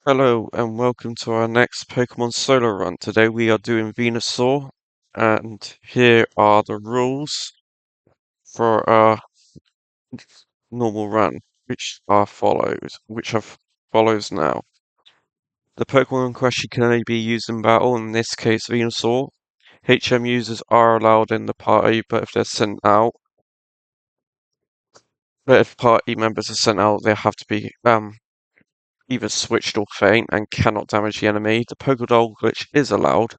Hello and welcome to our next Pokemon Solo run. Today we are doing Venusaur, and here are the rules for our normal run, which follows now. The Pokemon in question can only be used in battle, in this case Venusaur. HM users are allowed in the party, but if party members are sent out, they have to be either switched or faint and cannot damage the enemy. The Pokedoll Glitch is allowed.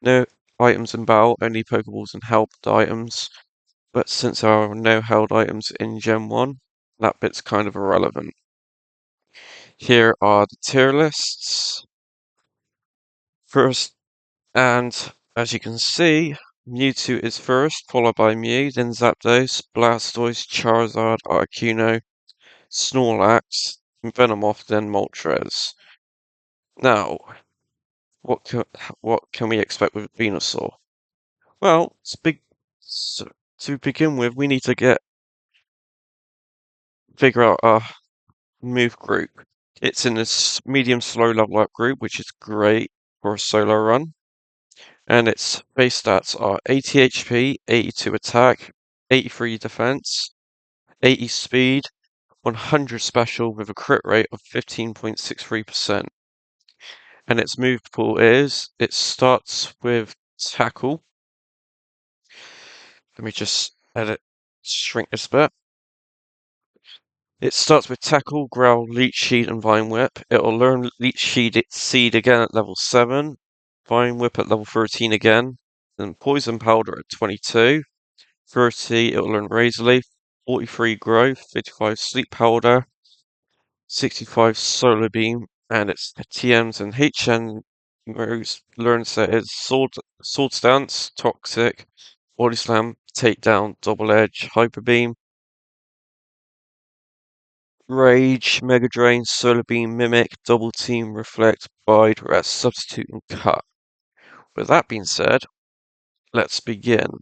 No items in battle, only Pokeballs and held items. But since there are no held items in Gen 1, that bit's kind of irrelevant. Here are the tier lists. First, and as you can see, Mewtwo is first, followed by Mew, then Zapdos, Blastoise, Charizard, Articuno, Snorlax, Venomoth, then Moltres. Now, what can, what can we expect with Venusaur? Well, to begin with, we need to figure out our move group. It's in this medium slow level up group, which is great for a solo run. And its base stats are 80 HP, 82 attack, 83 defense, 80 speed, 100 special with a crit rate of 15.63%. And its move pool it starts with tackle. Let me just shrink this bit. It starts with Tackle, Growl, Leech Seed, and Vine Whip. It'll learn Leech Seed again at level 7, Vine Whip at level 13 again, then Poison Powder at 22. 30, it'll learn Razor Leaf, 43 Growth, 55 Sleep Powder, 65 Solar Beam, and its TMs and HN learns that it's Sword Stance, Toxic, Body Slam, Takedown, Double Edge, Hyper Beam, Rage, Mega Drain, Solar Beam, Mimic, Double Team, Reflect, Bide, Rest, Substitute, and Cut. With that being said, let's begin.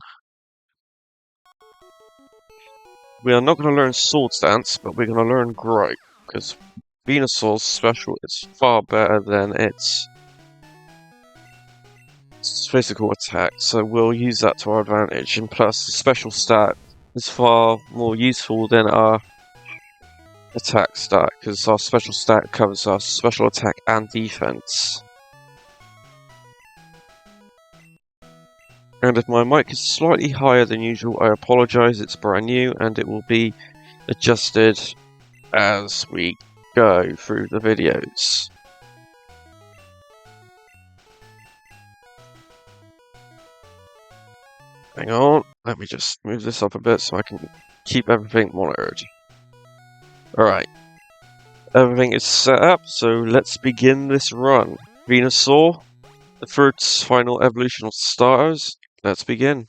We are not going to learn Sword Stance, but we're going to learn Grow, because Venusaur's special is far better than its physical attack, so we'll use that to our advantage. And plus, the special stat is far more useful than our attack stat, because our special stat covers our special attack and defense. And if my mic is slightly higher than usual, I apologize, it's brand new and it will be adjusted as we go through the videos. Hang on, let me just move this up a bit so I can keep everything monitored. Alright, everything is set up, so let's begin this run. Venusaur, the third final evolution of starters. Let's begin.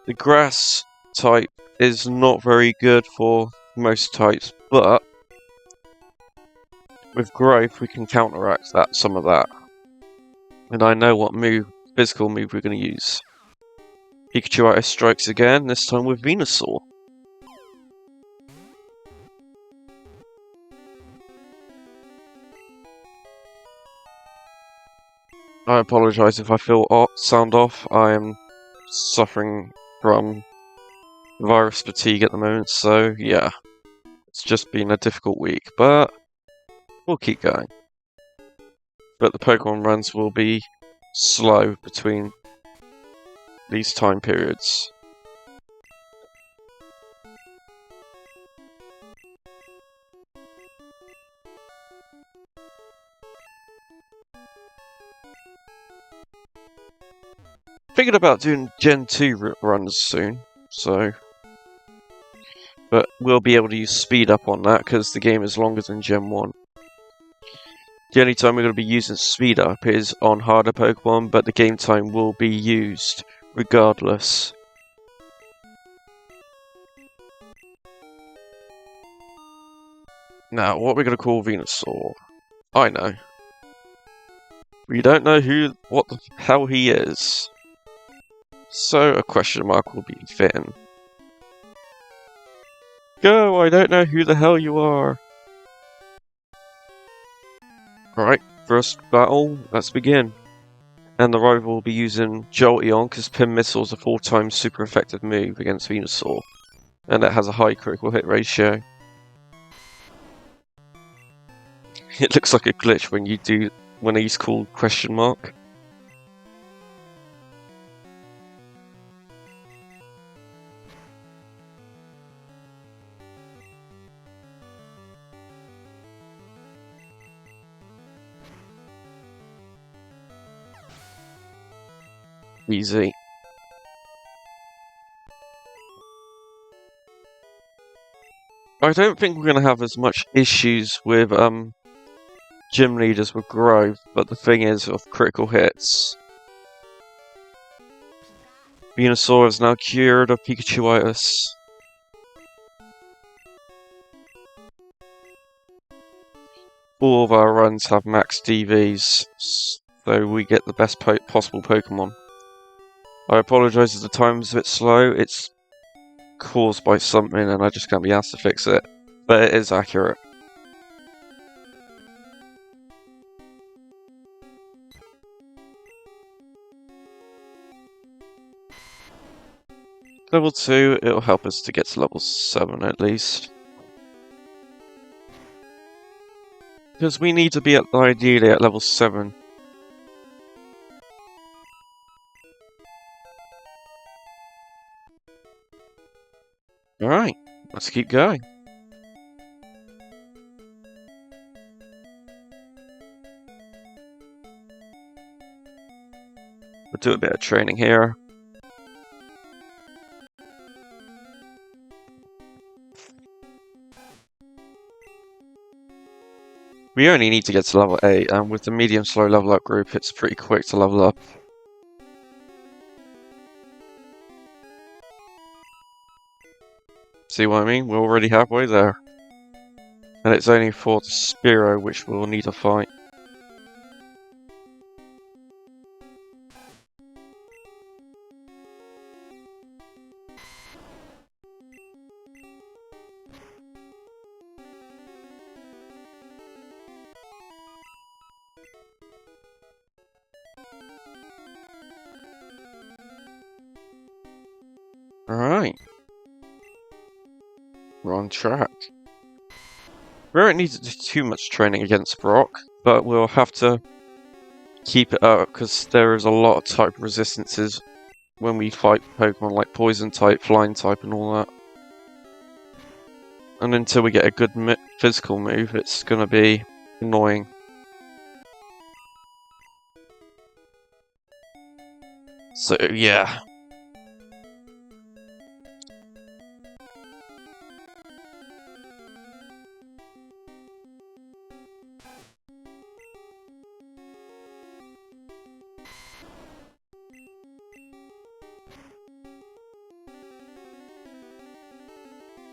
The grass type is not very good for most types, but with growth we can counteract some of that. And I know what physical move we're going to use. Pikachu Ice strikes again, this time with Venusaur. I apologize if I sound off. I am suffering from virus fatigue at the moment, so yeah. It's just been a difficult week, but we'll keep going. But the Pokemon runs will be slow between these time periods. Thinking about doing Gen 2 runs soon, but we'll be able to use speed up on that because the game is longer than Gen 1. The only time we're going to be using speed up is on harder Pokemon, but the game time will be used regardless. Now, what we're going to call Venusaur? I know. We don't know what the hell he is. So a question mark will be Finn. Go! I don't know who the hell you are! Alright, first battle, let's begin. And the rival will be using Jolteon because Pin Missile is a 4-time super effective move against Venusaur. And it has a high critical hit ratio. It looks like a glitch when he's called question mark. Easy. I don't think we're going to have as much issues with gym leaders with Grove, but the thing is, of critical hits, Venusaur is now cured of Pikachuitis. All of our runs have max DVs, so we get the best possible Pokemon. I apologise if the time's a bit slow, it's caused by something and I just can't be asked to fix it, but it is accurate. Level 2, it'll help us to get to level 7 at least. Because we need to be ideally at level 7. Alright, let's keep going. We'll do a bit of training here. We only need to get to level 8, and with the medium slow level up group, it's pretty quick to level up. See what I mean? We're already halfway there. And it's only for the Spearow which we'll need to fight. Alright. We're on track. We don't need to do too much training against Brock, but we'll have to keep it up because there is a lot of type resistances when we fight Pokemon like Poison type, Flying type and all that. And until we get a good physical move, it's gonna be annoying. So, yeah.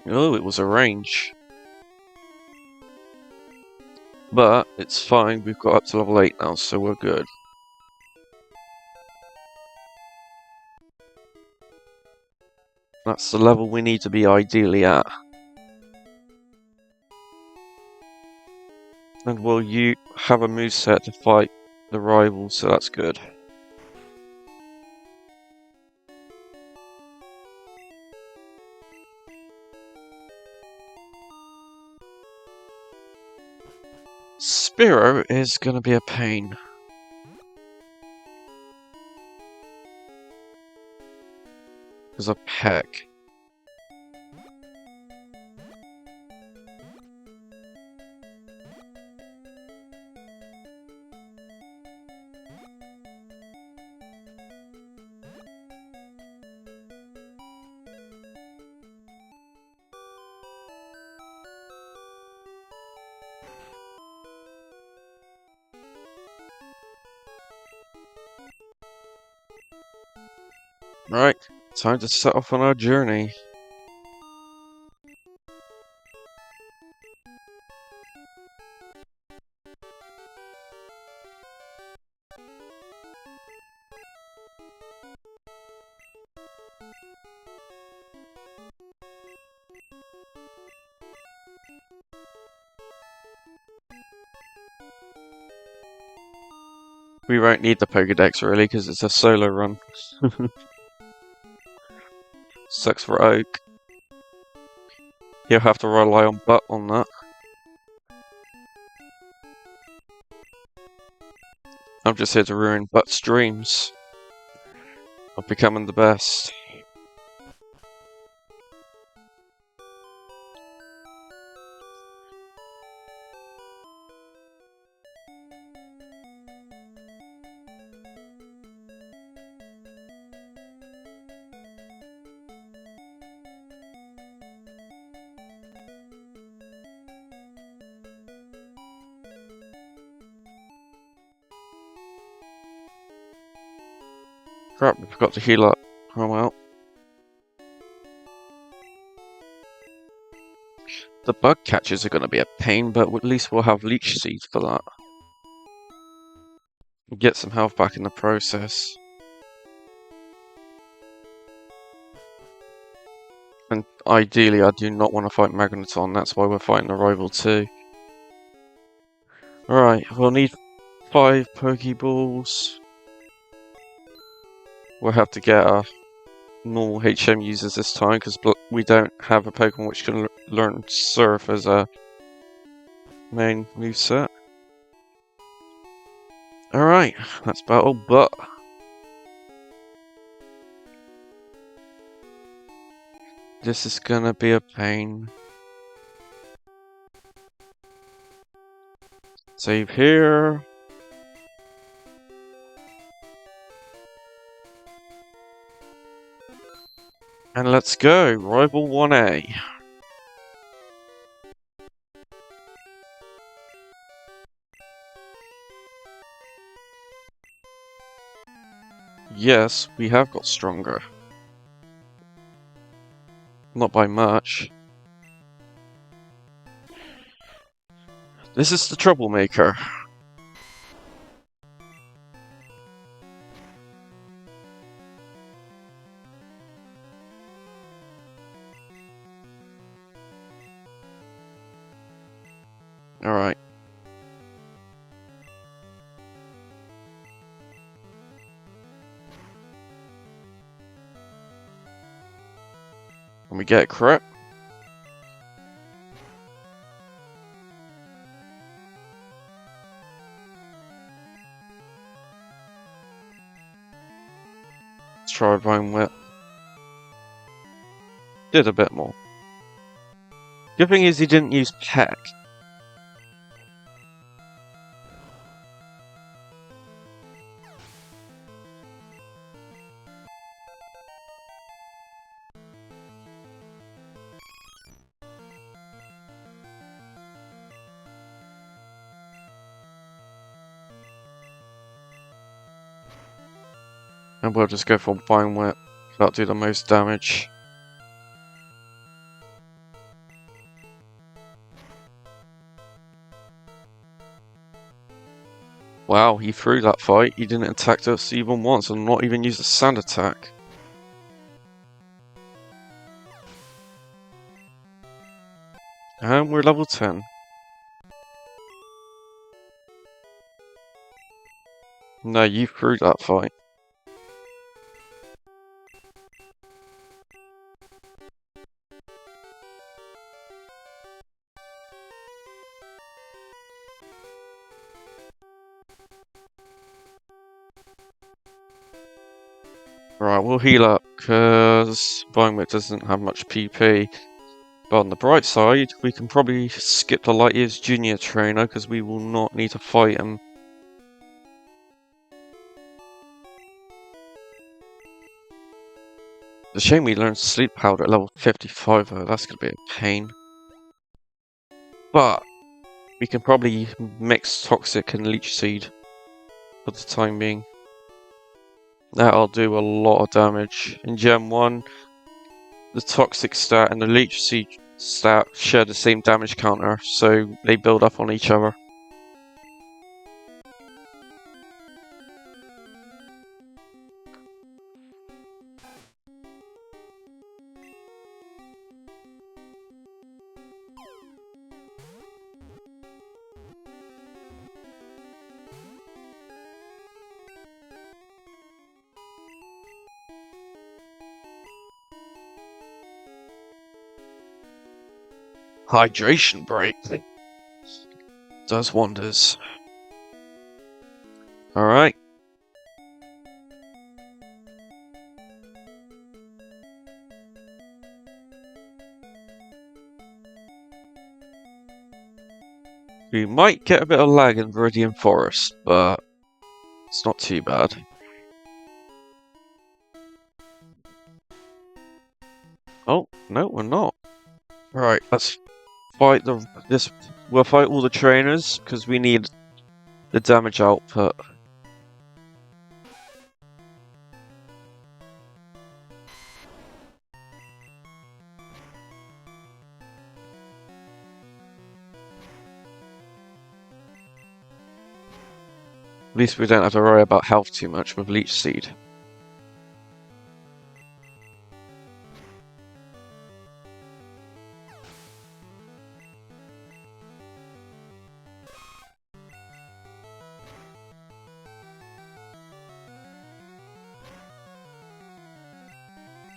Oh, it was a range. But it's fine, we've got up to level 8 now, so we're good. That's the level we need to be ideally at. And will you have a moveset to fight the rivals, so that's good. Spearow is gonna be a pain. There's a peck. Right, time to set off on our journey. We won't need the Pokedex really because it's a solo run. Sucks for Oak. He'll have to rely on Butt on that. I'm just here to ruin Butt's dreams of becoming the best. Crap, I forgot to heal up. Oh well. The bug catchers are going to be a pain, but at least we'll have leech seeds for that. Get some health back in the process. And ideally, I do not want to fight Magneton, that's why we're fighting the rival too. Alright, we'll need 5 Pokeballs. We'll have to get our normal HM users this time, because we don't have a Pokemon which can learn Surf as a main moveset. Alright, let's battle Butt. This is gonna be a pain. Save here. And let's go, Rival 1A. Yes, we have got stronger. Not by much. This is the troublemaker. Alright. And we get crit. Let's try Vine Whip. Did a bit more. Good thing is he didn't use Peck. And we'll just go for Vine Whip. That'll do the most damage. Wow, he threw that fight. He didn't attack us even once and not even use a sand attack. And we're level 10. No, you threw that fight. Right, we'll heal up, because Vine Whip doesn't have much PP. But on the bright side, we can probably skip the Light Years Junior Trainer, because we will not need to fight him. It's a shame we learned Sleep Powder at level 55 though, that's going to be a pain. But we can probably mix Toxic and Leech Seed for the time being. That'll do a lot of damage. In Gen 1, the Toxic stat and the Leech Seed stat share the same damage counter, so they build up on each other. Hydration break. Does wonders. Alright. We might get a bit of lag in Viridian Forest, but it's not too bad. Oh, no, we're not. Right, let's fight we'll fight all the trainers, because we need the damage output. At least we don't have to worry about health too much with Leech Seed.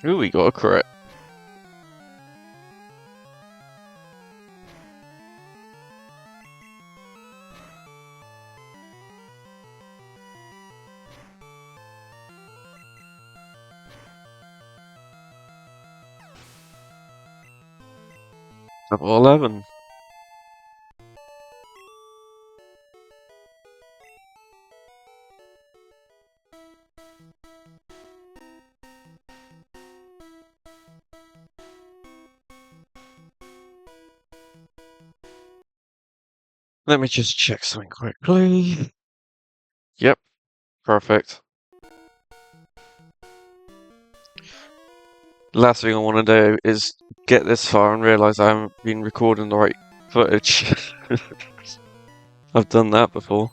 Ooh, we got a crit. Level 11. Let me just check something quickly. Yep, perfect. Last thing I want to do is get this far and realise I haven't been recording the right footage. I've done that before.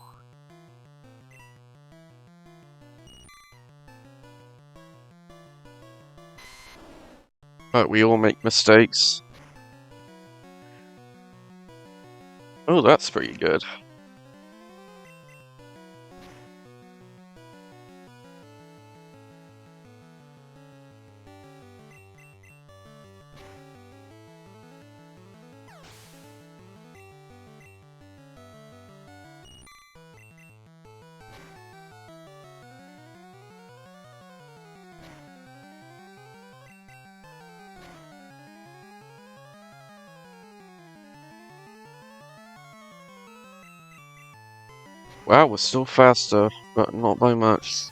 But we all make mistakes. Oh, that's pretty good. Wow, we're still faster, but not by much.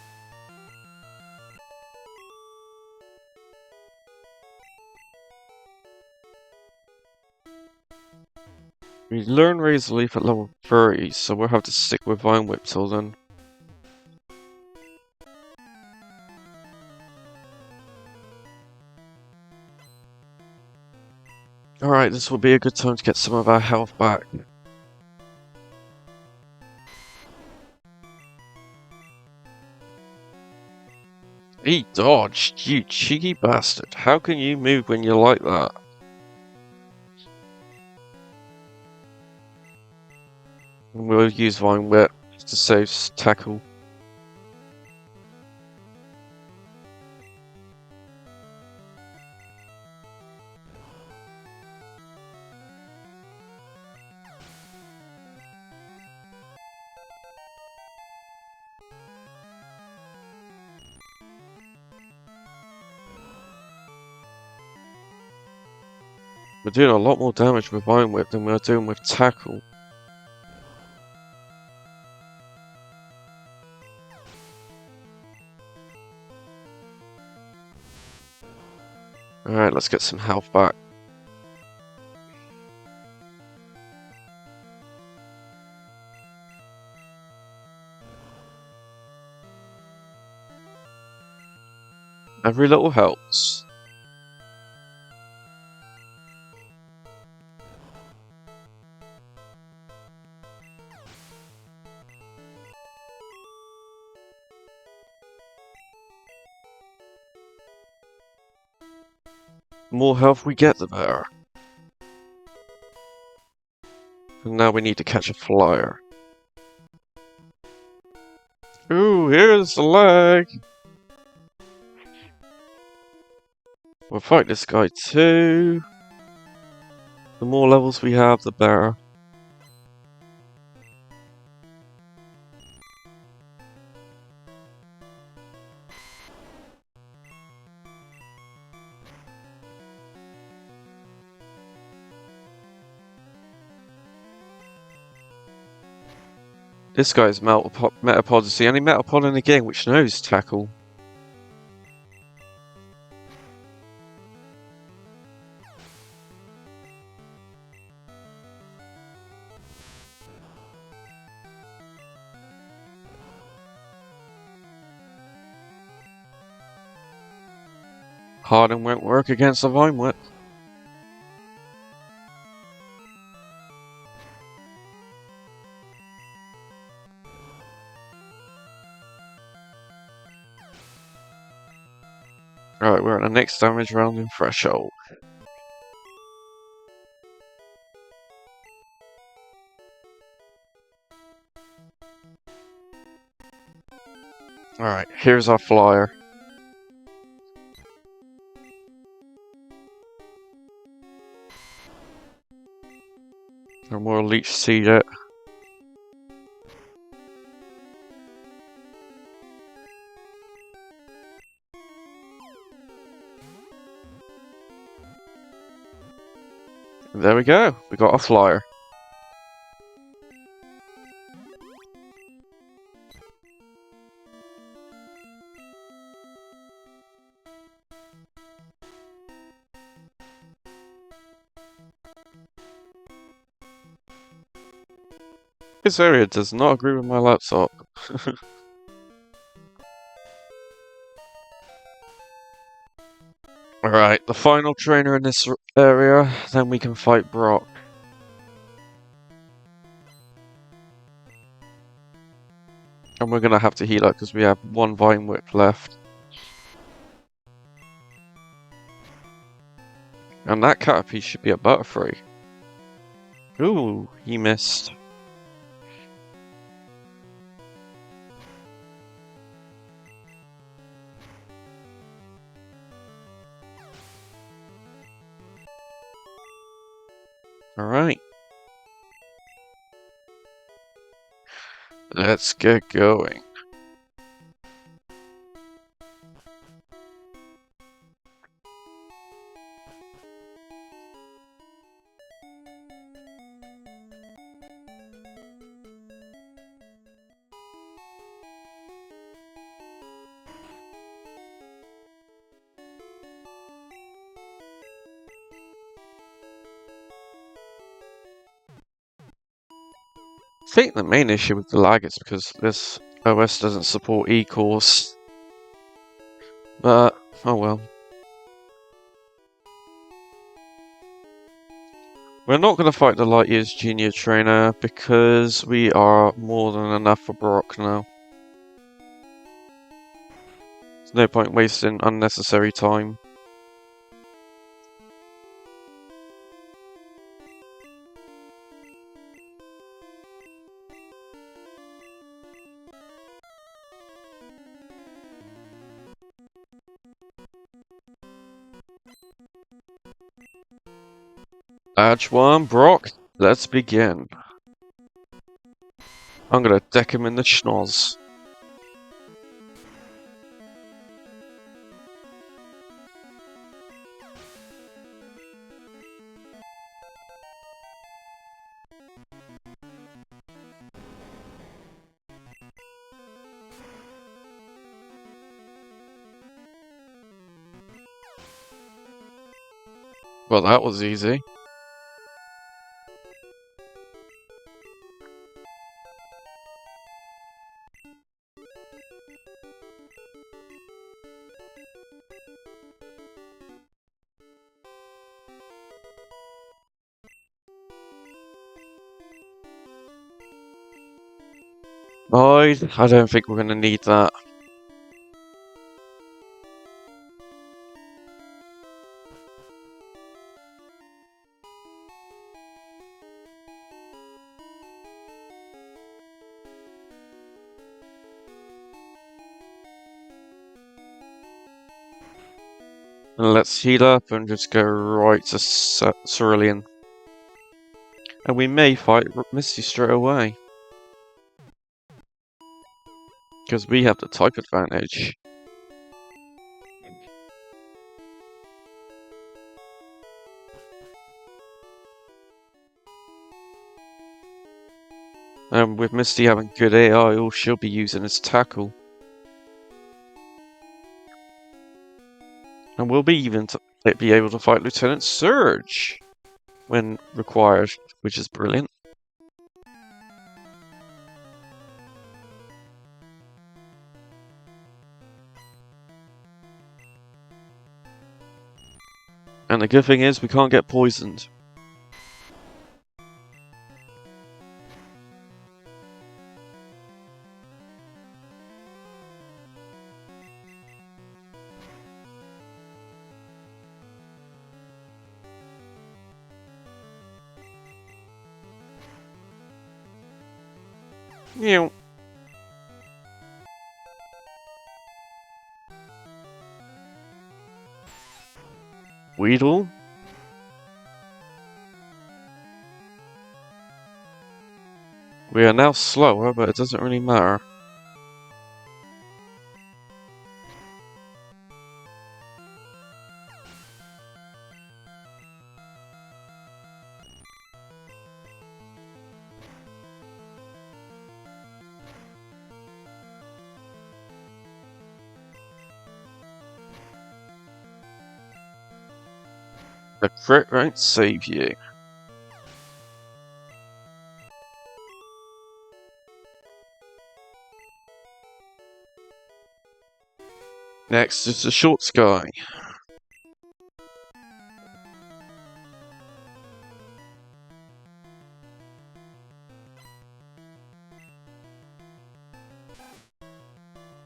We learn Razor Leaf at level 30, so we'll have to stick with Vine Whip till then. Alright, this will be a good time to get some of our health back. He dodged, you cheeky bastard. How can you move when you're like that? We'll use Vine Whip to save tackle. We're doing a lot more damage with Vine Whip than we're doing with tackle. Alright, let's get some health back. Every little helps. The more health we get, the better. And now we need to catch a flyer. Ooh, here's the lag! We'll fight this guy too. The more levels we have, the better. This guy's Metapod is the only Metapod in the game which knows Tackle. Harden won't work against the Vine Whip. Alright, we're at the next damage round in Threshold. Alright, here's our flyer. And we'll Leech Seed it. And there we go, we got a flyer. This area does not agree with my laptop. Alright, the final trainer in this area, then we can fight Brock. And we're gonna have to heal up because we have one Vine Whip left. And that Caterpie should be a Butterfree. Ooh, he missed. Alright. Let's get going. I think the main issue with the lag is because this OS doesn't support E-Course. But, oh well. We're not going to fight the Light Years Junior Trainer because we are more than enough for Brock now. There's no point wasting unnecessary time. Badge 1, Brock, let's begin. I'm gonna deck him in the schnoz. Well, that was easy. I don't think we're gonna need that. Let's heal up and just go right to Cerulean. And we may fight Misty straight away. Because we have the type advantage. And with Misty having good AI, all she'll be using is Tackle. And we'll be even be able to fight Lieutenant Surge when required, which is brilliant. And the good thing is we can't get poisoned. Meow. Weedle. We are now slower, but it doesn't really matter. The crit won't save you. Next is the short sky.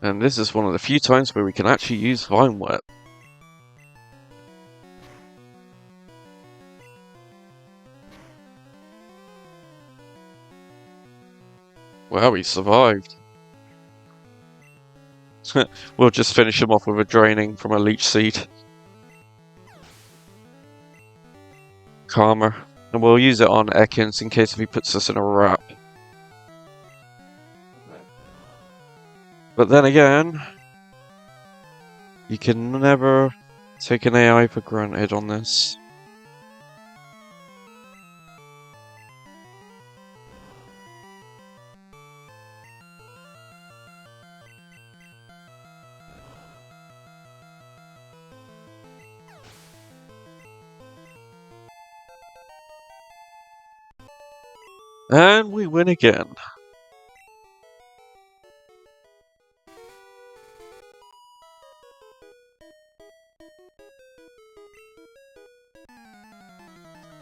And this is one of the few times where we can actually use Vine Whip. Wow, he survived. We'll just finish him off with a draining from a Leech Seed. Karma. And we'll use it on Ekans in case if he puts us in a wrap. But then again, you can never take an AI for granted on this. And we win again.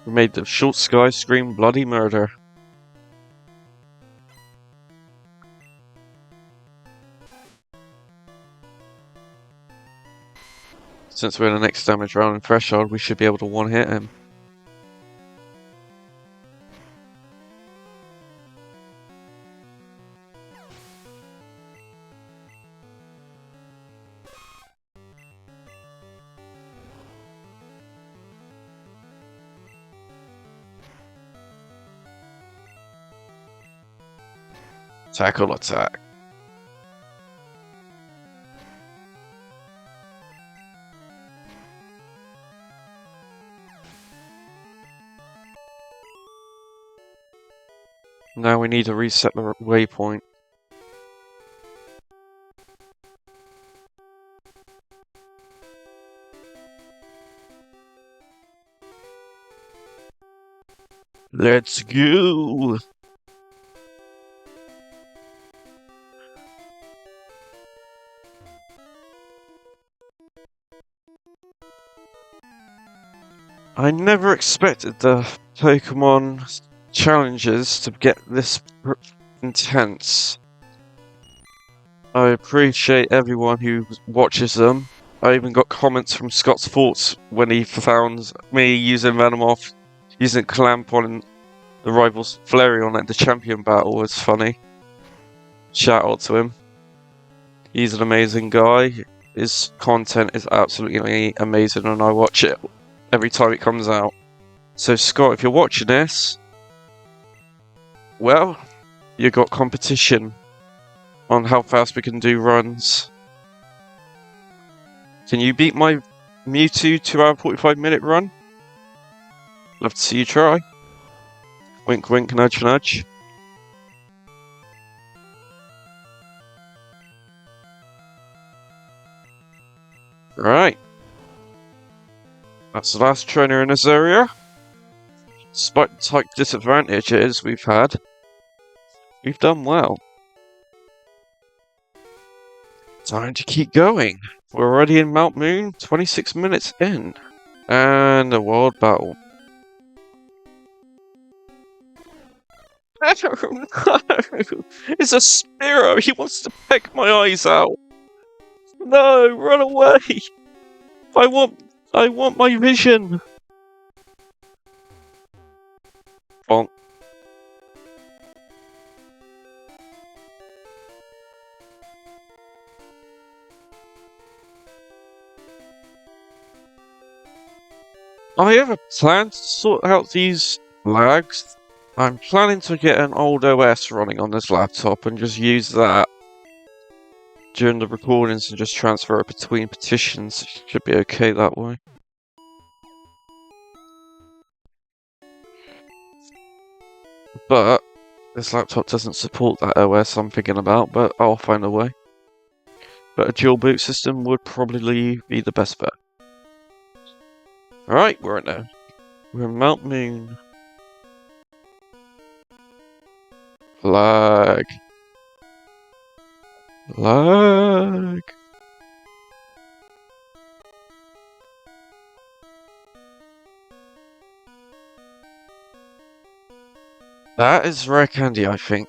We made the short sky scream bloody murder. Since we're in the next damage round in Threshold, we should be able to one-hit him. Tackle attack. Now we need to reset the waypoint. Let's go! I never expected the Pokémon challenges to get this intense. I appreciate everyone who watches them. I even got comments from Scott's Thoughts when he found me using Venomoth, using Clamp on the rival's Flareon at the champion battle. Was funny. Shout out to him. He's an amazing guy. His content is absolutely amazing and I watch it every time it comes out. So Scott, if you're watching this, Well, you got competition on how fast we can do runs. Can you beat my Mewtwo 2 hour 45-minute run? Love to see you try. Wink wink, nudge nudge. Right. That's the last trainer in this area. Despite the type disadvantages we've had, we've done well. Time to keep going. We're already in Mount Moon, 26 minutes in. And a world battle. Oh no! It's a Spiro! He wants to peck my eyes out! No! Run away! I want my vision! Bonk. I have a plan to sort out these lags. I'm planning to get an old OS running on this laptop and just use that during the recordings and just transfer it between petitions. It should be okay that way. But this laptop doesn't support that OS I'm thinking about, but I'll find a way. But a dual boot system would probably be the best bet. Alright, we're in Mount Moon. Lag. Lag. That is rare candy, I think.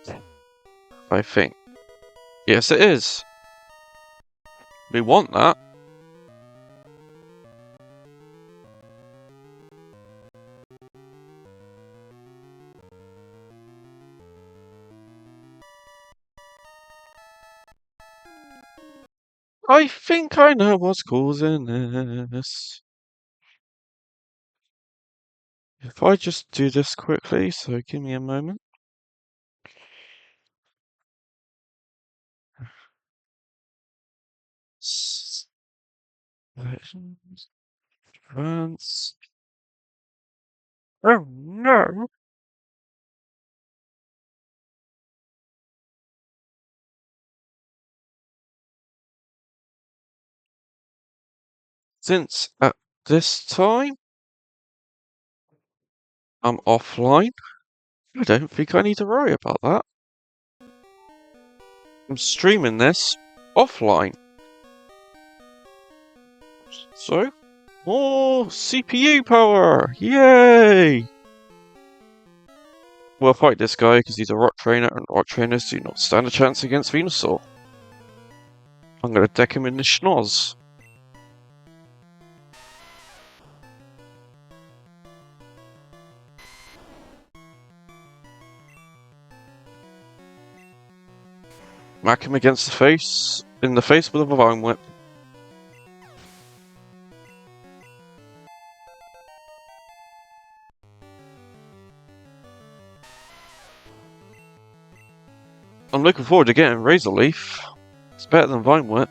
Yes, it is. We want that. I think I know what's causing this. If I just do this quickly, so give me a moment. Advance. Oh no! Since at this time I'm offline, I don't think I need to worry about that. I'm streaming this offline. So, more CPU power! Yay! We'll fight this guy because he's a rock trainer, and rock trainers do not stand a chance against Venusaur. I'm gonna deck him in the schnoz. Whack him against the face, in the face with a Vine Whip. I'm looking forward to getting Razor Leaf. It's better than Vine Whip.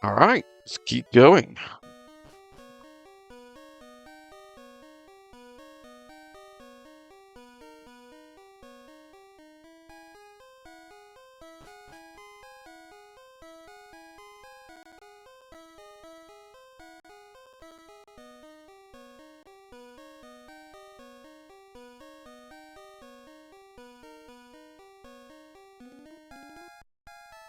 Alright, let's keep going.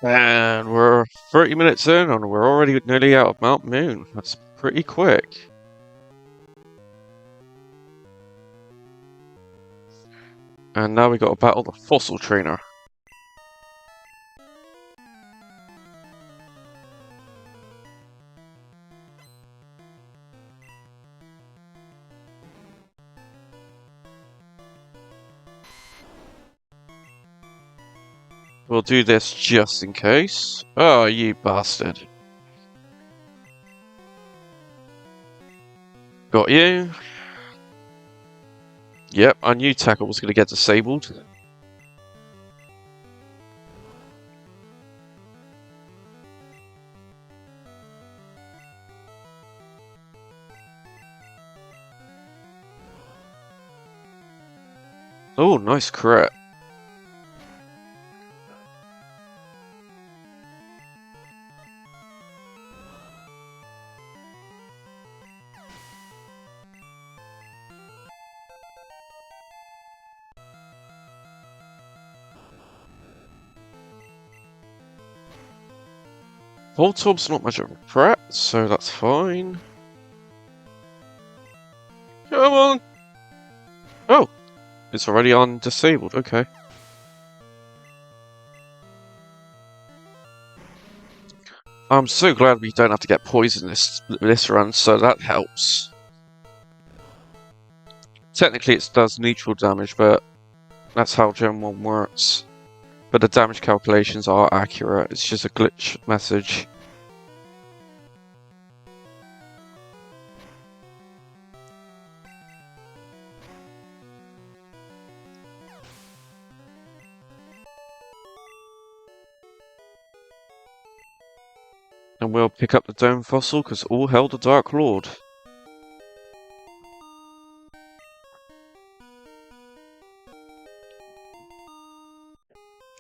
And we're 30 minutes in and we're already nearly out of Mount Moon. That's pretty quick. And now we gotta battle the Fossil Trainer. We'll do this just in case. Oh, you bastard. Got you. Yep, I knew Tackle was going to get disabled. Oh, nice crit. Voltorb's not much of a threat, so that's fine. Come on! Oh! It's already on disabled, okay. I'm so glad we don't have to get poisoned this run, so that helps. Technically it does neutral damage, but that's how Gen 1 works. But the damage calculations are accurate, it's just a glitch message. And we'll pick up the Dome Fossil, because all hail the Dark Lord.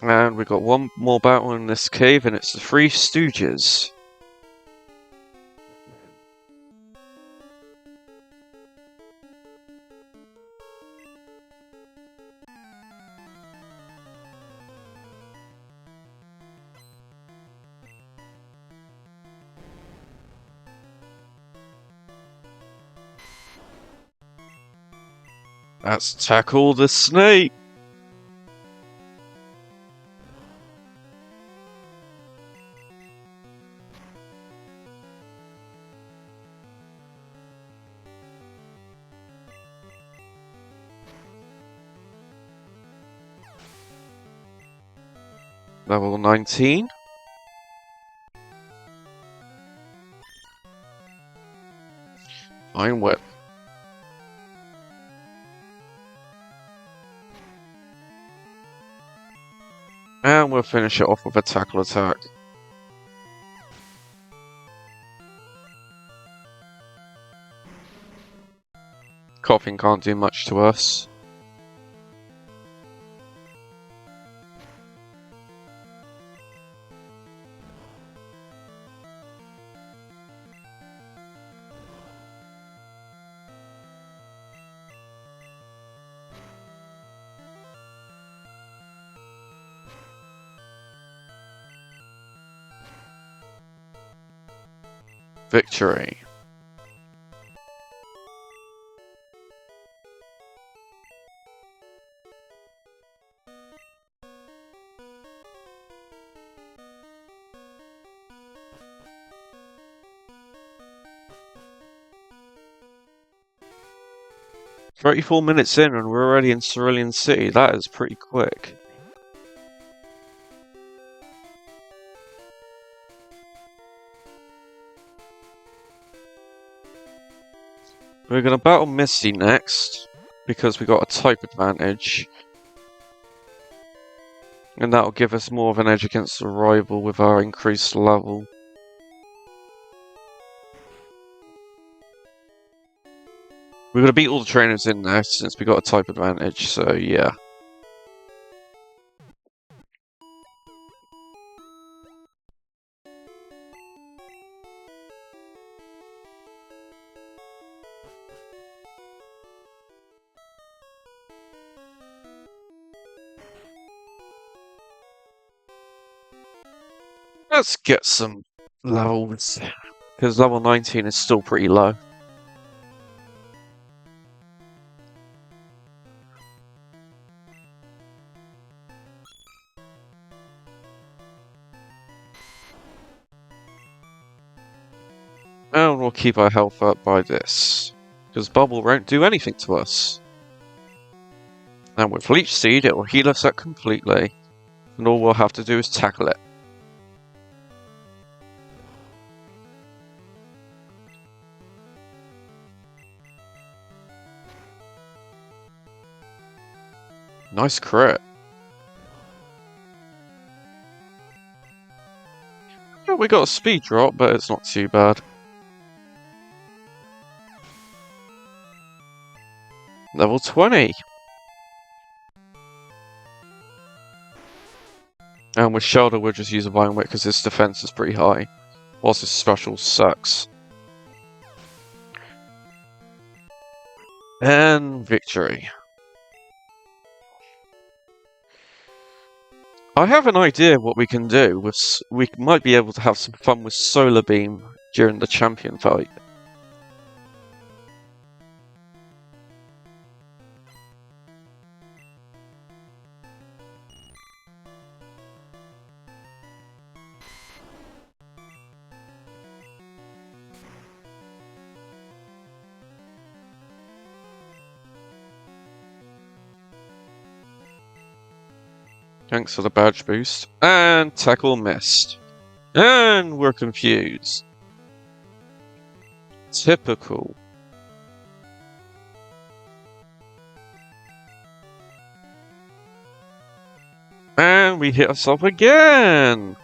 And we've got one more battle in this cave, and it's the Three Stooges. Let's tackle the snake! Level 19. Iron Whip. And we'll finish it off with a Tackle Attack. Coughing can't do much to us. Victory. "34 minutes in and we're already in Cerulean City. That is pretty quick." We're gonna battle Misty next, because we got a type advantage. And that'll give us more of an edge against the rival with our increased level. We're gonna beat all the trainers in there since we got a type advantage, so yeah. Let's get some levels, because level 19 is still pretty low. And we'll keep our health up by this, because Bubble won't do anything to us. And with Leech Seed, it will heal us up completely. And all we'll have to do is tackle it. Nice crit. Yeah, we got a speed drop, but it's not too bad. Level 20. And with Shelter, we'll just use a Vine Whip because his defense is pretty high, whilst his special sucks. And victory. I have an idea of what we can do. We might be able to have some fun with Solar Beam during the champion fight. Thanks for the badge boost. And tackle missed. And we're confused. Typical. And we hit ourselves again!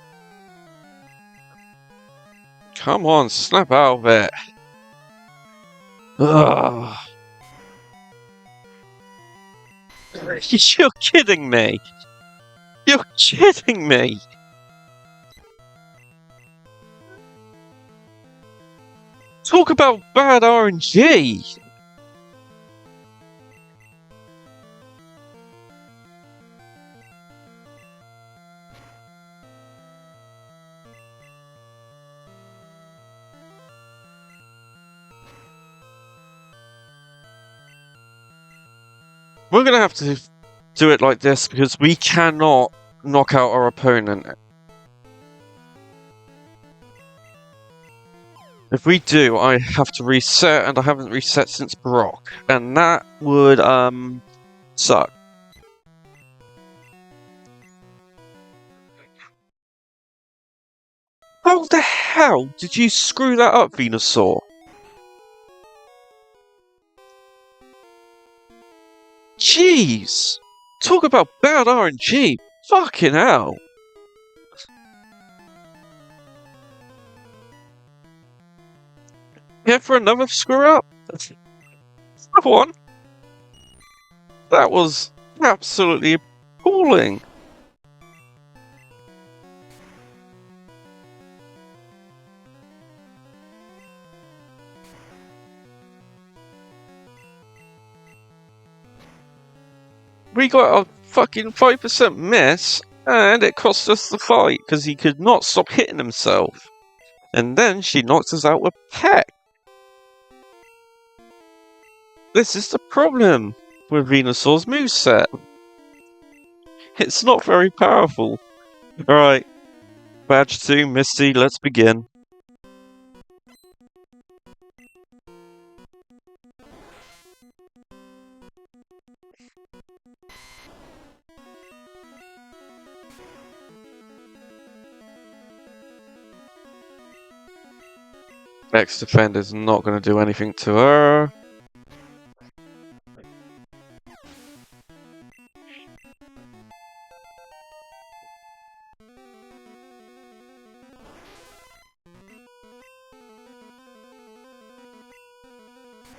Come on, snap out of it. Ugh. You're kidding me! You're kidding me! Talk about bad RNG! We're gonna have to do it like this because we cannot knock out our opponent. If we do, I have to reset, and I haven't reset since Brock, and that would, suck. How the hell did you screw that up, Venusaur? Jeez! Talk about bad RNG! Fucking hell! Yeah, for another screw up? Another one? That was absolutely appalling! We got a fucking 5% miss, and it cost us the fight, because he could not stop hitting himself. And then she knocks us out with Peck. This is the problem with Venusaur's moveset. It's not very powerful. Alright, Badge 2, Misty, let's begin. X Defend is not going to do anything to her.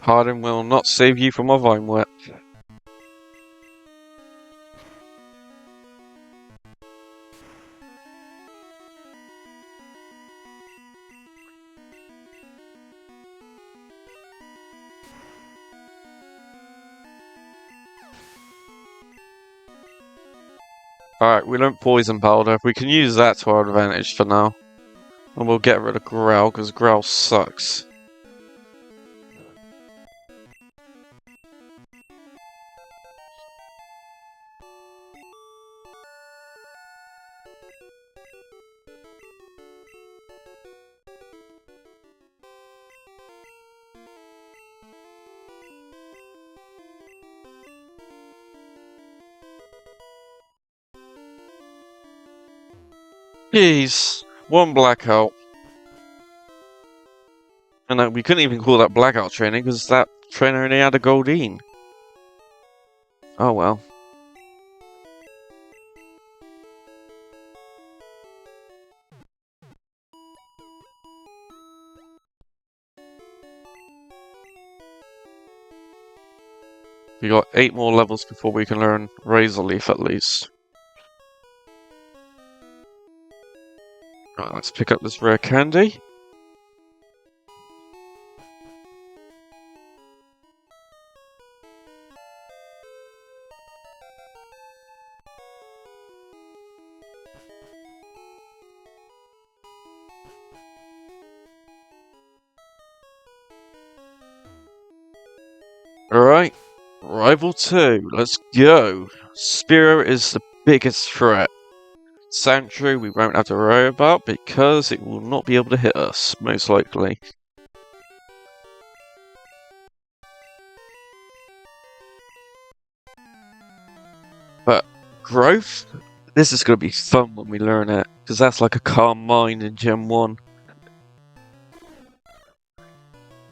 Harden will not save you from a Vine Whip. Alright, we learned Poison Powder. We can use that to our advantage for now. And we'll get rid of Growl, because Growl sucks. Jeez, one blackout. And we couldn't even call that blackout training because that trainer only had a Goldeen. Oh well. We got 8 more levels before we can learn Razor Leaf at least. Right, let's pick up this rare candy. Alright, Rival 2, let's go. Spearow is the biggest threat. Sandshrew we won't have to worry about because it will not be able to hit us, most likely. But Growth? This is going to be fun when we learn it, because that's like a Calm Mind in Gen 1.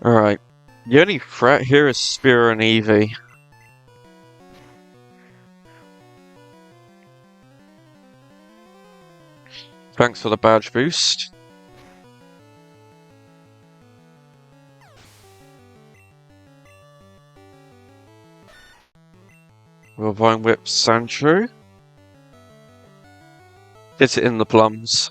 Alright, the only threat here is Spearow and Eevee. Thanks for the badge boost. We'll Vine Whip Sandshrew. Hit it in the plums.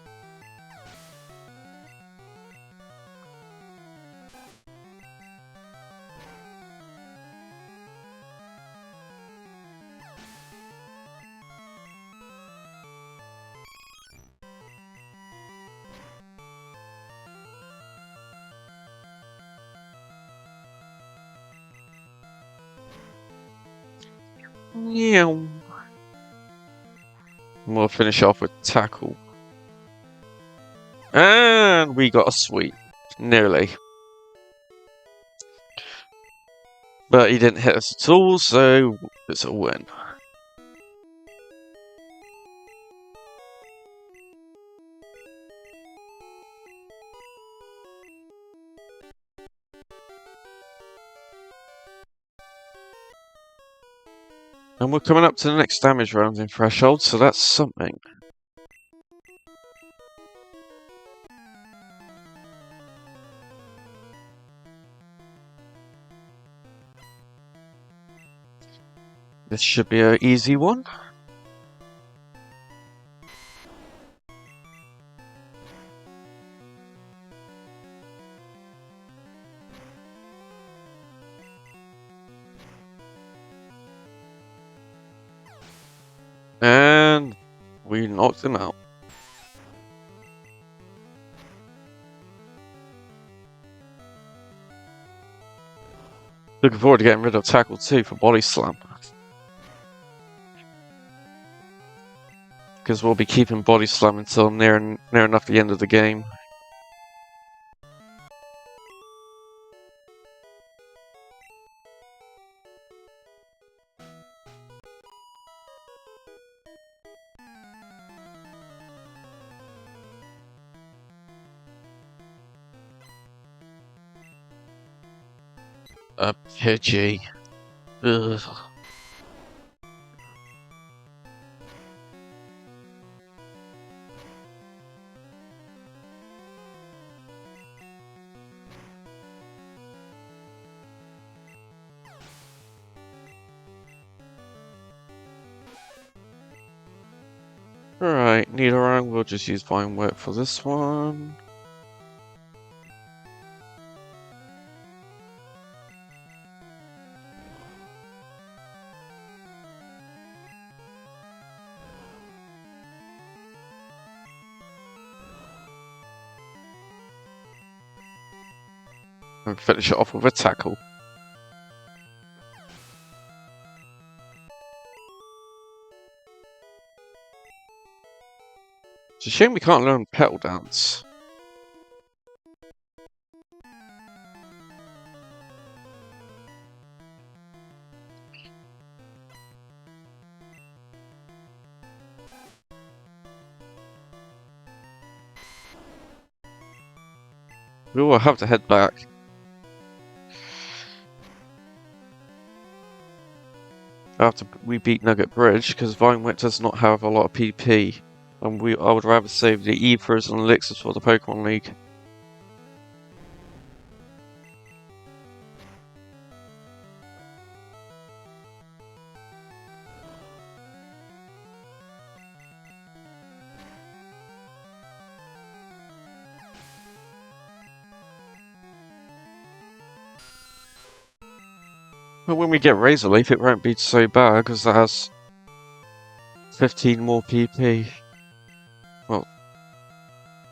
Yeah. We'll finish off with Tackle. And we got a sweep. Nearly. But he didn't hit us at all, so it's a win. And we're coming up to the next damage round in Threshold, so that's something. This should be an easy one. And we knocked him out. Looking forward to getting rid of Tackle 2 for Body Slam. Because we'll be keeping Body Slam until near enough the end of the game. A Pidgey. Ugh. Alright, Nidoran, we'll just use Vine Whip for this one. And finish it off with a Tackle. It's a shame we can't learn Petal Dance. We will have to head back. After we beat Nugget Bridge, because Vine does not have a lot of PP. And I would rather save the Ethers and Elixirs for the Pokemon League. But when we get Razor Leaf, it won't be so bad, because that has 15 more PP. Well,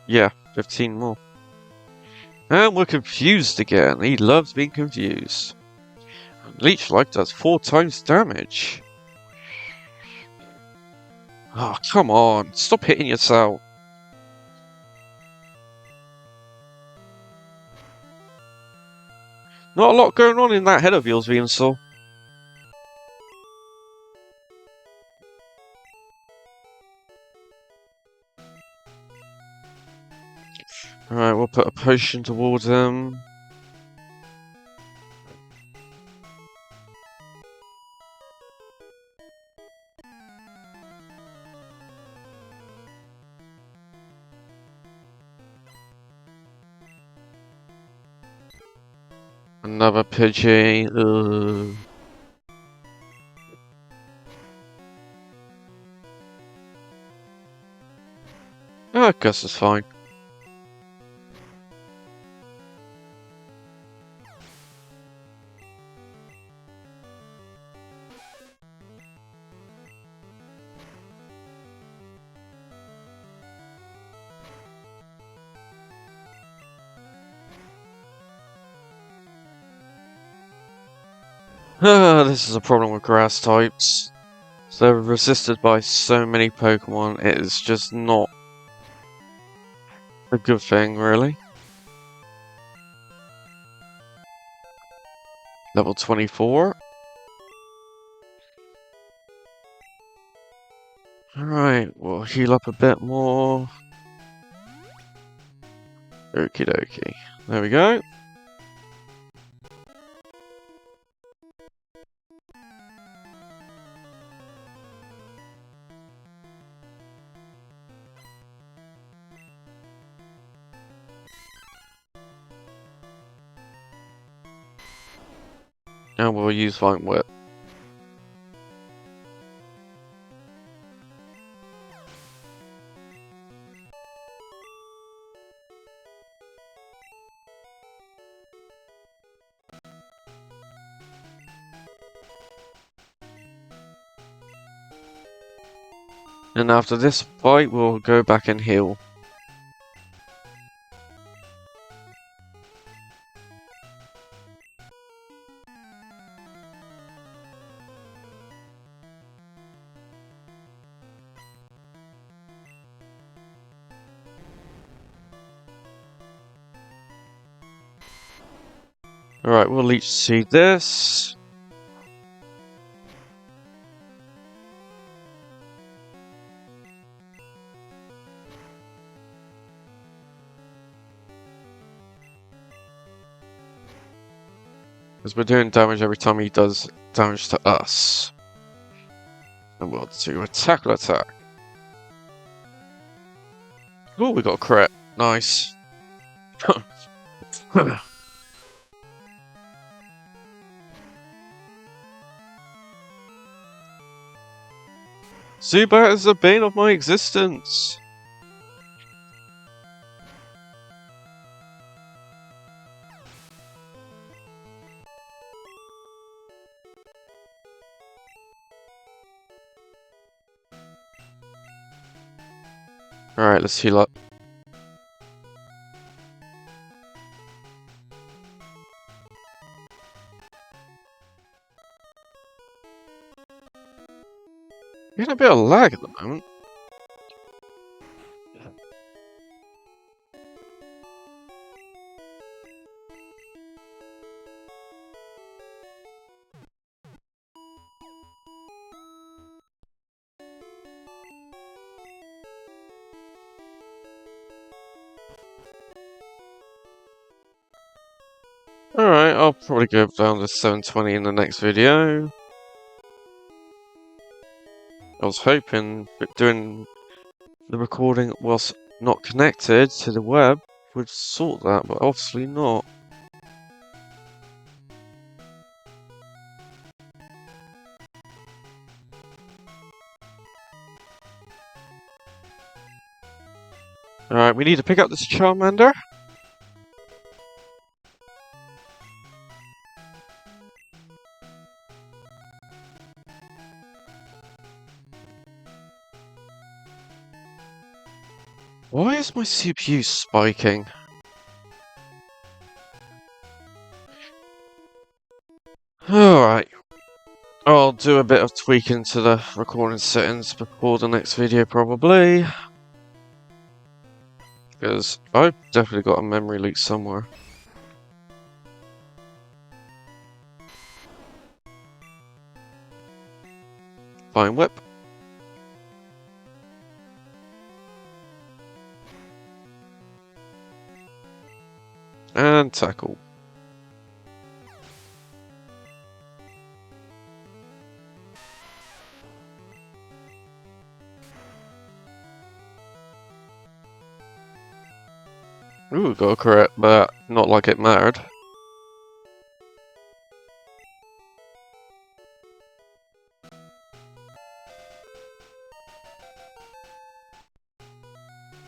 yeah, 15 more. And we're confused again. He loves being confused. Leech Like does 4 times damage. Oh, come on. Stop hitting yourself. Not a lot going on in that head of yours, Venusaur. Alright, we'll put a potion towards him. Another Pidgey. Ugh. Oh, Gus is fine. This is a problem with grass types. They're resisted by so many Pokemon, it is just not a good thing, really. Level 24. Alright, we'll heal up a bit more. Okie dokie. There we go. And we'll use Vine Whip. And after this fight, we'll go back and heal. Alright, we'll Leech Seed this. Because we're doing damage every time he does damage to us. And we'll do a tackle attack. Oh, we got a crit. Nice. Zubat is the bane of my existence. Alright, let's heal up. Getting a bit of lag at the moment. Alright, I'll probably go down to 720 in the next video. I was hoping that doing the recording whilst not connected to the web would sort that, but obviously not. Alright, we need to pick up this Charmander. Why is my CPU spiking? Alright. I'll do a bit of tweaking to the recording settings before the next video, probably. Because I've definitely got a memory leak somewhere. Fine whip. And tackle. Ooh, got a crit, but not like it mattered.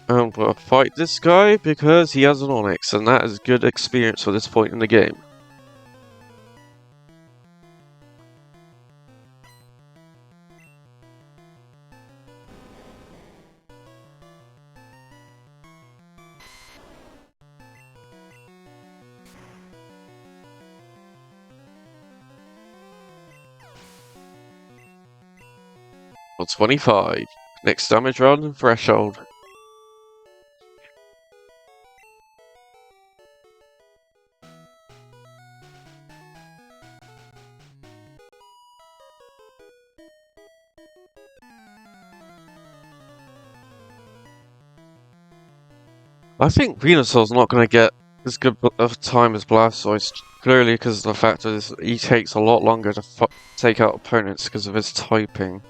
And we'll fight this guy because he has an Onyx, and that is good experience for this point in the game. Well, 25. Next damage round and threshold. I think Venusaur's not going to get as good of time as Blastoise, clearly because of the fact that he takes a lot longer to take out opponents because of his typing.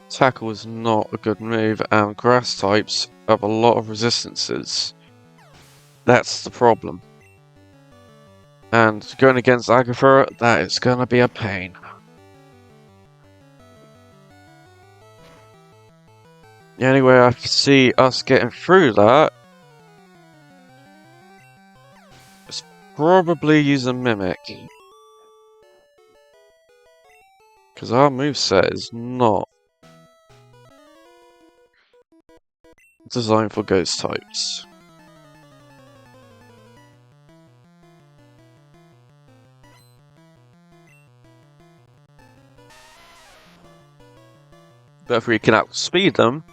Tackle is not a good move, and grass types have a lot of resistances. That's the problem. And going against Agatha, that is going to be a pain. The only way I can see us getting through that is probably use a Mimic. Because our moveset is not designed for ghost types. But if we can outspeed them,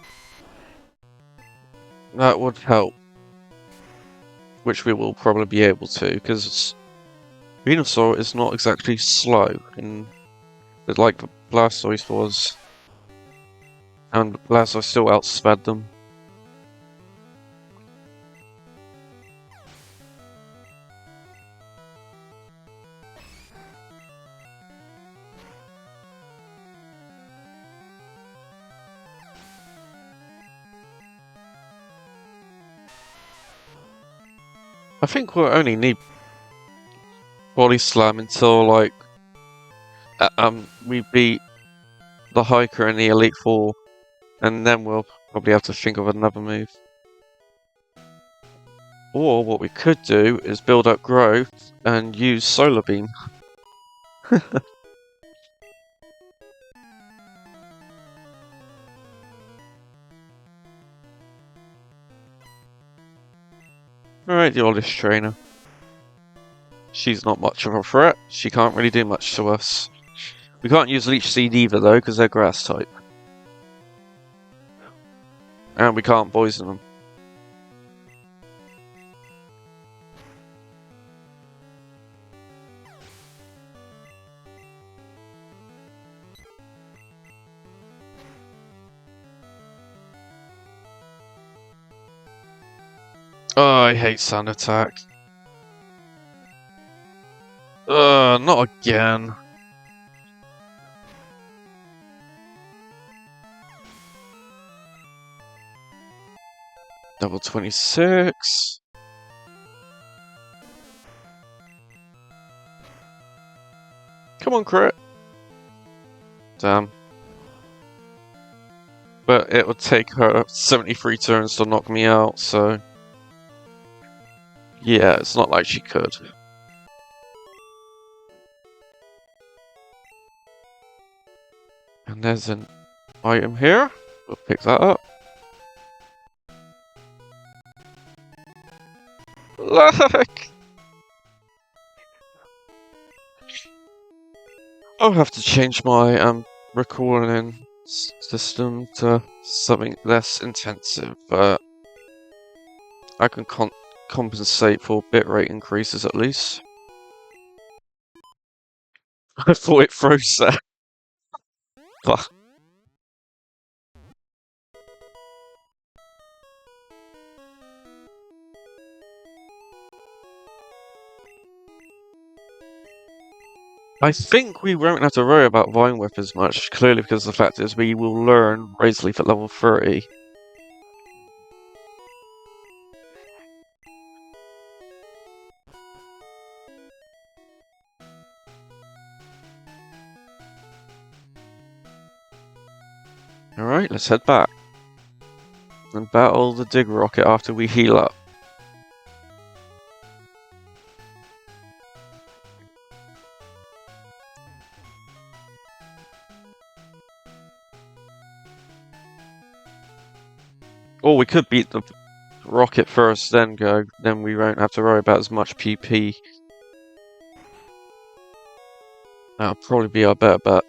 that would help. Which we will probably be able to, because Venusaur is not exactly slow, like Blastoise was. And Blastoise still outsped them. I think we'll only need Body Slam until, like, we beat the Hiker and the Elite Four, and then we'll probably have to think of another move. Or what we could do is build up growth and use Solar Beam. Alright, the oldest trainer. She's not much of a threat. She can't really do much to us. We can't use Leech Seed either, though, because they're grass type. And we can't poison them. Oh, I hate Sand Attack. Not again. Level 26. Come on, crit. Damn. But it would take her 73 turns to knock me out, so... Yeah, it's not like she could. And there's an item here. We'll pick that up. Look! I'll have to change my recording system to something less intensive, but I can compensate for bitrate increases at least. I thought it froze there. Fuck. I think we won't have to worry about Vine Whip as much, clearly because the fact is we will learn Razor Leaf at level 30. Alright, let's head back. And battle the Dig Rocket after we heal up. Or we could beat the Rocket first, then go. Then we won't have to worry about as much PP. That'll probably be our better bet.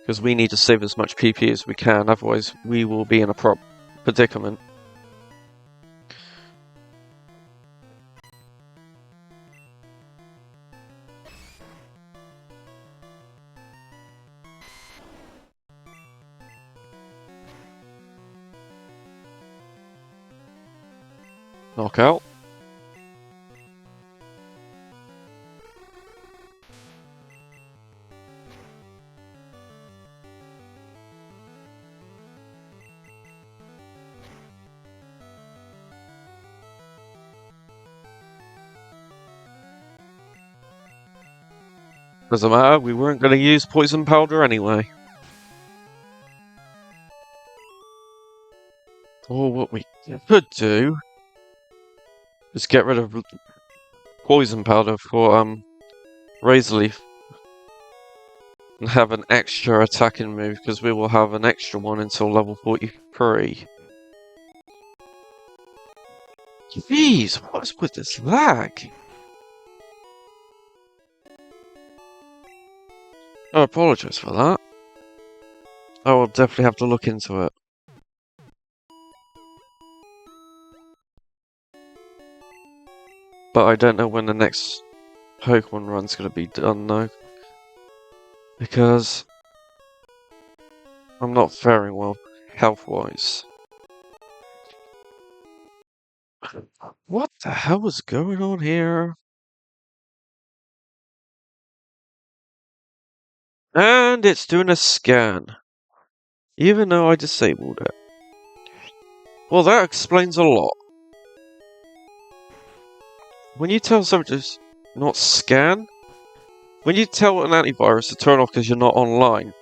Because we need to save as much PP as we can, otherwise we will be in a predicament. Knockout. Doesn't matter, we weren't going to use poison powder anyway. Or what we could do is get rid of poison powder for Razor Leaf and have an extra attacking move, because we will have an extra one until level 43. Jeez, what is with this lag? I apologize for that. I will definitely have to look into it. But I don't know when the next Pokemon run's gonna be done though. Because I'm not faring well health-wise. What the hell is going on here? And it's doing a scan. Even though I disabled it. Well, that explains a lot. When you tell something to not scan, when you tell an antivirus to turn off because you're not online,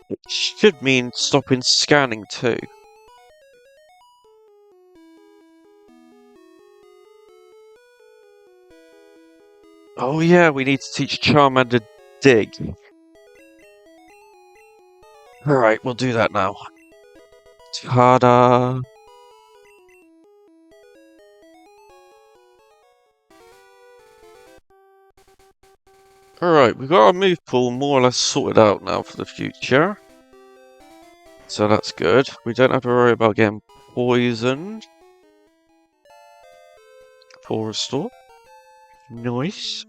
it should mean stopping scanning too. Oh yeah, we need to teach Charmander dig. Alright, we'll do that now. Ta-da! Alright, we've got our move pool more or less sorted out now for the future. So that's good. We don't have to worry about getting poisoned. Full restore. Nice.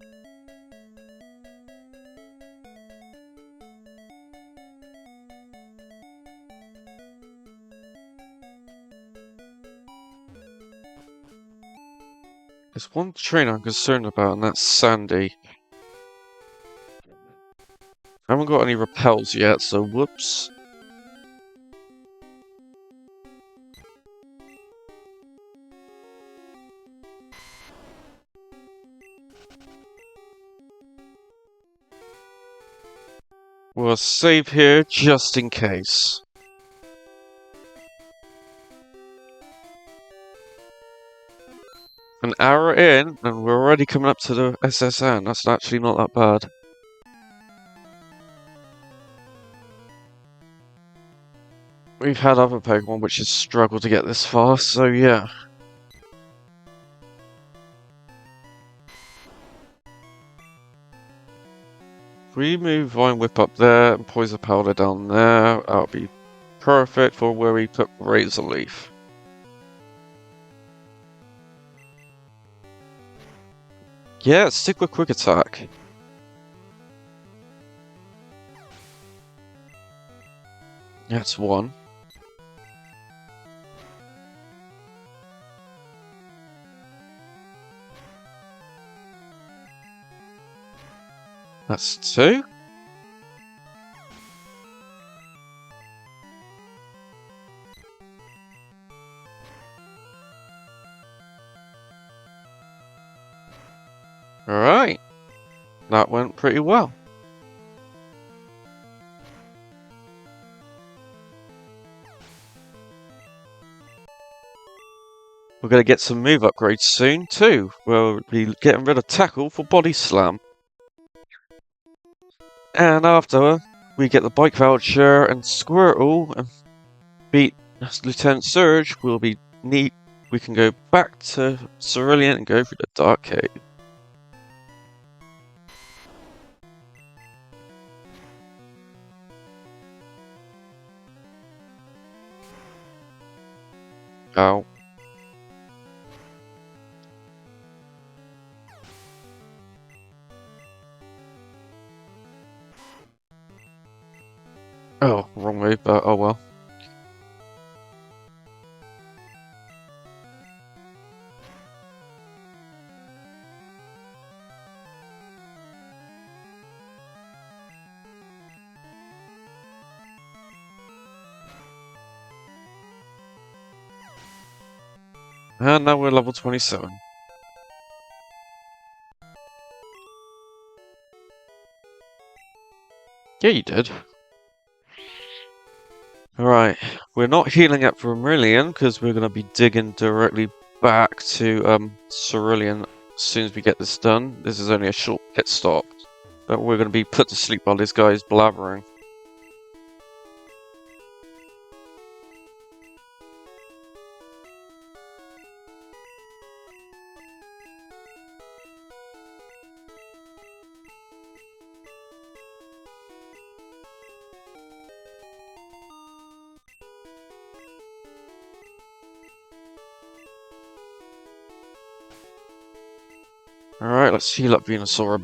There's one trainer I'm concerned about, and that's Sandy. I haven't got any repels yet, so whoops. We'll save here just in case. An hour in, and we're already coming up to the SSN. That's actually not that bad. We've had other Pokemon which has struggled to get this far, so yeah. If we move Vine Whip up there and Poison Powder down there, that'll be perfect for where we put Razor Leaf. Yeah, stick with Quick Attack. That's one. That's two. Alright. That went pretty well. We're going to get some move upgrades soon, too. We'll be getting rid of Tackle for Body Slam. And after we get the Bike Voucher and Squirtle and beat Lieutenant Surge, we'll be neat. We can go back to Cerulean and go through the Dark Cave. Ow. Oh, wrong way, but oh well. And now we're level 27. Yeah, you did. Alright, we're not healing up Vermilion because we're going to be digging directly back to Cerulean as soon as we get this done. This is only a short pit stop, but we're going to be put to sleep while this guy is blabbering. Alright, let's heal up Venusaur a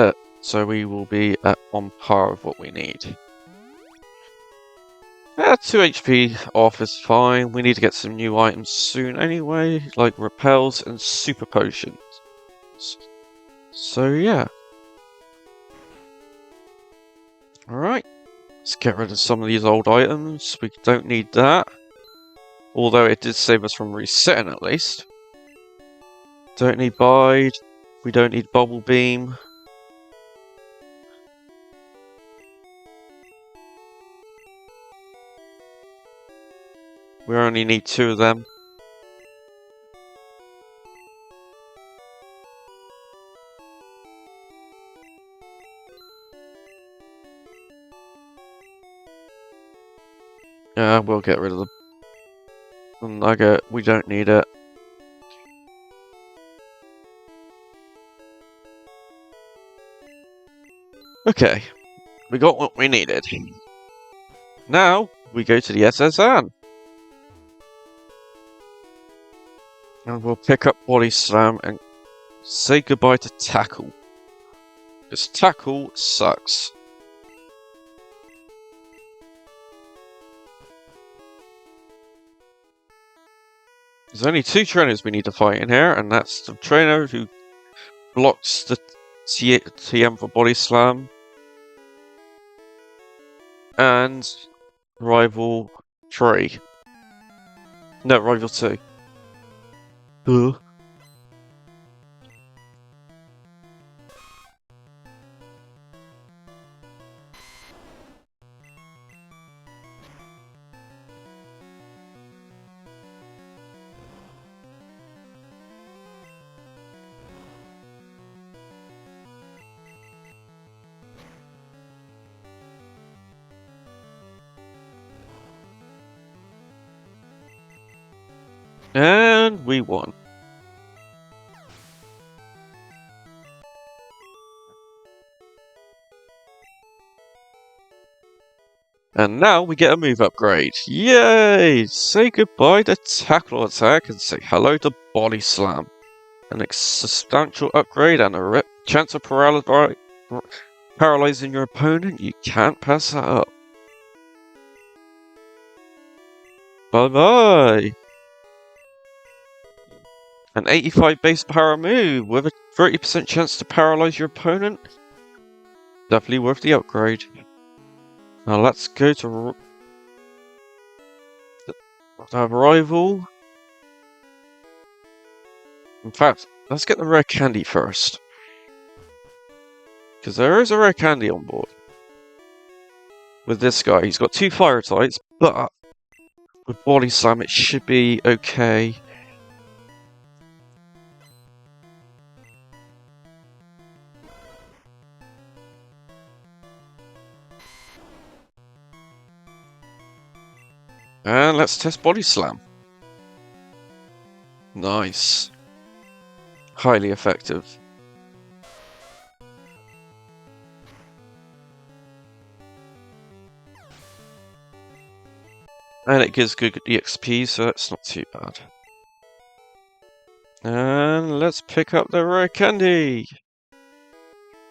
bit, so we will be on par with what we need. 2 HP off is fine. We need to get some new items soon anyway, like repels and super potions. So yeah. Alright, let's get rid of some of these old items. We don't need that. Although it did save us from resetting at least. Don't need Bide. We don't need Bubble Beam. We only need 2 of them. Yeah, we'll get rid of the nugget. We don't need it. Okay, we got what we needed. Now, we go to the SSN. And we'll pick up Body Slam and say goodbye to Tackle. Because Tackle sucks. There's only two trainers we need to fight in here, and that's the trainer who blocks the TM for Body Slam, and Rival 3. No, Rival 2. Ugh. And we won. And now we get a move upgrade. Yay! Say goodbye to Tackle Attack and say hello to Body Slam. An substantial upgrade and a chance of paralyzing your opponent. You can't pass that up. Bye bye! An 85 base power move with a 30% chance to paralyze your opponent. Definitely worth the upgrade. Now let's go to the rival. In fact, let's get the rare candy first. Because there is a rare candy on board. With this guy, he's got 2 fire types, but with Body Slam it should be okay. And let's test Body Slam. Nice. Highly effective. And it gives good EXP, so that's not too bad. And let's pick up the rare candy!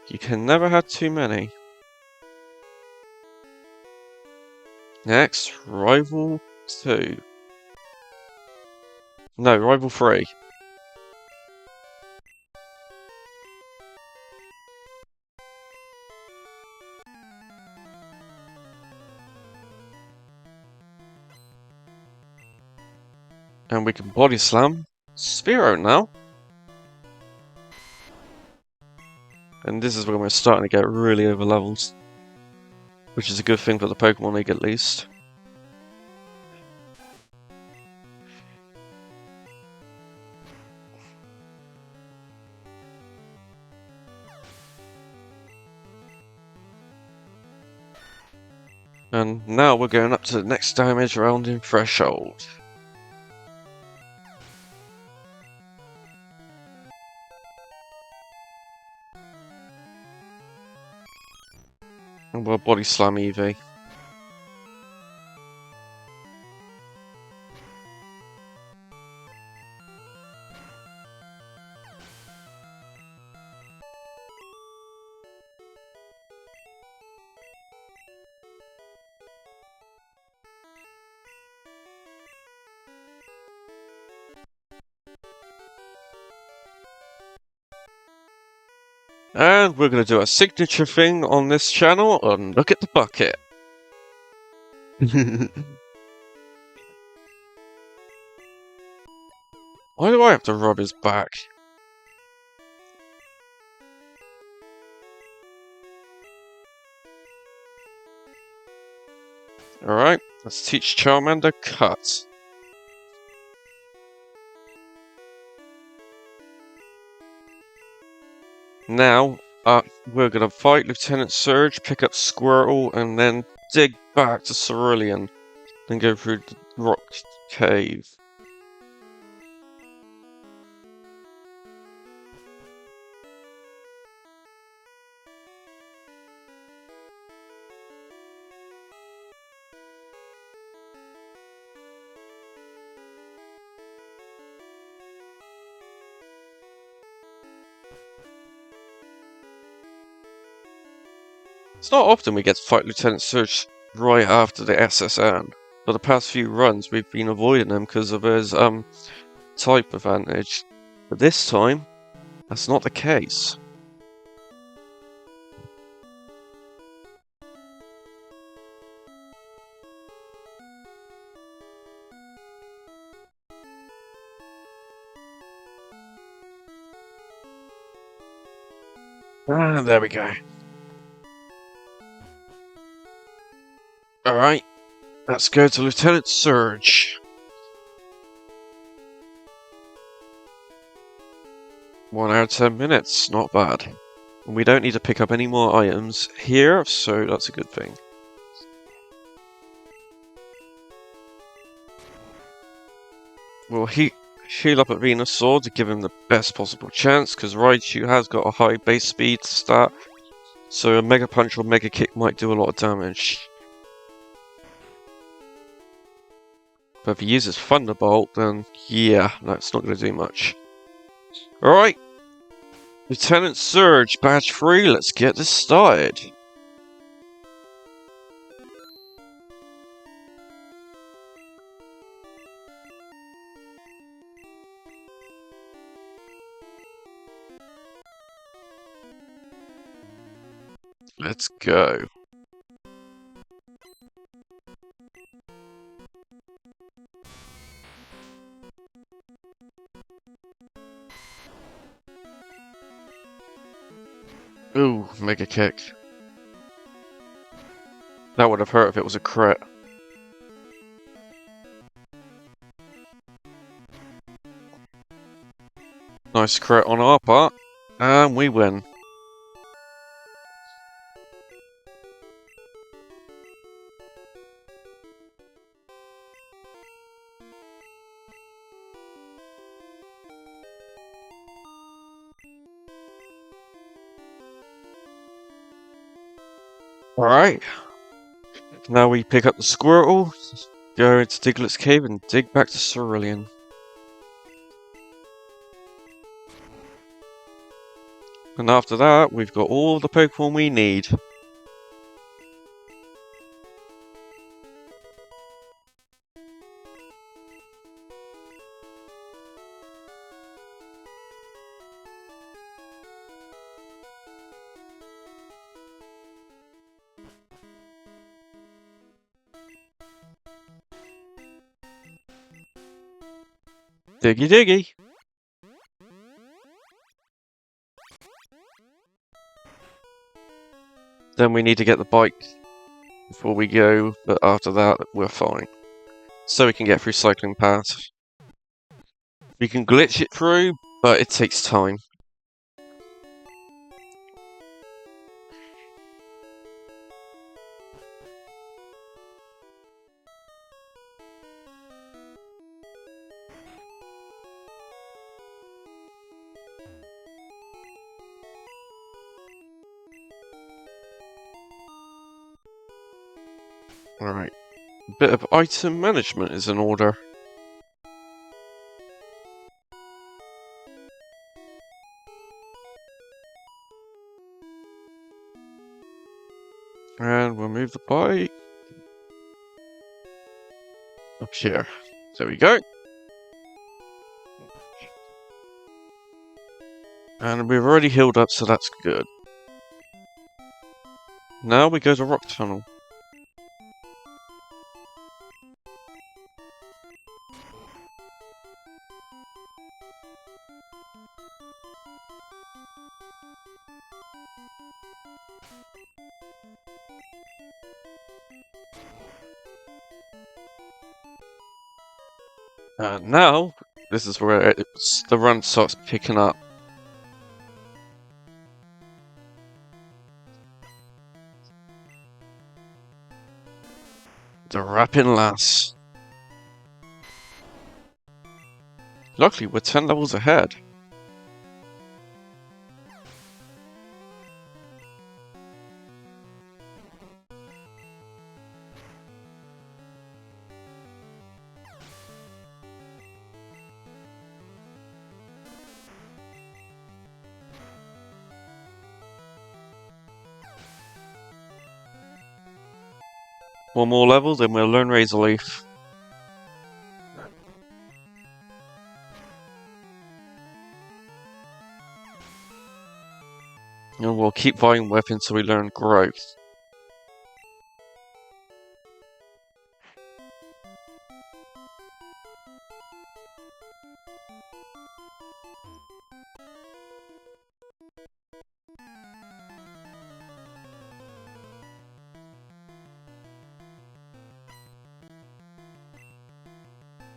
You can never have too many. Next, Rival 2. No, Rival 3. And we can Body Slam Spearow now. And this is when we're starting to get really over levels. Which is a good thing for the Pokemon League at least. And now we're going up to the next damage round in Threshold. And we'll Body Slam Eevee. And we're going to do a signature thing on this channel and look at the bucket. Why do I have to rub his back? Alright, let's teach Charmander Cut. Now, we're gonna fight Lieutenant Surge, pick up Squirtle, and then dig back to Cerulean. Then go through the rock cave. It's not often we get to fight Lieutenant Surge right after the SSN. For the past few runs, we've been avoiding him because of his type advantage, but this time, that's not the case. Ah, there we go. Alright, let's go to Lieutenant Surge. 1 hour 10 minutes, not bad. And we don't need to pick up any more items here, so that's a good thing. We'll heal up at Venusaur to give him the best possible chance, because Raichu has got a high base speed stat, so a Mega Punch or Mega Kick might do a lot of damage. But if he uses Thunderbolt, then yeah, that's not going to do much. Alright, Lieutenant Surge, Badge 3, let's get this started. Let's go. Ooh, Mega Kick. That would have hurt if it was a crit. Nice crit on our part, and we win. Alright. Now we pick up the Squirtle, go into Diglett's cave, and dig back to Cerulean. And after that, we've got all the Pokemon we need. Diggy diggy! Then we need to get the bike before we go, but after that, we're fine. So we can get through Cycling Path. We can glitch it through, but it takes time. Alright. A bit of item management is in order. And we'll move the bike up here. There we go. And we've already healed up, so that's good. Now we go to Rock Tunnel. And now, this is where the run starts picking up. The Rapping Lass. Luckily, we're 10 levels ahead. One more level, then we'll learn Razor Leaf. keep Vine Whip until we learn Growth.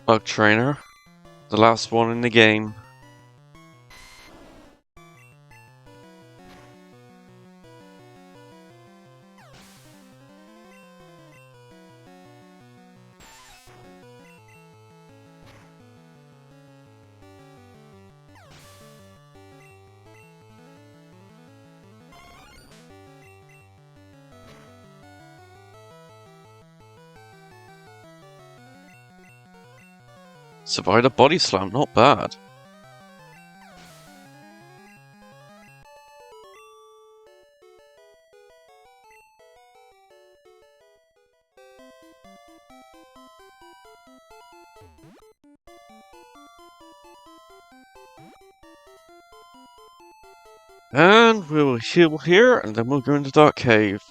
Bug Trainer, the last one in the game. Survived a body slam, not bad. And we'll heal here, and then we'll go into Dark Cave.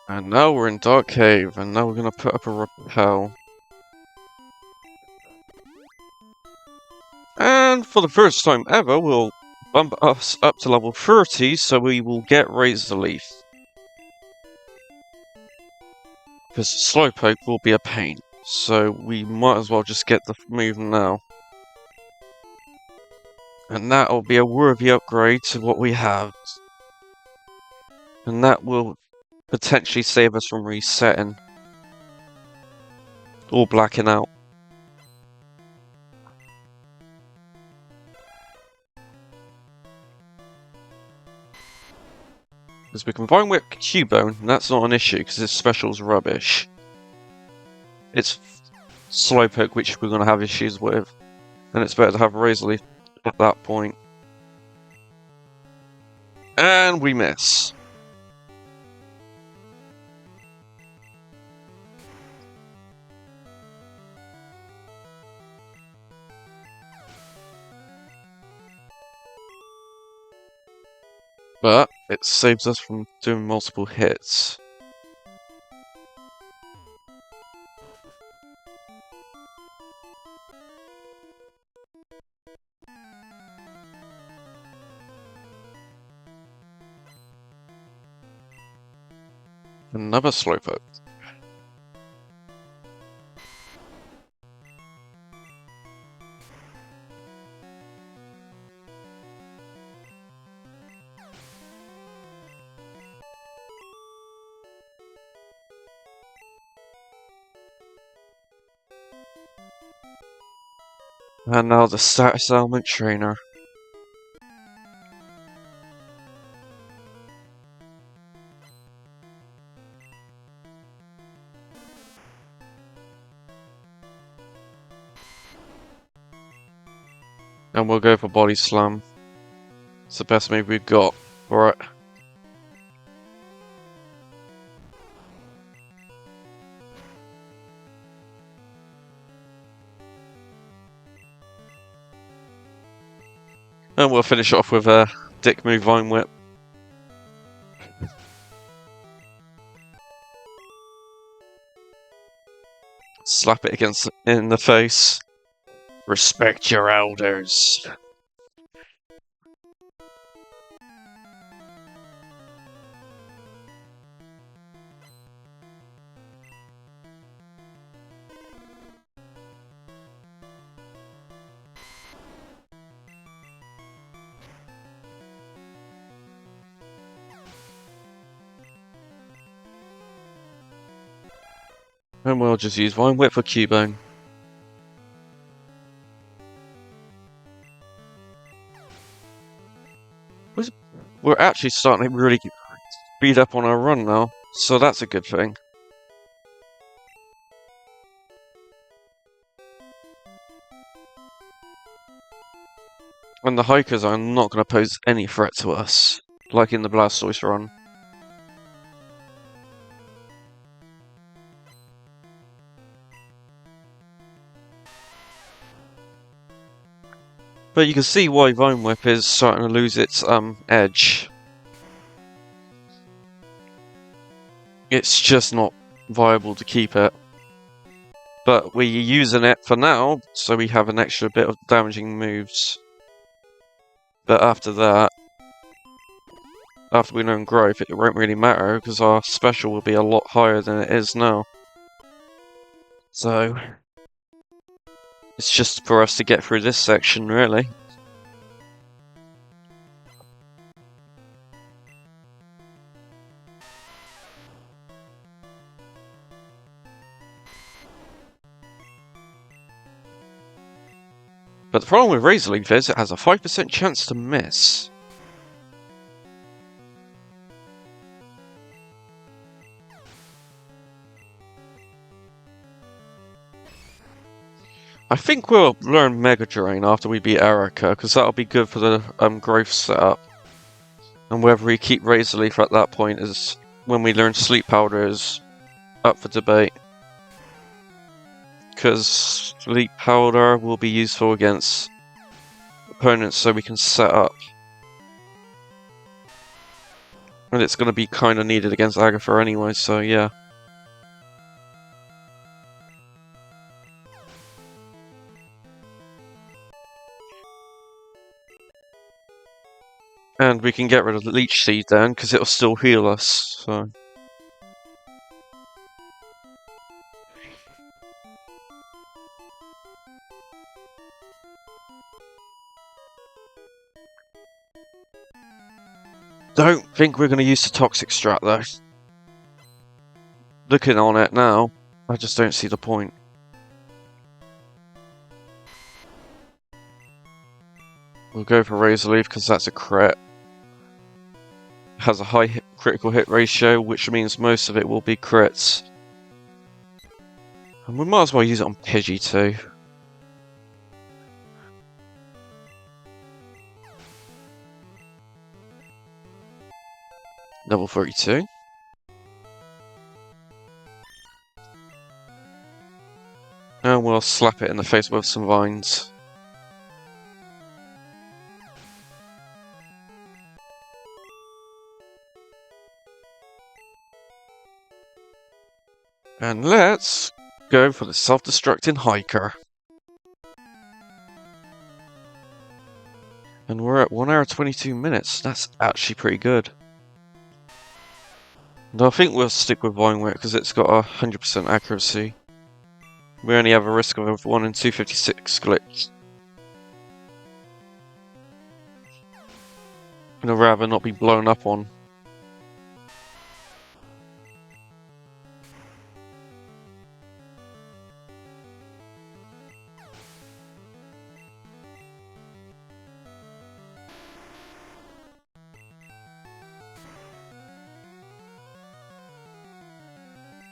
And now we're in Dark Cave, and now we're gonna put up a rappel. And for the first time ever, we'll bump us up to level 30, so we will get Razor Leaf. Because Slowpoke will be a pain, so we might as well just get the move now. And that will be a worthy upgrade to what we have. And that will potentially save us from resetting. Or blacking out. Because we can Vine Whip Cubone, and that's not an issue, because his special's rubbish. It's Slowpoke which we're going to have issues with. And it's better to have Razor Leaf at that point. And we miss. But it saves us from doing multiple hits. Another Slowpoke. And now the Status Element Trainer. And we'll go for Body Slam. It's the best move we've got for it. And we'll finish off with a dick move Vine Whip. Slap it against in the face. Respect your elders. And we'll just use Vine Whip for Cubone. We're actually starting to really speed up on our run now, so that's a good thing. And the hikers are not going to pose any threat to us, like in the Blastoise run. But you can see why Vine Whip is starting to lose its edge. It's just not viable to keep it. But we're using it for now, so we have an extra bit of damaging moves. But after that, after we learn growth, it won't really matter, because our special will be a lot higher than it is now. So, it's just for us to get through this section, really. But the problem with Razor Leaf is it has a 5% chance to miss. I think we'll learn Mega Drain after we beat Erica, because that'll be good for the growth setup. And whether we keep Razor Leaf at that point is when we learn Sleep Powder is up for debate. Because Sleep Powder will be useful against opponents so we can set up. And it's going to be kind of needed against Agatha anyway, so yeah. And we can get rid of the Leech Seed then, because it'll still heal us, so... Don't think we're going to use the Toxic Strat though. Looking on it now, I just don't see the point. We'll go for Razor Leaf because that's a crit. Has a high critical hit ratio, which means most of it will be crits. And we might as well use it on Pidgey too. Level 32. And we'll slap it in the face with some vines. And let's go for the self-destructing hiker. And we're at 1 hour 22 minutes. That's actually pretty good. And I think we'll stick with Vine Whip because it's got 100% accuracy. We only have a risk of a 1 in 256 glitch. And I'd rather not be blown up on.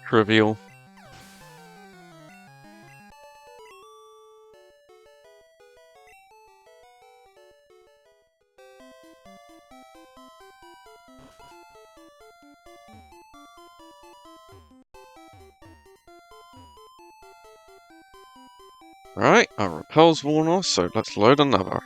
Trivial. Right, our repel's worn off, so let's load another.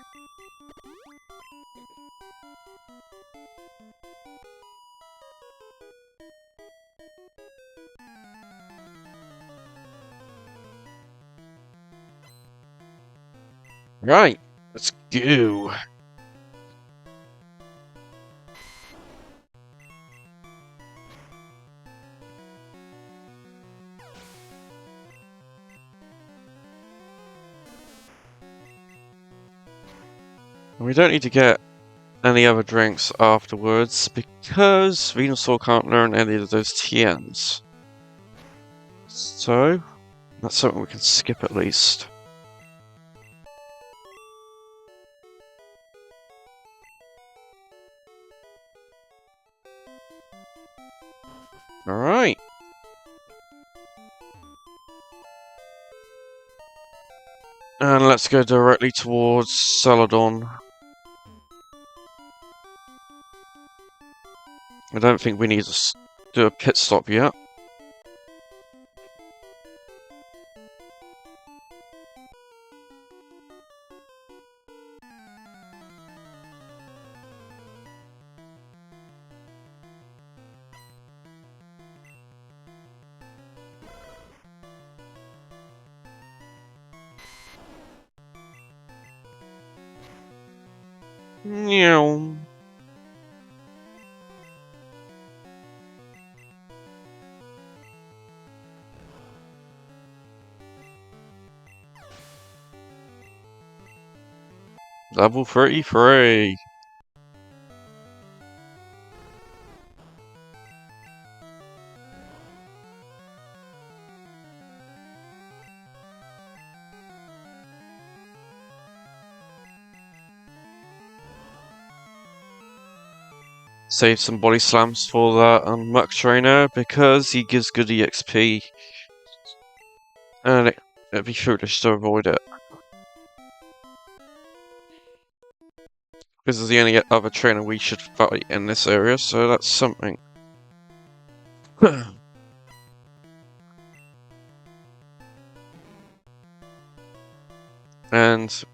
Right, let's go. We don't need to get any other drinks afterwards because Venusaur can't learn any of those TNs. So, that's something we can skip at least. Alright. And let's go directly towards Celadon. I don't think we need to do a pit stop yet. Meow. Level 33. Save some body slams for that Muck Trainer because he gives good EXP. And it'd be foolish to avoid it. This is the only other trainer we should fight in this area, so that's something. And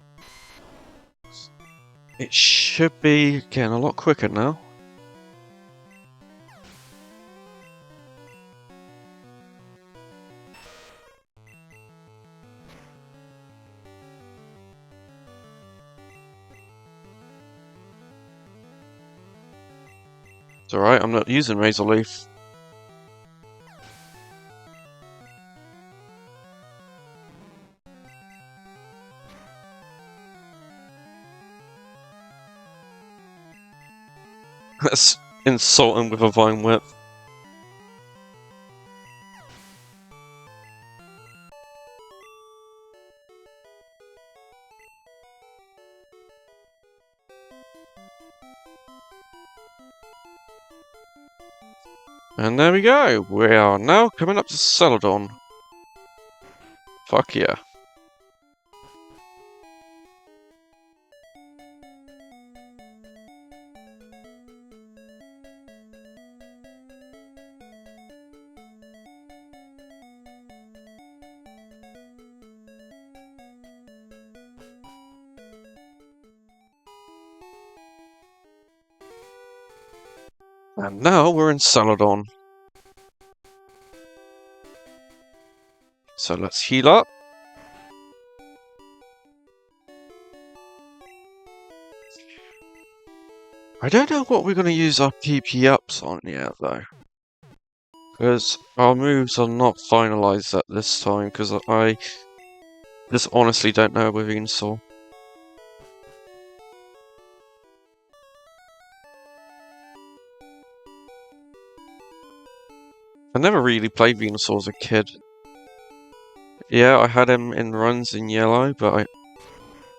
it should be getting a lot quicker now. It's alright, I'm not using Razor Leaf. Let's insult him with a Vine Whip. And there we go. We are now coming up to Celadon. Fuck yeah. And now we're in Celadon. So let's heal up. I don't know what we're going to use our PP ups on yet, though. Because our moves are not finalized at this time, because I just honestly don't know with Venusaur. I never really played Venusaur as a kid. Yeah, I had him in runs in yellow, but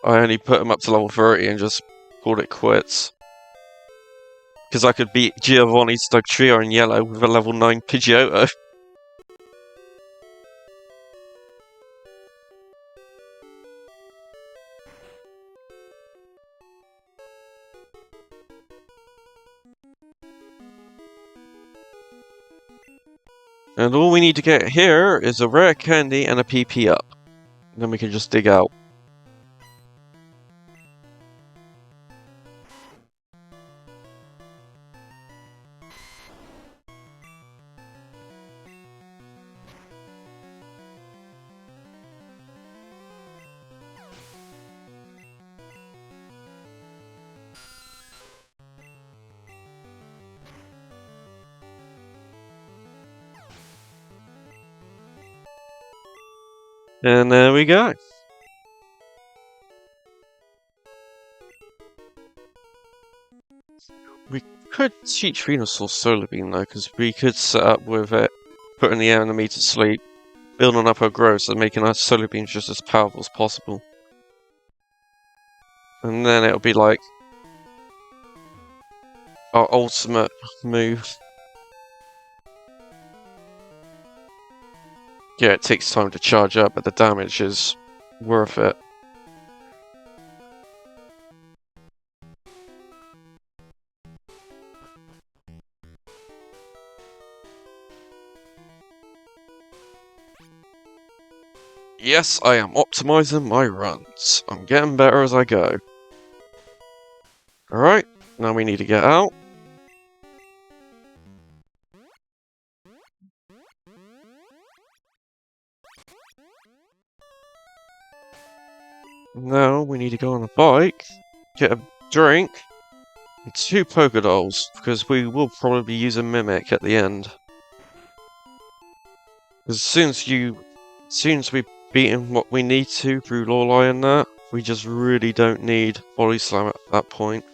I only put him up to level 30 and just called it quits. Because I could beat Giovanni's Dugtrio in yellow with a level 9 Pidgeotto. And all we need to get here is a rare candy and a PP up. And then we can just dig out. And there we go. We could teach Venusaur Solar Beam though, because we could set up with it, putting the enemy to sleep, building up our growth and making our Solar Beams just as powerful as possible. And then it'll be like our ultimate move. Yeah, it takes time to charge up, but the damage is worth it. Yes, I am optimizing my runs. I'm getting better as I go. Alright, now we need to get out. Now we need to go on a bike, get a drink, and 2 Pokedolls, because we will probably use a Mimic at the end. As soon as we've beaten what we need to through Lorelei and that, we just really don't need Body Slam at that point.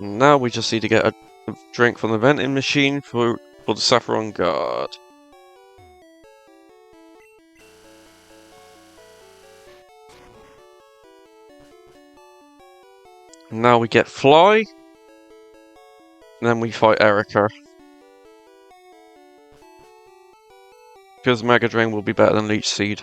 Now we just need to get a drink from the vending machine for the Saffron Guard. Now we get Fly, and then we fight Erica. Because Mega Drain will be better than Leech Seed.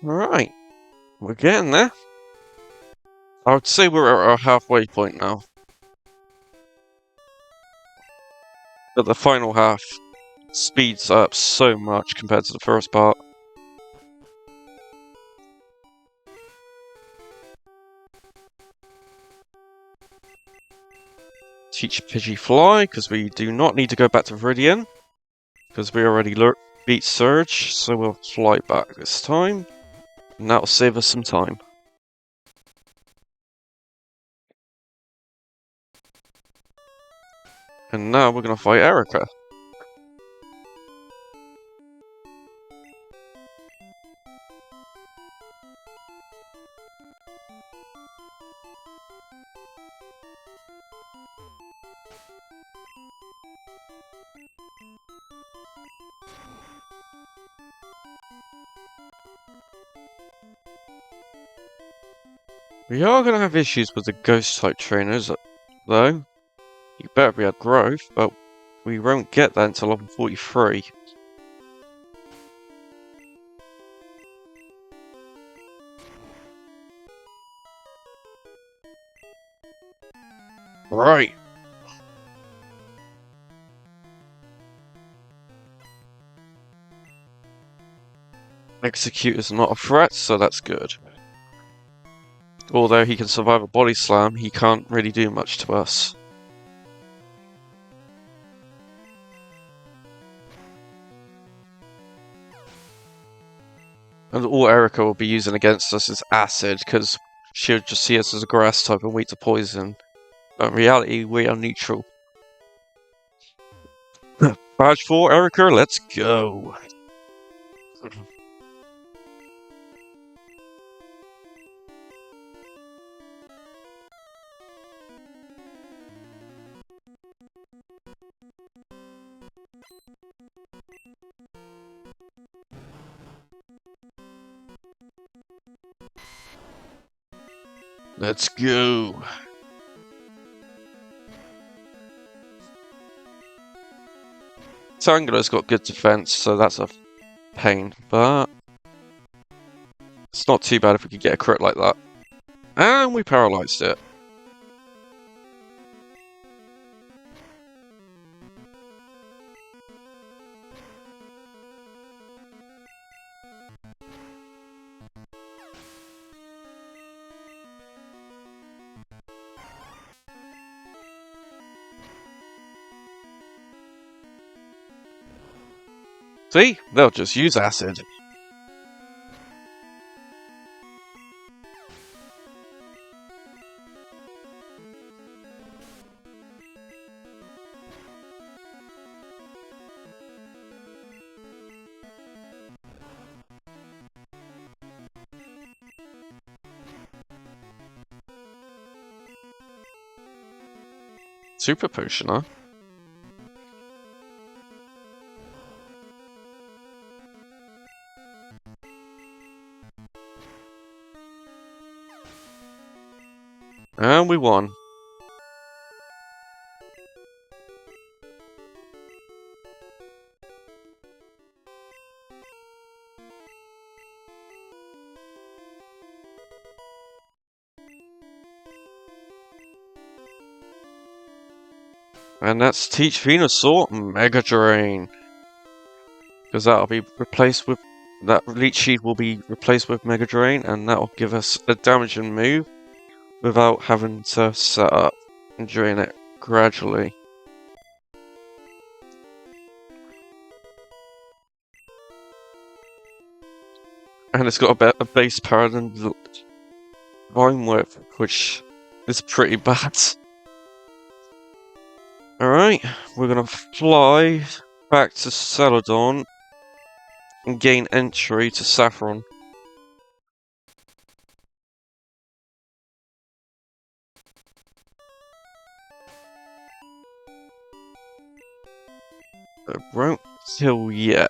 Alright, we're getting there. I would say we're at our halfway point now. But the final half speeds up so much compared to the first part. Teach Pidgey Fly, because we do not need to go back to Viridian. Because we already beat Surge, so we'll fly back this time. And that'll save us some time. And now we're going to fight Erica. We are going to have issues with the Ghost-type trainers, though. You better be at growth, but we won't get that until level 43. Right. Execute is not a threat, so that's good. Although he can survive a body slam, he can't really do much to us. And all Erica will be using against us is Acid, because she'll just see us as a grass type and weak to poison. But in reality, we are neutral. Badge 4, Erica, let's go! Let's go! Tangela's got good defense, so that's a pain, but it's not too bad if we could get a crit like that. And we paralyzed it. See? They'll just use acid. Super potion, huh? And we won. And that's teach Venusaur Mega Drain. Because that'll be replaced with... That Leech Seed will be replaced with Mega Drain, and that'll give us a damaging move without having to set up and drain it gradually. And it's got a base power than Vine Whip, which is pretty bad. Alright, we're gonna fly back to Celadon and gain entry to Saffron. It won't kill yet.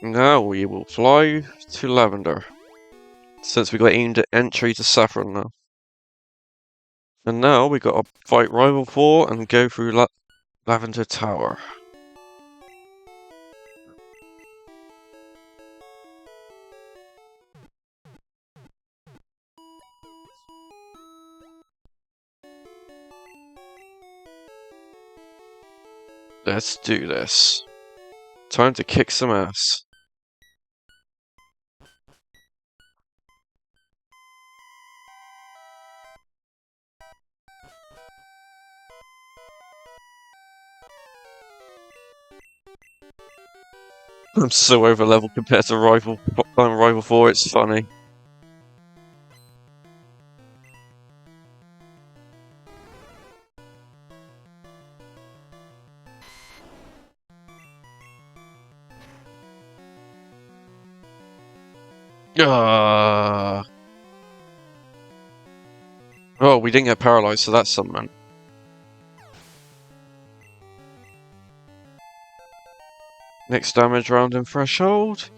Now we will fly to Lavender, since we got entry to Saffron now. And now we got to fight Rival 4 and go through Lavender Tower. Let's do this. Time to kick some ass. I'm so over leveled compared to Rival 4, it's funny. Oh, we didn't get paralyzed, so that's something. Next damage round in Threshold.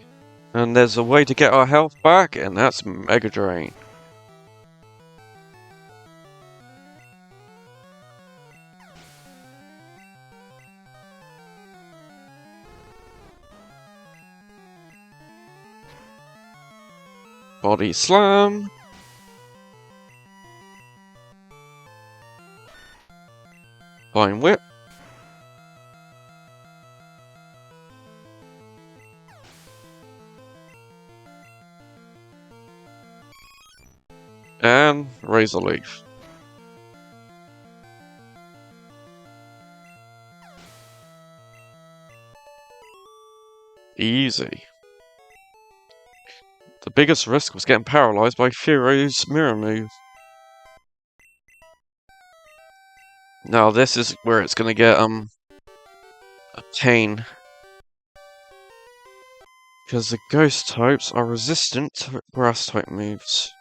And there's a way to get our health back, and that's Mega Drain. Body Slam. Vine Whip. And Razor Leaf. Easy. The biggest risk was getting paralyzed by Firo's mirror move. Now this is where it's gonna get a pain. Because the ghost types are resistant to grass type moves.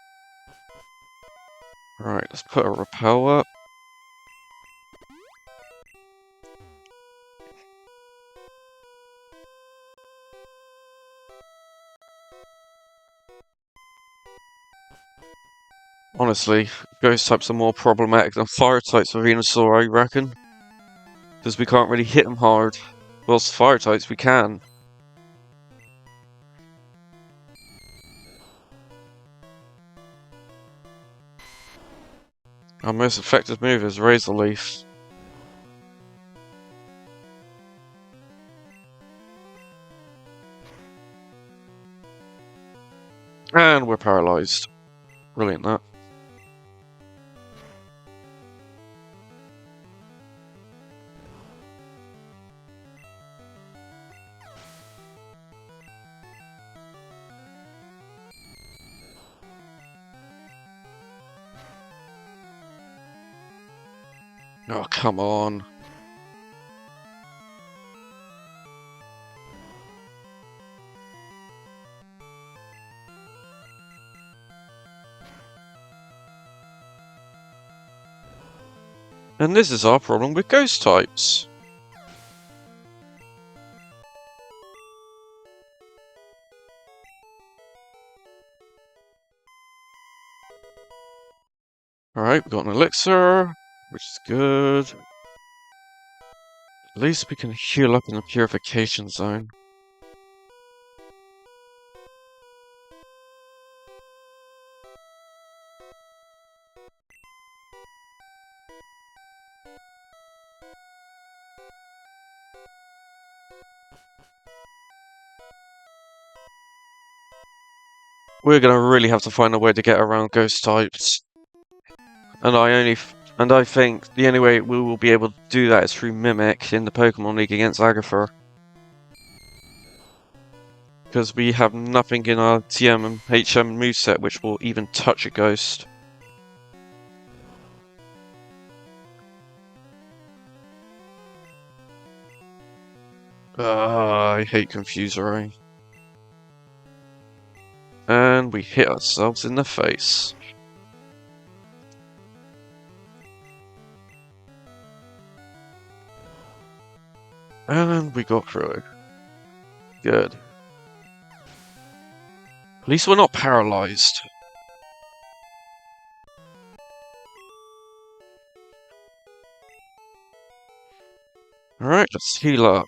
Right, let's put a repel up. Honestly, ghost types are more problematic than fire types for Venusaur, I reckon. Because we can't really hit them hard. Whilst fire types we can. Our most effective move is Razor Leaf. And we're paralyzed. Brilliant that. Oh, come on. And this is our problem with ghost types. Alright, we've got an elixir, which is good. At least we can heal up in the purification zone. We're gonna really have to find a way to get around ghost types. And I think the only way we will be able to do that is through Mimic in the Pokemon League against Agatha. Because we have nothing in our TM and HM moveset which will even touch a ghost. I hate Confuser. And we hit ourselves in the face. And we got through it. Good. At least we're not paralyzed. Alright, let's heal up.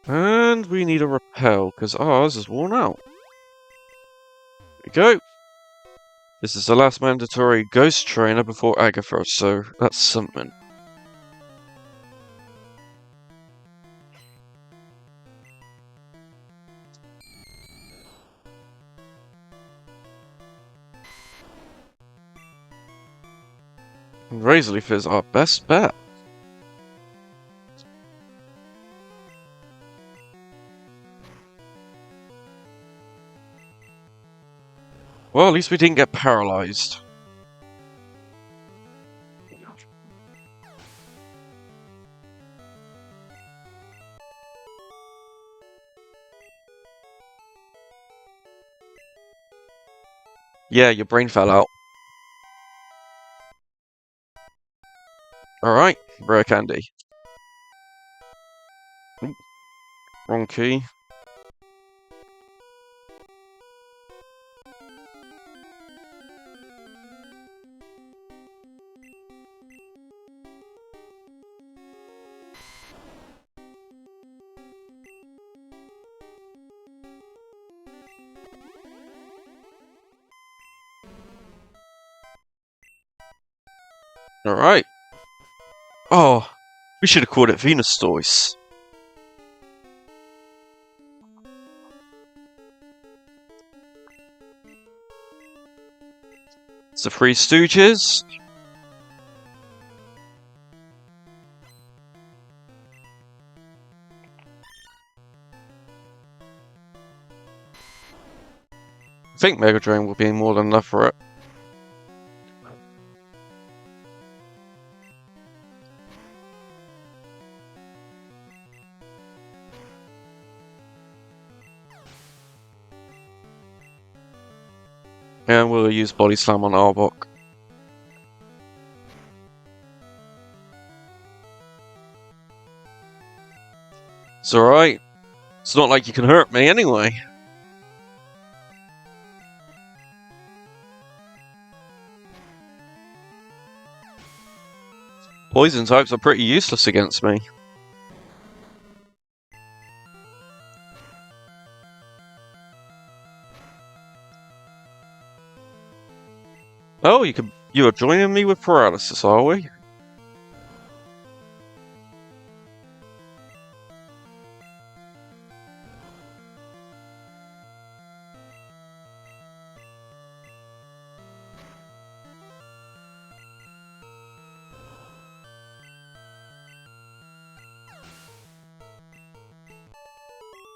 And we need a repel, because ours is worn out. There we go. This is the last mandatory ghost trainer before Agatha, so that's something. And Razorleaf is our best bet. Well, at least we didn't get paralyzed. Yeah, your brain fell out. Alright, rare candy. Ooh, wrong key. Alright. Oh, we should have called it Venusaur. It's the Three Stooges. I think Mega Drain will be more than enough for it. And we'll use Body Slam on Arbok. It's alright. It's not like you can hurt me anyway. Poison types are pretty useless against me. Oh, you are joining me with paralysis, are we?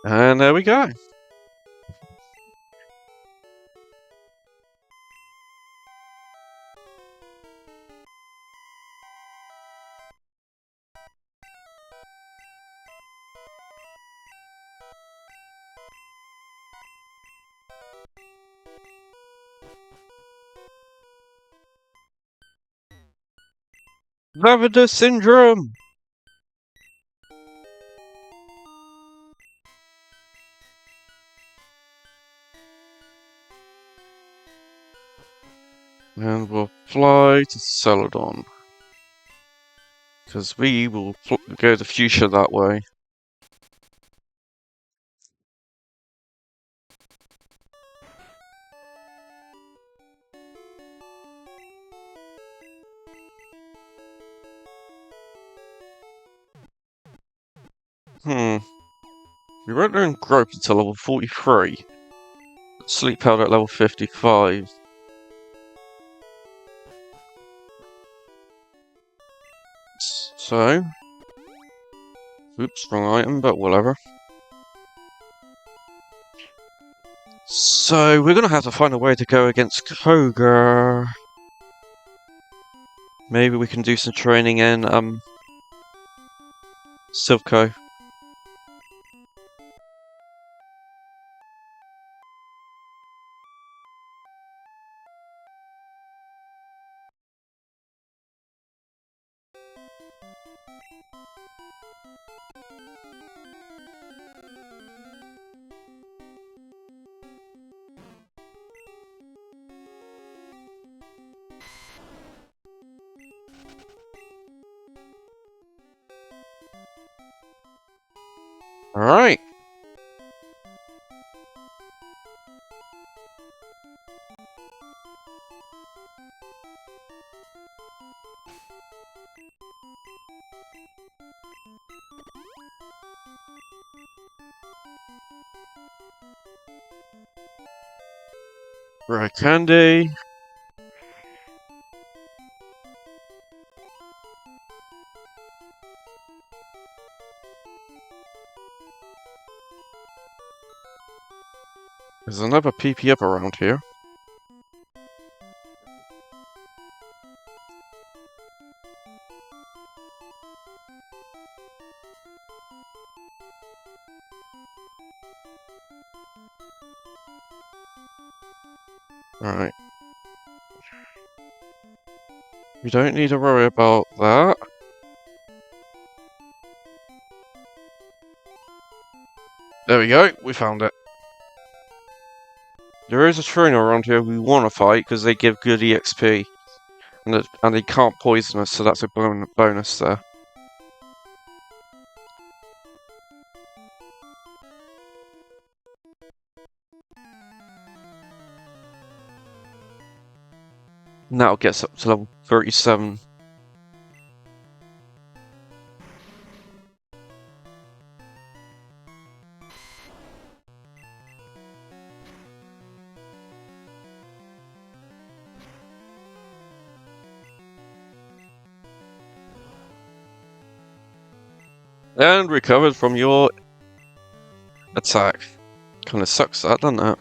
And there we go. Lavender syndrome! And we'll fly to Celadon. Because we will go the future that way. We won't learn Grope until level 43. Sleep Powder at level 55. So... Oops, wrong item, but whatever. So, we're gonna have to find a way to go against Koga. Maybe we can do some training in, Silpho. Alright. Right, candy. There's another PP up around here. Alright. We don't need to worry about that. There we go, we found it. There is a trainer around here we want to fight because they give good EXP. And they can't poison us, so that's a bonus there. And that'll get us up to level 37. And recovered from your attack. Kinda sucks that, doesn't it?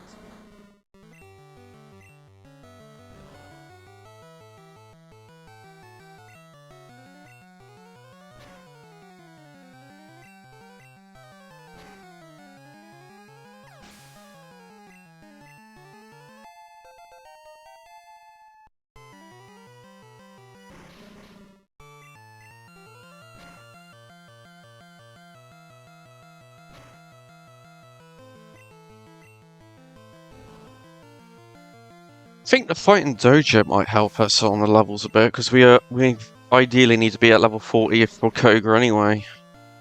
I think the fighting dojo might help us on the levels a bit, because we ideally need to be at level 40 for Koga anyway.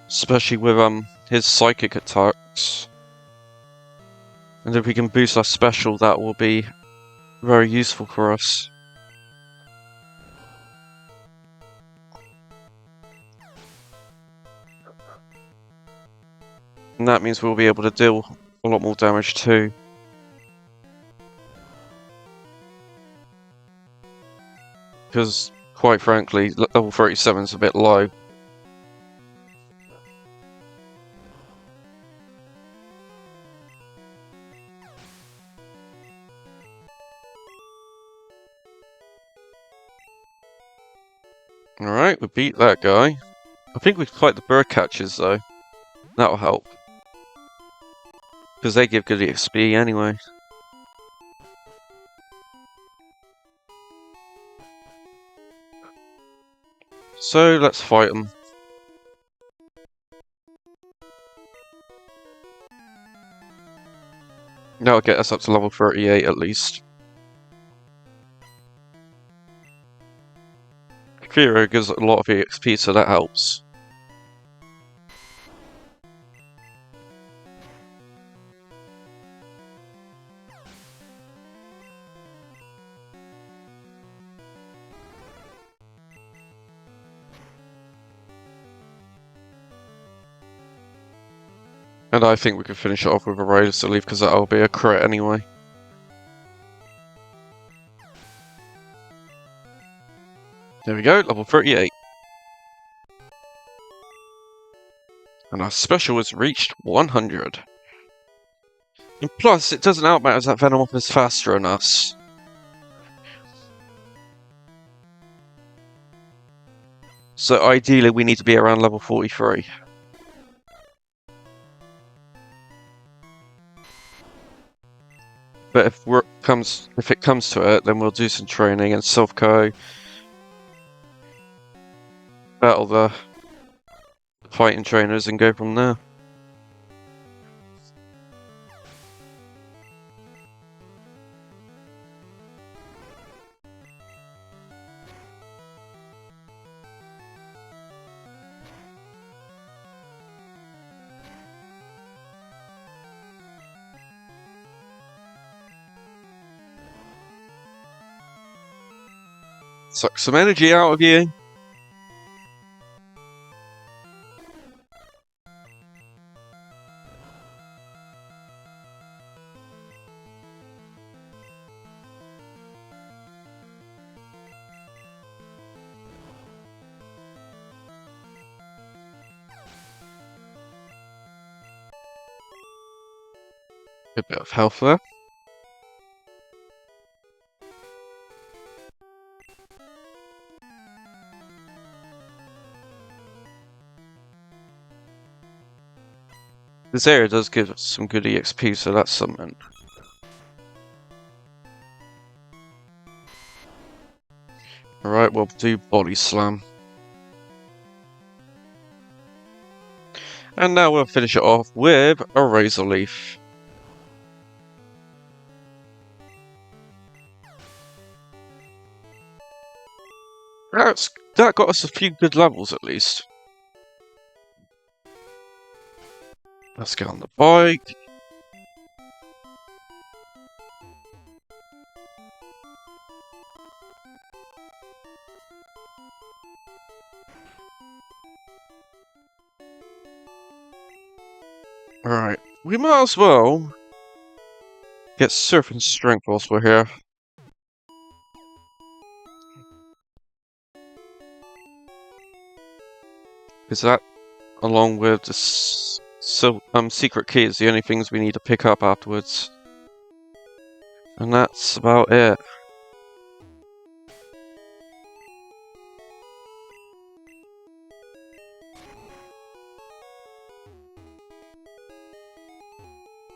Especially with his psychic attacks. And if we can boost our special, that will be very useful for us. And that means we'll be able to deal a lot more damage too. Because, quite frankly, level 37 is a bit low. Alright, we beat that guy. I think we can fight the bird catchers though. That'll help. because they give good XP anyway. So let's fight them. That'll get us up to level 38 at least. Firo gives a lot of EXP, so that helps. And I think we could finish it off with a Raiders to leave because that'll be a crit anyway. There we go, level 38. And our special has reached 100. And plus, it doesn't outmatter that Venomoth is faster than us. So ideally we need to be around level 43. But if it comes to it, then we'll do some training and self-co. Battle the fighting trainers and go from there. Suck some energy out of you. A bit of health there. This area does give us some good EXP, so that's something. Alright, we'll do Body Slam. And now we'll finish it off with a Razor Leaf. That got us a few good levels at least. Let's get on the bike. Alright, we might as well get Surfing Strength whilst we're here. Because that, along with the secret key, is the only things we need to pick up afterwards. And that's about it.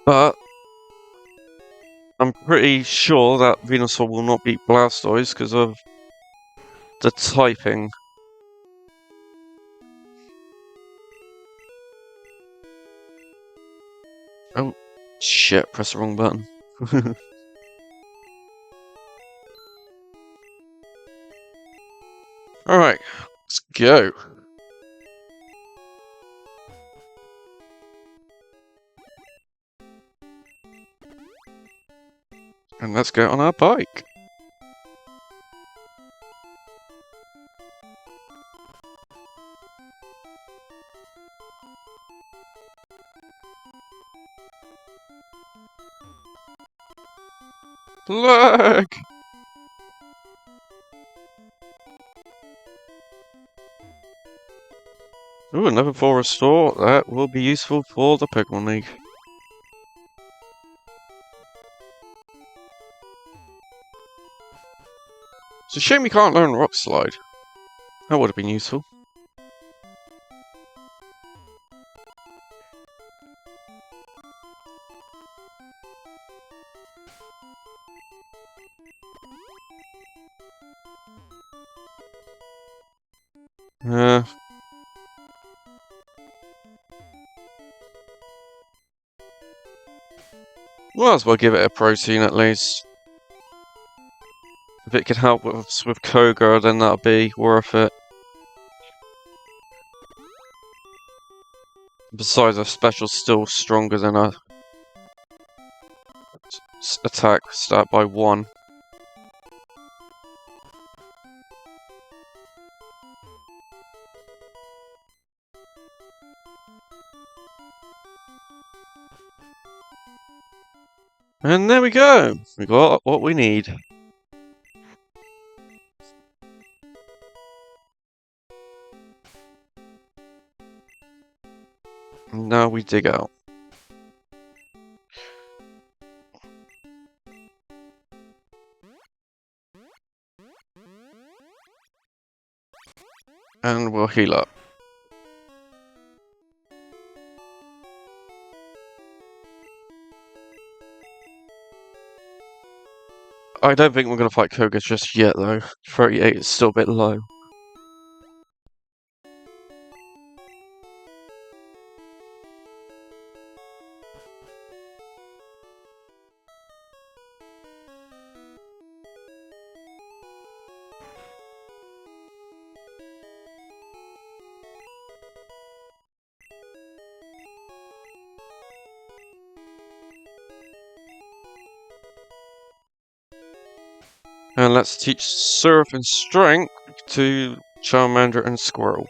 But I'm pretty sure that Venusaur will not beat Blastoise because of the typing. Oh, shit, press the wrong button. Alright, let's go. And let's go on our bike. Look! Ooh, another full restore. That will be useful for the Pokemon League. It's a shame we can't learn Rock Slide. That would have been useful. Might as well give it a protein at least. If it can help with Koga, then that'll be worth it. Besides, our special's still stronger than our attack start by 1. And there we go! We got what we need. Now we dig out. And we'll heal up. I don't think we're going to fight Koga just yet, though. 38 is still a bit low. And let's teach Surf and Strength to Charmander and Squirrel.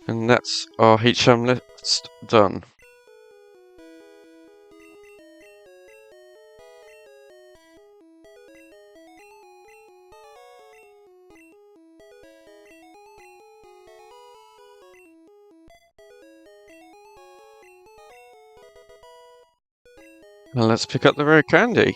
And that's our HM list done. And let's pick up the rare candy.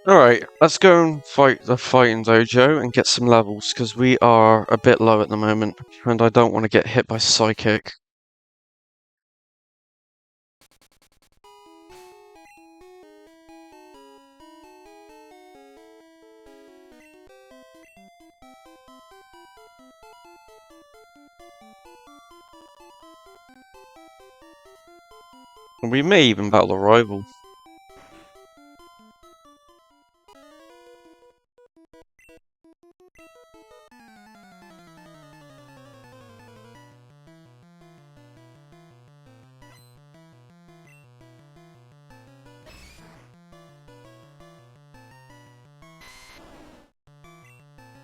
Alright, let's go and fight the fighting dojo and get some levels, because we are a bit low at the moment, and I don't want to get hit by Psychic. And we may even battle a rival.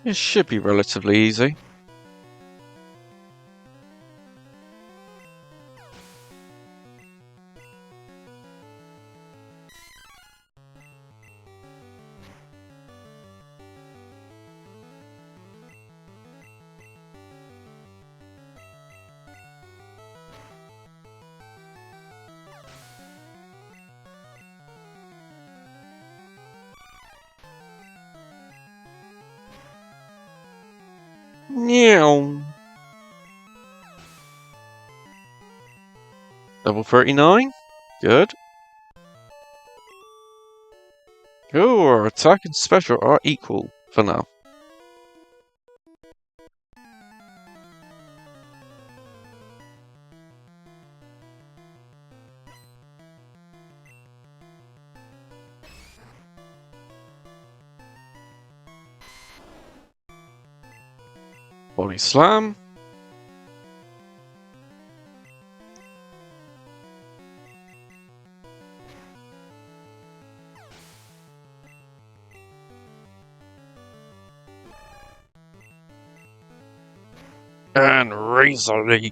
It should be relatively easy. Meow. Level 39? Good. Oh, our attack and special are equal for now. Body slam. And Razor Leaf.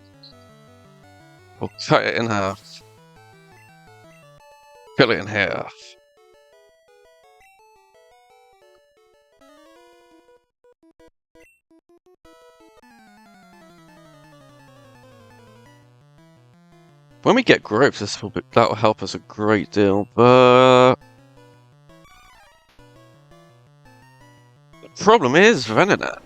We'll cut it in half. Cut it in half. When we get growth, that will help us a great deal, but the problem is Venonat.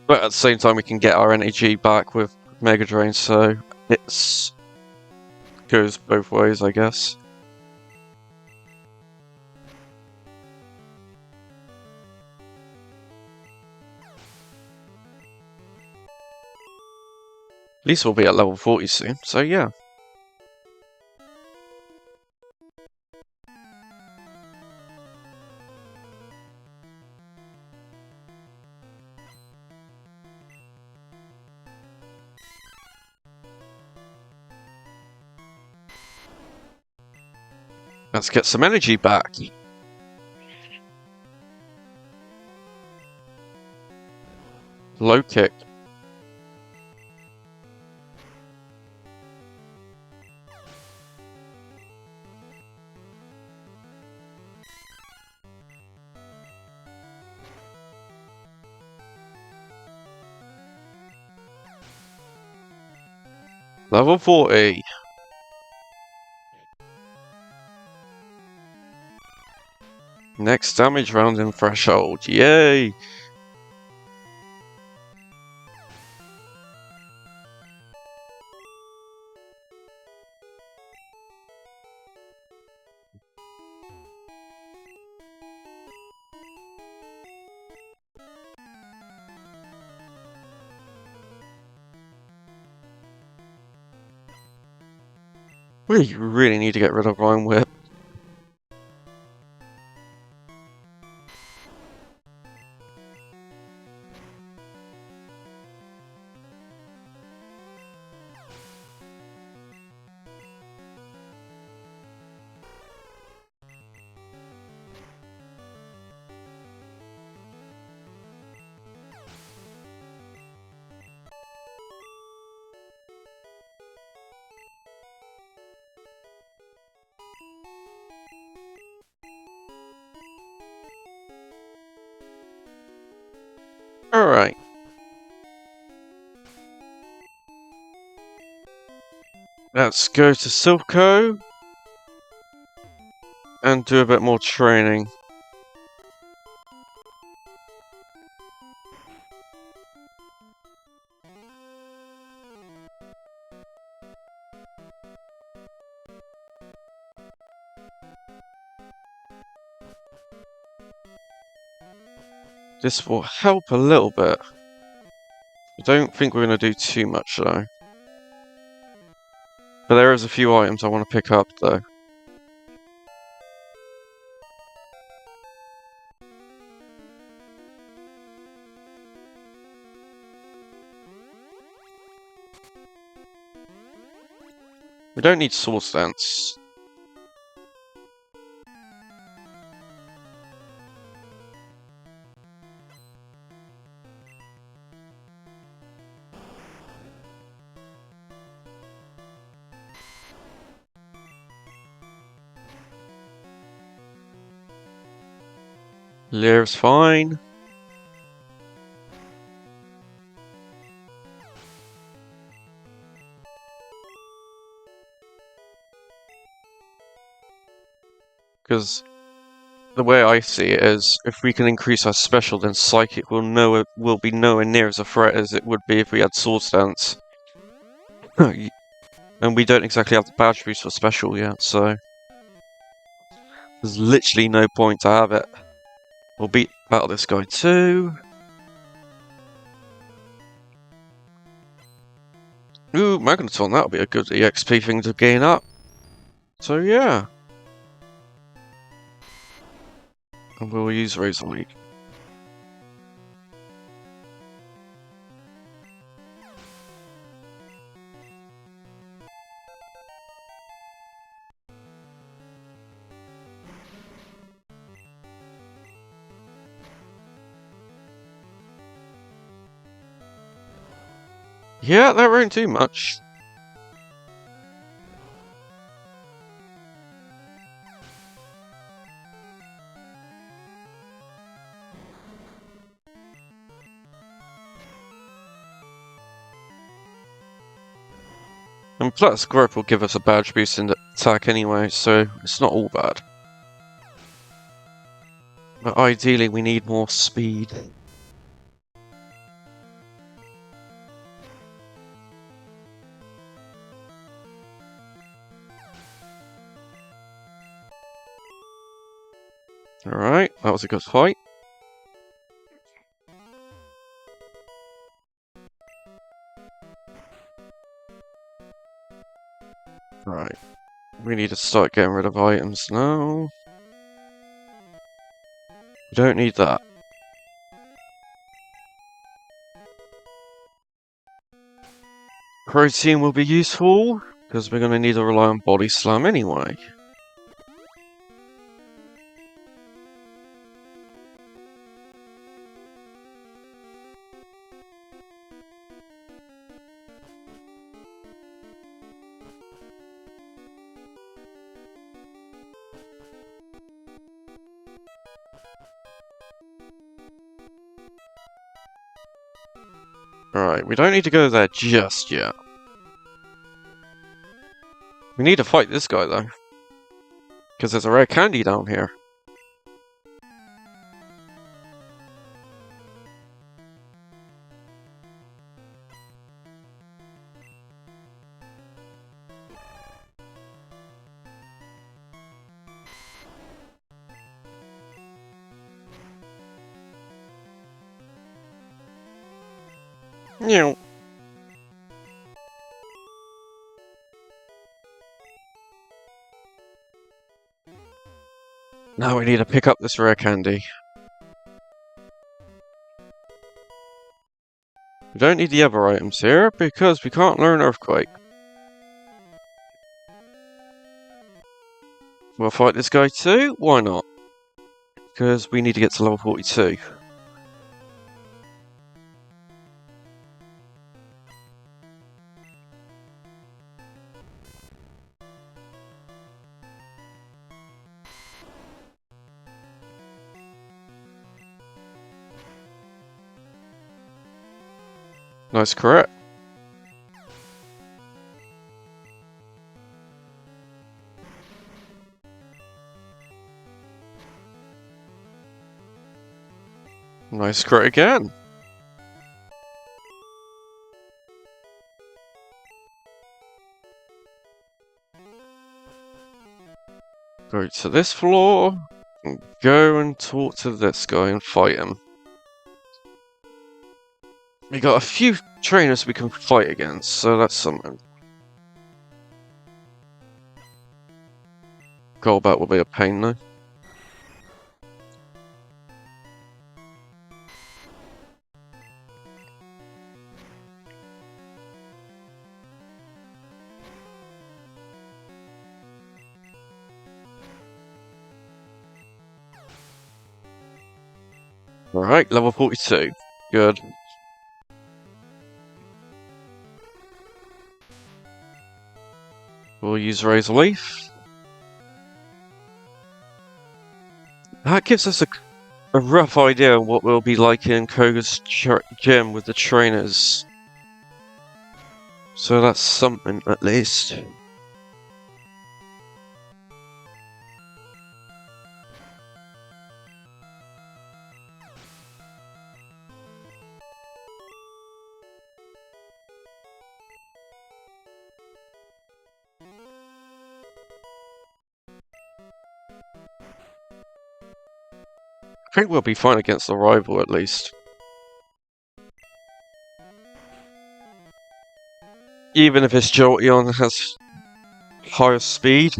But at the same time, we can get our energy back with Mega Drain, so it goes both ways, I guess. least we'll be at level 40 soon, so yeah. Let's get some energy back. Low kick. Level 40. Next damage round in threshold. Yay! We really need to get rid of Vine Whip. Alright. Let's go to Silco and do a bit more training. This will help a little bit. I don't think we're going to do too much though. But there is a few items I want to pick up though. We don't need Source Dance. Lear's fine. Because the way I see it is, if we can increase our special, then Psychic will be nowhere near as a threat as it would be if we had Source Dance. And we don't exactly have the badge boost for special yet, so there's literally no point to have it. We'll battle this guy too. Ooh, Magneton, that'll be a good EXP thing to gain up. So yeah. And we'll use Razor League. Yeah, that won't do much. And plus, Growth will give us a badge boost in the attack anyway, so it's not all bad. But ideally, we need more speed. Alright, that was a good fight. We need to start getting rid of items now. We don't need that. Protein will be useful, because we're going to need to rely on Body Slam anyway. Alright, we don't need to go there just yet. We need to fight this guy though. Because there's a rare candy down here. Meow. Now we need to pick up this rare candy. We don't need the other items here, because we can't learn Earthquake. We'll fight this guy too? Why not? Because we need to get to level 42. Nice, correct. Nice, correct again. Go to this floor, and go and talk to this guy and fight him. We got a few trainers we can fight against, so that's something. Golbat will be a pain though. Alright, level 42. Good. We'll use Razor Leaf. That gives us a rough idea of what we'll be like in Koga's gym with the trainers. So that's something at least. I think we'll be fine against the rival at least. Even if his Jolteon has higher speed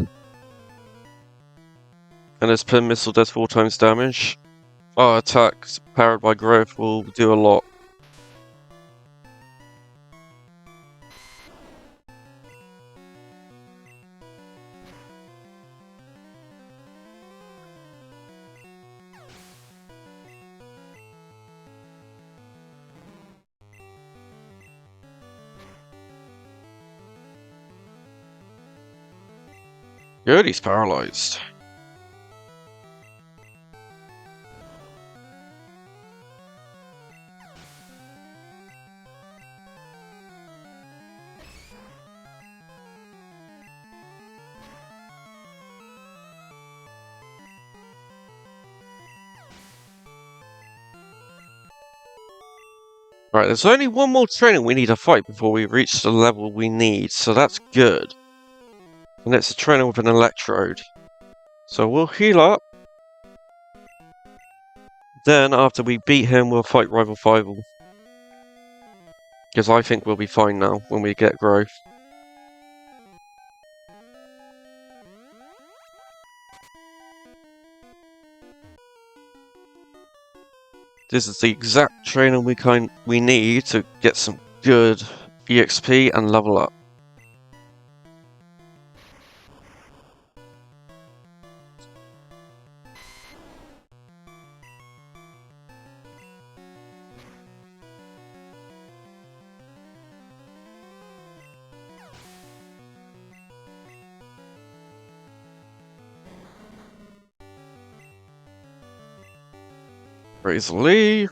and his pin missile does 4 times damage, our attacks powered by growth will do a lot. Good, he's paralyzed. Right, there's only one more trainer we need to fight before we reach the level we need, so that's good. And it's a trainer with an electrode. So we'll heal up. Then, after we beat him, we'll fight Rival Fivel. Because I think we'll be fine now when we get growth. This is the exact trainer we need to get some good EXP and level up. Razor Lee.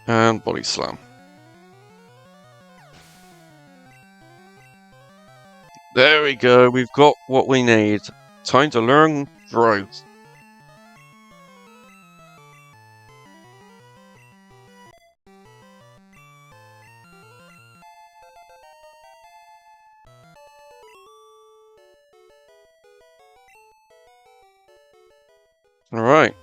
And Body Slam. There we go, we've got what we need. Time to learn growth. Alright.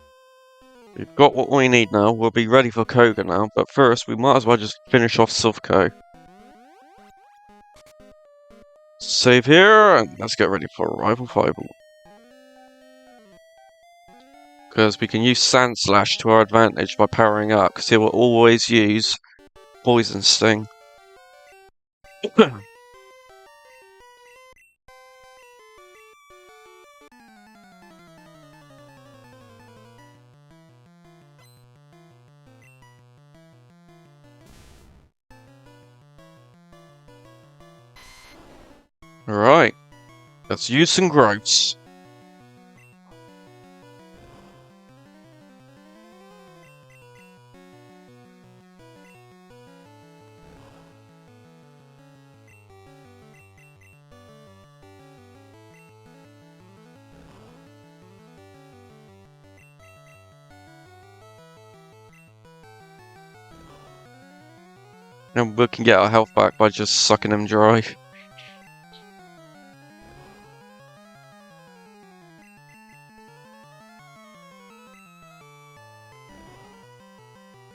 We've got what we need now. We'll be ready for Koga now, but first we might as well just finish off Silphco. Save here, and let's get ready for Rival Fireball. Because we can use Sand Slash to our advantage by powering up, because he will always use Poison Sting. Alright, let's use some growths. And we can get our health back by just sucking them dry.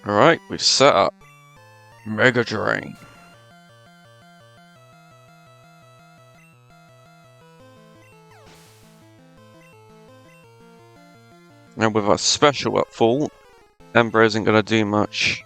Alright, we've set up Mega Drain. And with our special up full, Ember isn't going to do much.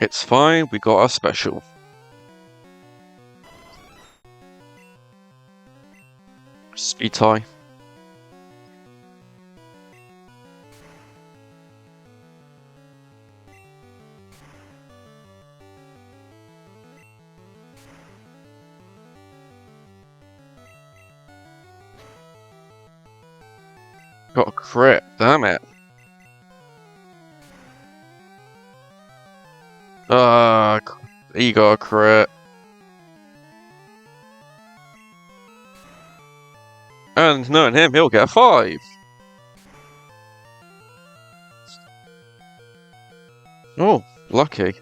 It's fine, we got our special. Speed tie. Got a crit, damn it. He got a crit. And knowing him, he'll get a 5. Oh, lucky.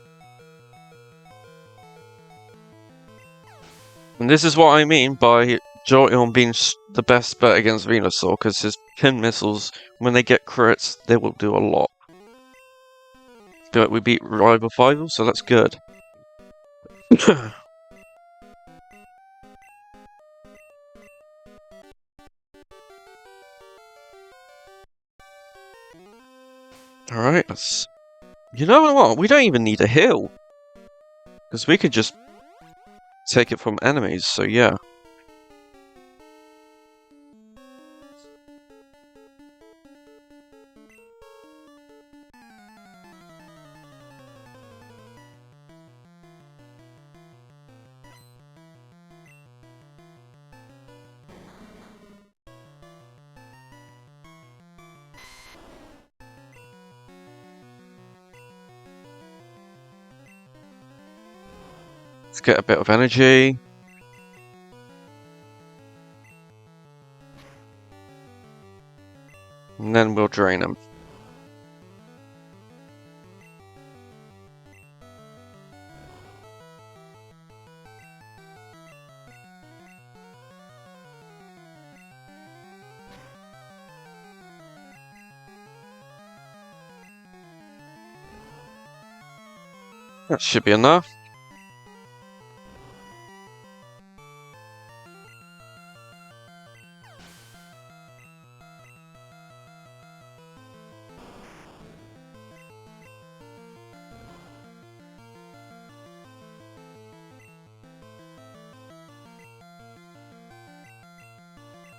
And this is what I mean by Jolteon being the best bet against Venusaur, because his pin missiles, when they get crits, they will do a lot. Feel like we beat Rival Fireball, so that's good. Alright, let's... You know what? We don't even need a heal. Because we could just take it from enemies, so yeah. Let's get a bit of energy. And then we'll drain him. That should be enough.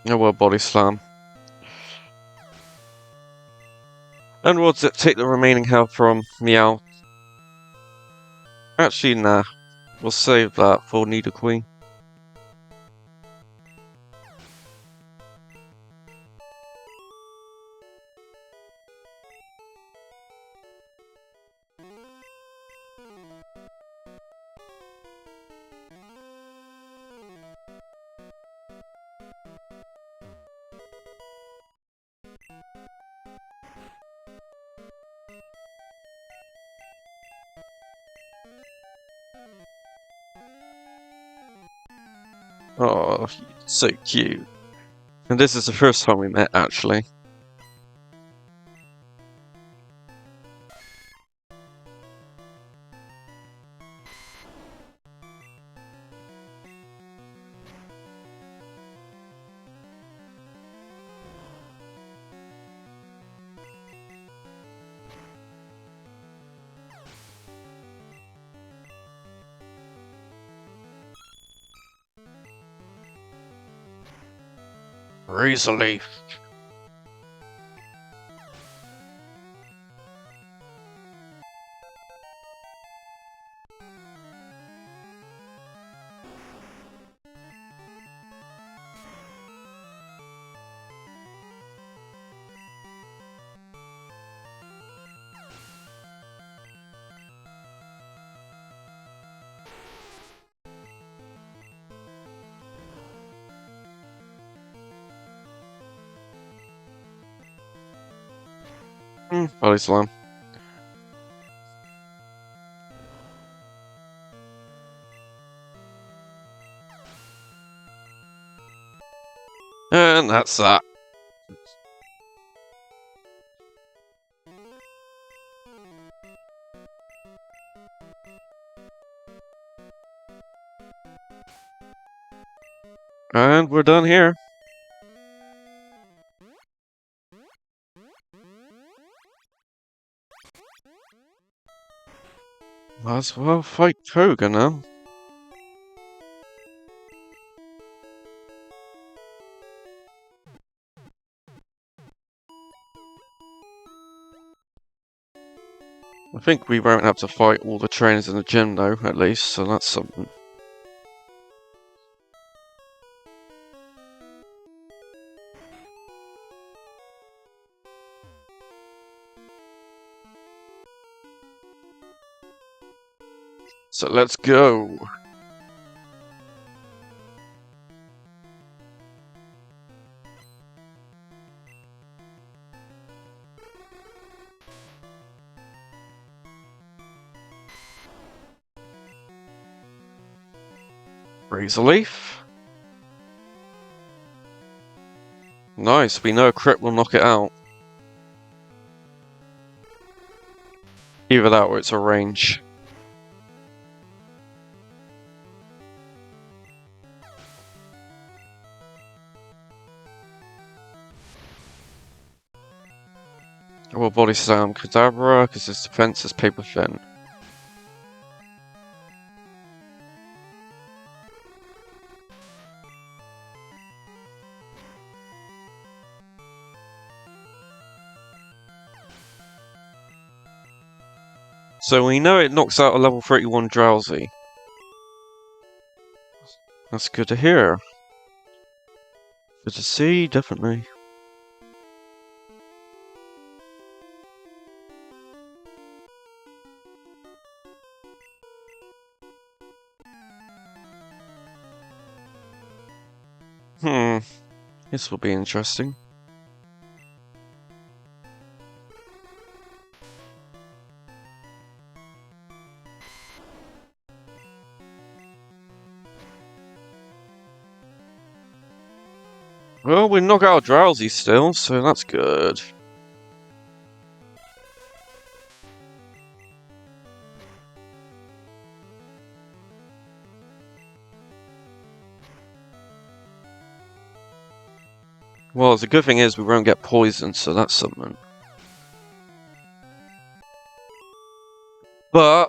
Oh well, body slam. And we'll take the remaining health from Meow. Actually, nah. We'll save that for Nidoqueen. Oh, so cute. And this is the first time we met, actually. Easily. Body slam. And that's that. And we're done here. Might as well fight Koga now. I think we won't have to fight all the trainers in the gym though, at least, so that's something. So let's go. Razor Leaf. Nice, we know a crit will knock it out. Either that or it's a range. Or body slam Kadabra, because his defense is paper thin. So we know it knocks out a level 31 Drowsy. That's good to hear. Good to see, definitely. This will be interesting. Well, we knock out Drowsy still, so that's good. Well, the good thing is we won't get poisoned, so that's something. But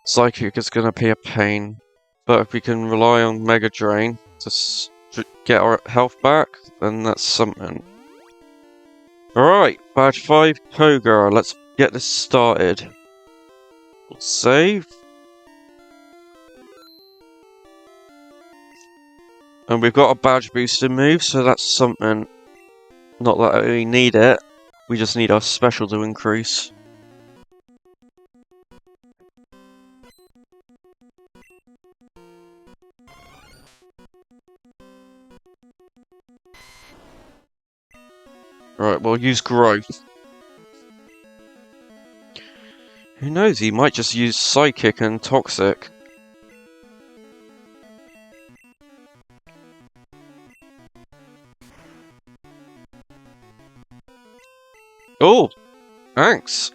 Psychic is gonna be a pain. But if we can rely on Mega Drain to get our health back, then that's something. Alright, Badge 5, Kogar. Let's get this started. Let's save. And we've got a badge boosting move, so that's something. Not that we need it, we just need our special to increase. Right, we'll use Growth. Who knows, he might just use Psychic and Toxic. Oh! Thanks!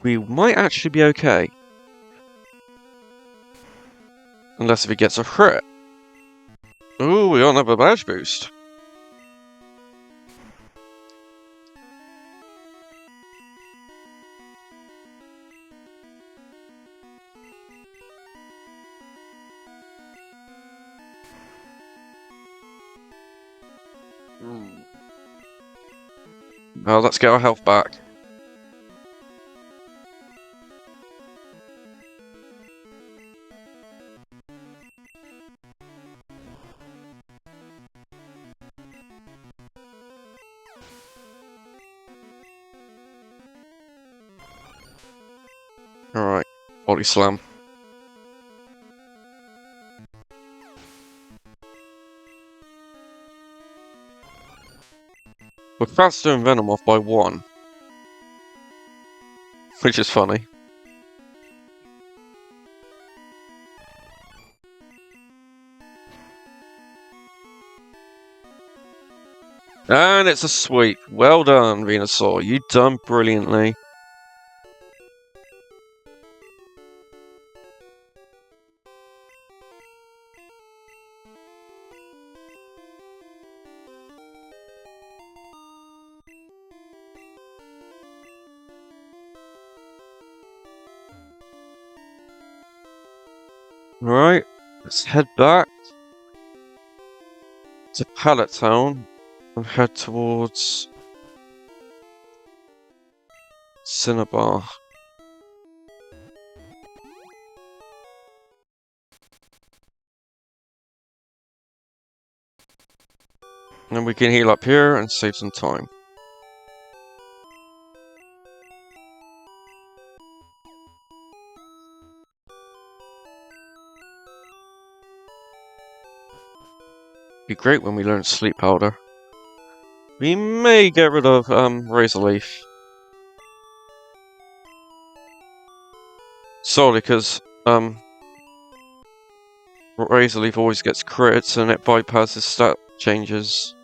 We might actually be okay. Unless if he gets a crit. Ooh, we don't have a badge boost. Well, let's get our health back. Alright, Body Slam. We're faster than Venomoth by 1. Which is funny. And it's a sweep. Well done, Venusaur. You done brilliantly. Right, let's head back to Pallet Town and head towards Cinnabar. And we can heal up here and save some time. Be great when we learn Sleep Powder. We may get rid of Razor Leaf. Solely because Razor Leaf always gets crits and it bypasses stat changes.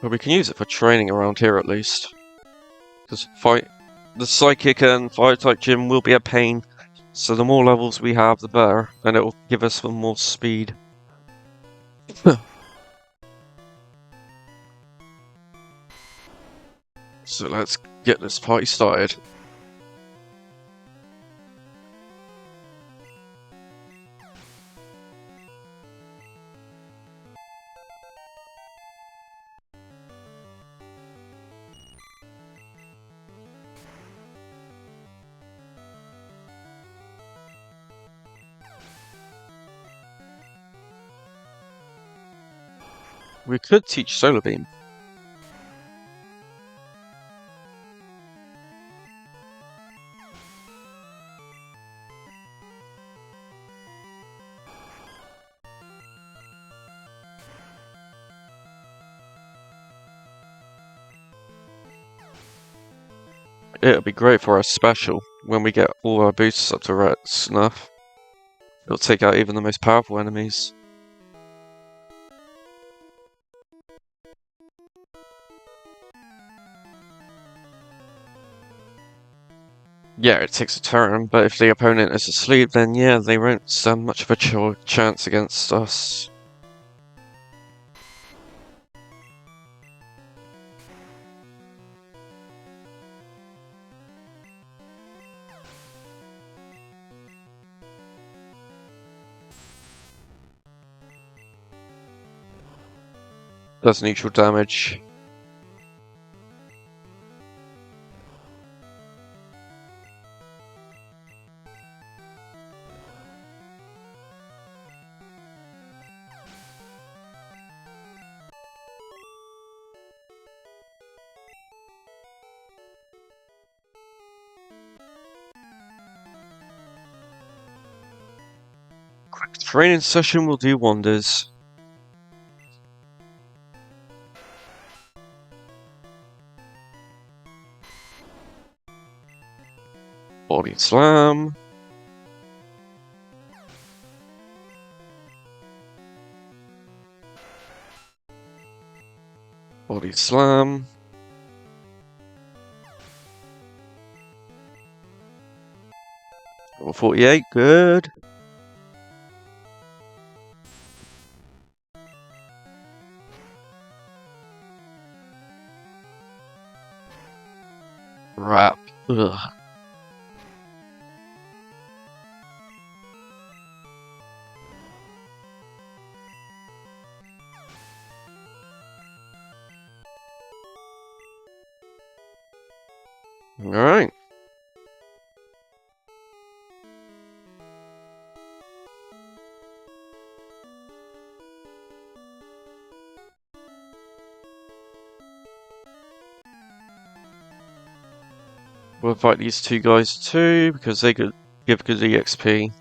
But we can use it for training around here at least. Because the Psychic and Fire-type gym will be a pain. So the more levels we have, the better. And it will give us some more speed. So let's get this party started. We could teach Solar Beam. It'll be great for our special when we get all our boosters up to right snuff. It'll take out even the most powerful enemies. Yeah, it takes a turn, but if the opponent is asleep, then yeah, they won't stand much of a chance against us. Does neutral damage. Quick training session will do wonders. Body slam. Body slam. Level 48, good. Wrap. Ugh. Alright. We'll fight these two guys too, because they could give good EXP.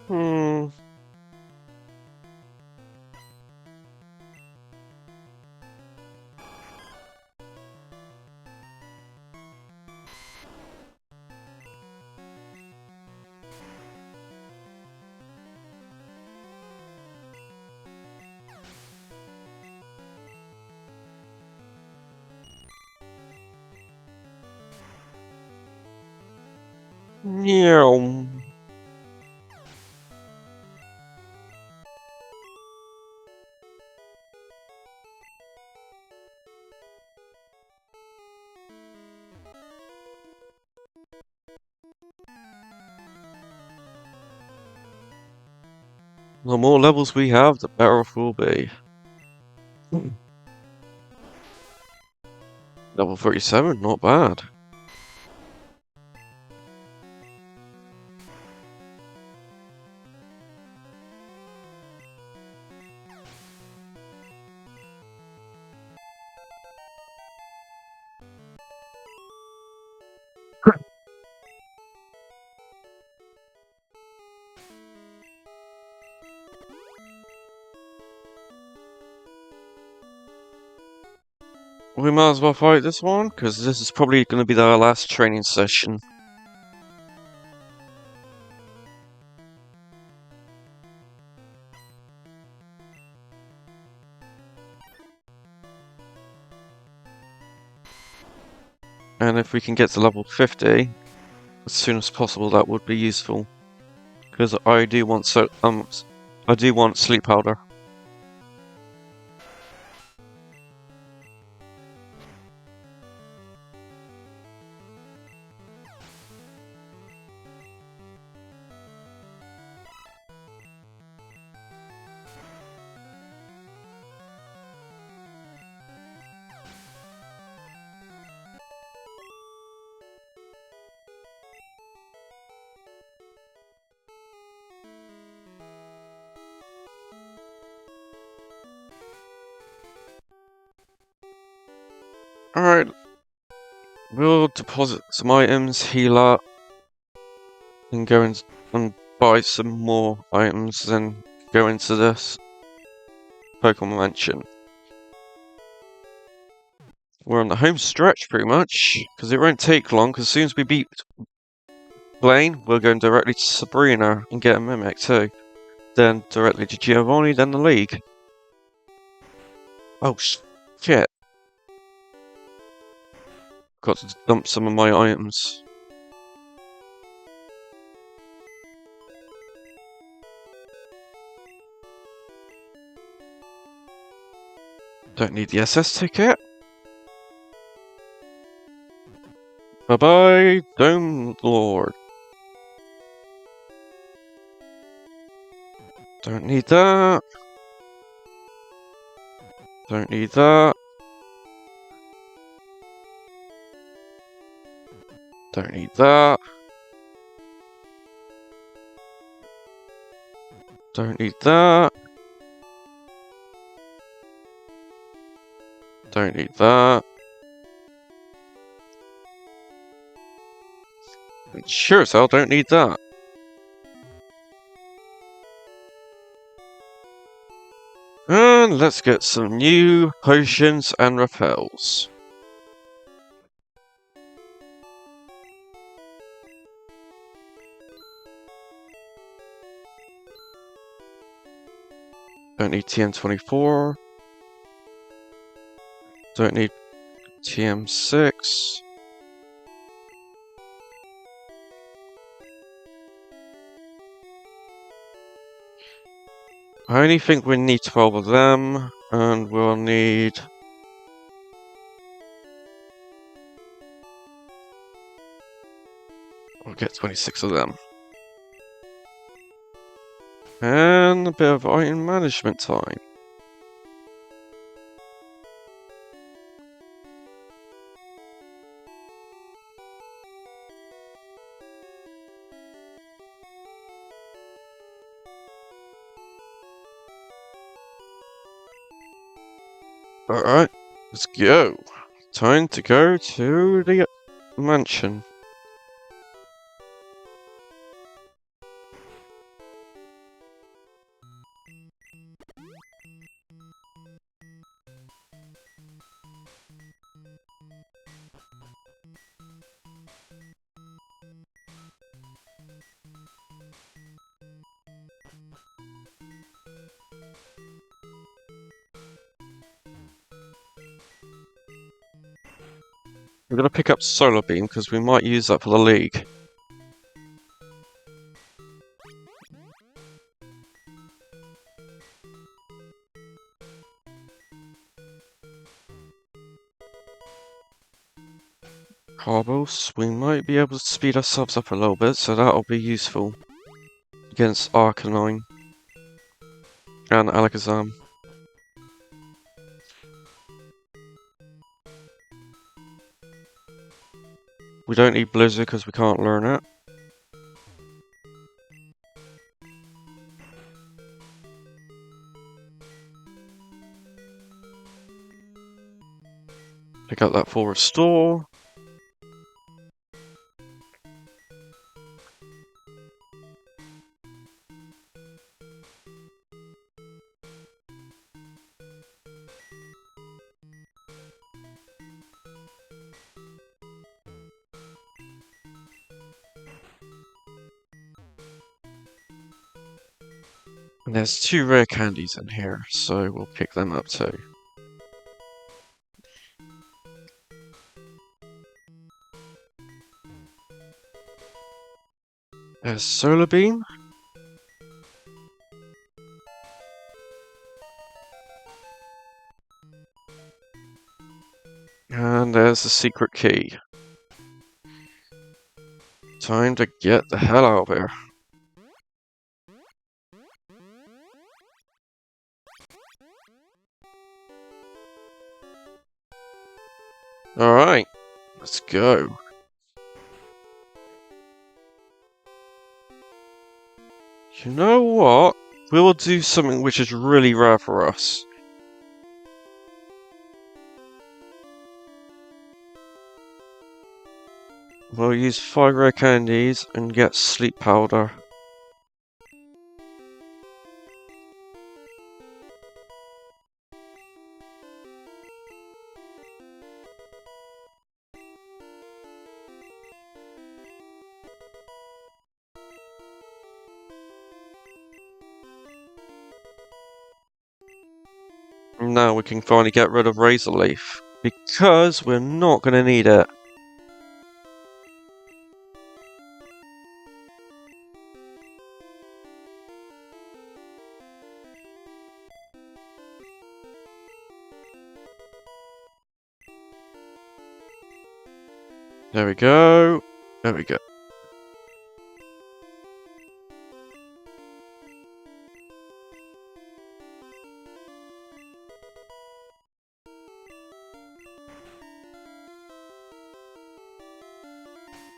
Hmm. Meow. The more levels we have, the better off we'll be. Level 37, not bad. We might as well fight this one, because this is probably going to be our last training session. And if we can get to level 50 as soon as possible, that would be useful. Because I do want sleep powder. Alright, we'll deposit some items, heal up, and go and buy some more items, then go into this Pokemon Mansion. We're on the home stretch pretty much, because it won't take long, because as soon as we beat Blaine, we're going directly to Sabrina and get a Mimic too. Then directly to Giovanni, then the League. Oh shit. Got to dump some of my items. Don't need the SS ticket. Bye bye, Dome Lord. Don't need that. Don't need that. Don't need that. Don't need that. Don't need that. Sure as hell don't need that. And let's get some new potions and repels. Don't need TM24. Don't need TM6. I only think we need 12 of them, and we'll need... We'll get 26 of them. And a bit of item management time. Alright, let's go. Time to go to the mansion. We're gonna pick up Solar Beam because we might use that for the League. Carbos, we might be able to speed ourselves up a little bit, so that'll be useful against Arcanine and Alakazam. We don't need Blizzard because we can't learn it. Pick up that full restore. And there's 2 rare candies in here, so we'll pick them up too. There's Solar Beam. And there's the secret key. Time to get the hell out of here. Alright, let's go. You know what? We will do something which is really rare for us. We'll use 5 rare candies and get sleep powder. Now we can finally get rid of Razor Leaf, because we're not going to need it. There we go. There we go.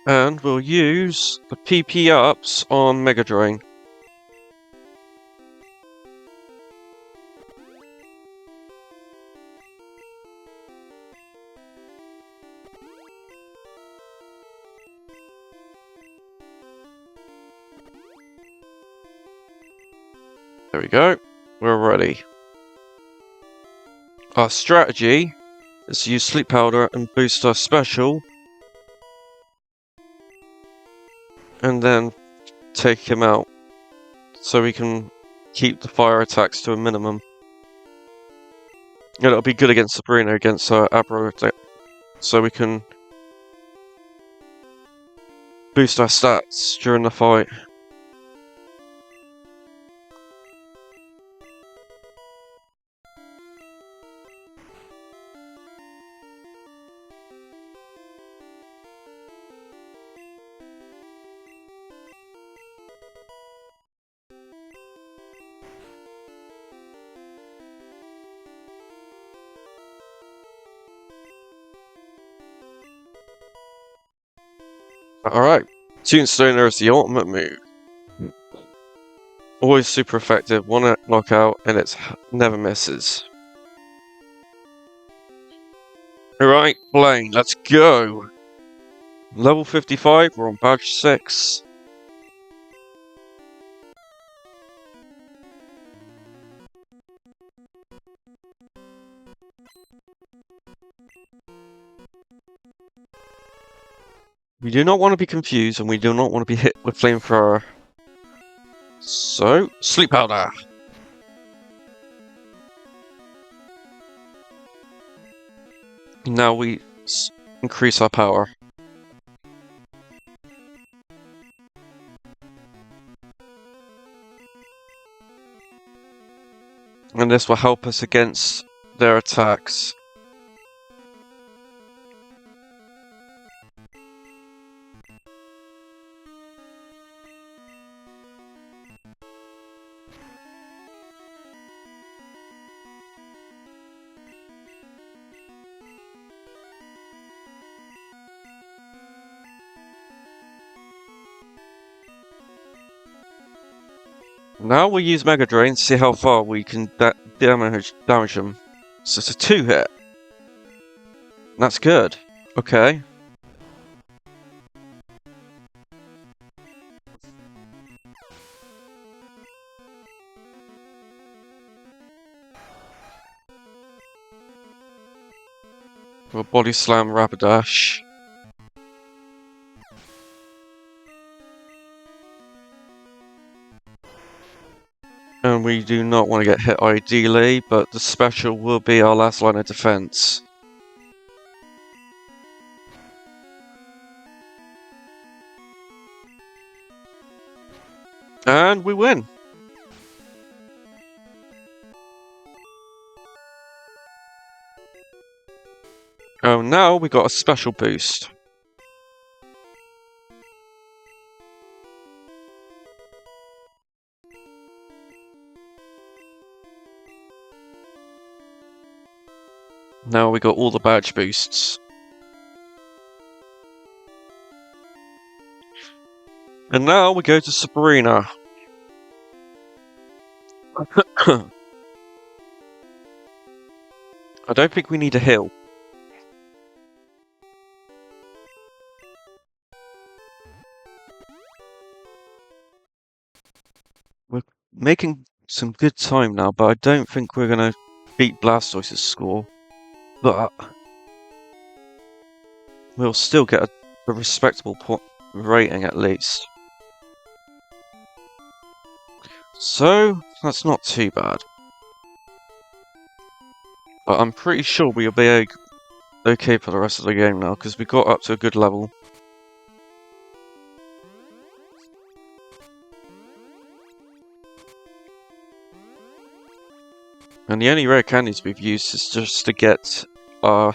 And we'll use the PP ups on Mega Drain. There we go. We're ready. Our strategy is to use Sleep Powder and boost our special, and then take him out, so we can keep the fire attacks to a minimum. And it'll be good against Sabrina, against our Abra, so we can boost our stats during the fight. Alright, Tombstoner is the ultimate move. Always super effective, one knockout, and it never misses. Alright, Blaine, let's go! Level 55, we're on badge 6. We do not want to be confused, and we do not want to be hit with Flamethrower. So, Sleep Powder! Now we increase our power. And this will help us against their attacks. Now we'll use Mega Drain to see how far we can damage them. So it's a 2-hit. That's good. Okay. We'll Body Slam Rapidash. And we do not want to get hit ideally, but the special will be our last line of defense. And we win! Oh, now we got a special boost. Now we got all the badge boosts. And now we go to Sabrina. I don't think we need a heal. making some good time now, but I don't think we're gonna beat Blastoise's score. But we'll still get a respectable rating at least. So, that's not too bad. But I'm pretty sure we'll be okay for the rest of the game now, because we got up to a good level. And the only rare candies we've used is just to get our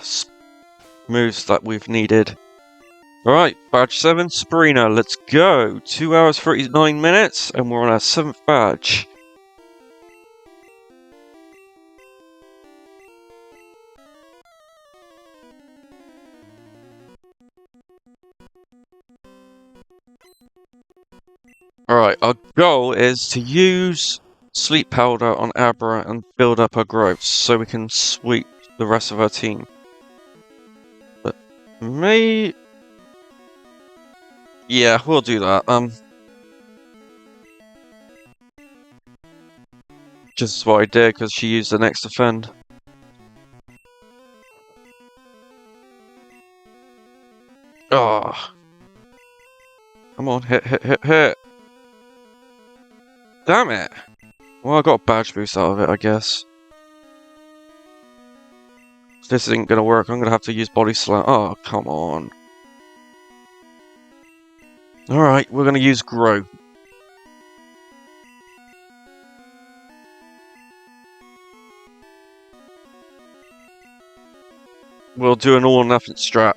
moves that we've needed. Alright, badge 7, Sabrina, let's go! 2 hours 39 minutes, and we're on our 7th badge. Alright, our goal is to use Sleep Powder on Abra and build up our growth so we can sweep the rest of our team. But yeah, we'll do that. Just what I did because she used the next defend. Oh. Come on, hit. Damn it! Well, I got a badge boost out of it, I guess. If this isn't gonna work, I'm gonna have to use Body Slam. Oh, come on. Alright, we're gonna use Grow. We'll do an all or nothing strat.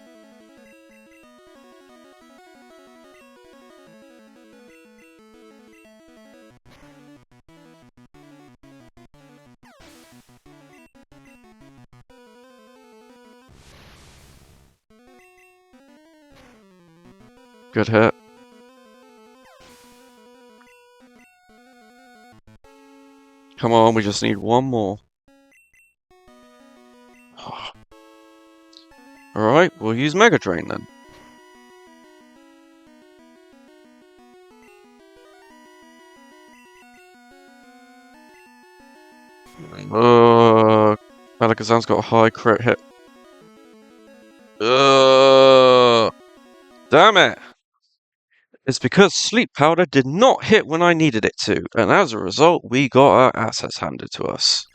Good hit. Come on, we just need one more. Alright, we'll use Mega Drain then. Alakazam's got a high crit hit. Damn it! It's because Sleep Powder did not hit when I needed it to, and as a result, we got our assets handed to us.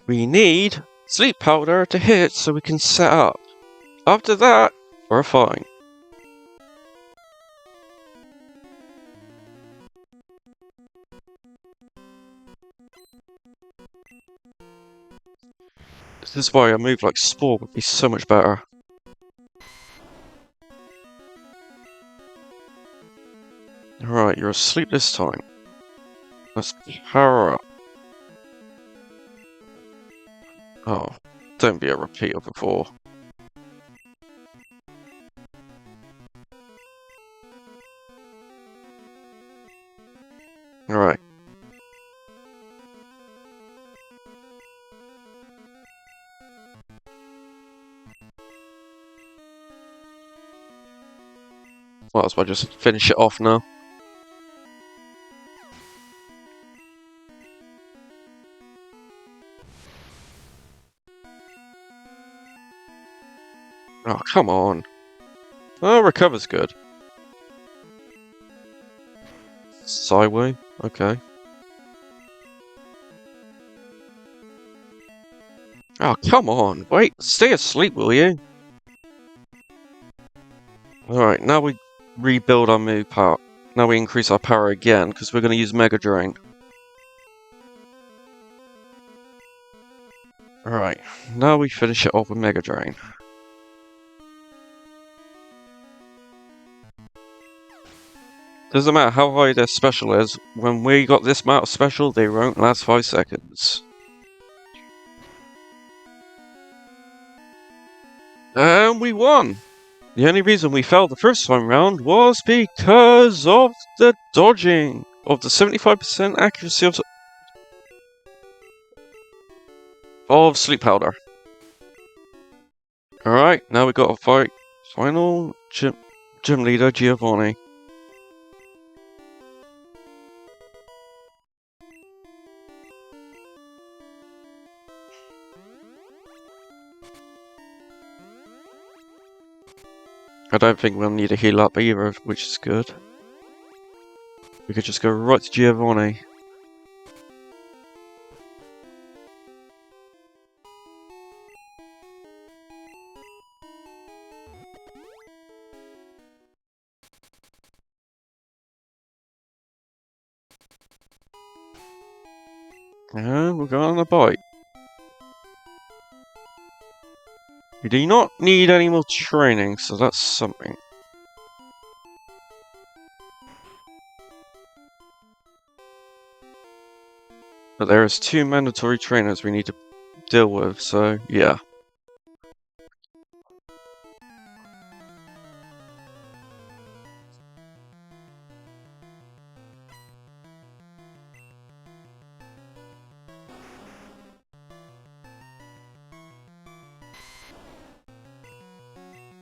We need Sleep Powder to hit so we can set up. After that, we're fine. This is why a move like Spore would be so much better. Alright, you're asleep this time. Let's power up. Oh, don't be a repeat of before. Alright. Might as well just finish it off now. Oh, come on. Oh, Recover's good. Sideway? Okay. Oh, come on. Wait, stay asleep, will you? Alright, now we rebuild our move power. Now we increase our power again, because we're going to use Mega Drain. Alright, now we finish it off with Mega Drain. Doesn't matter how high their special is, when we got this amount of special, they won't last 5 seconds. And we won! The only reason we failed the first time round was because of the dodging of the 75% accuracy of Sleep Powder. Alright, now we got to fight final gym leader Giovanni. I don't think we'll need to heal up either, which is good. We could just go right to Giovanni. And we're going on a bite. We do not need any more training, so that's something. But there is 2 mandatory trainers we need to deal with, so yeah.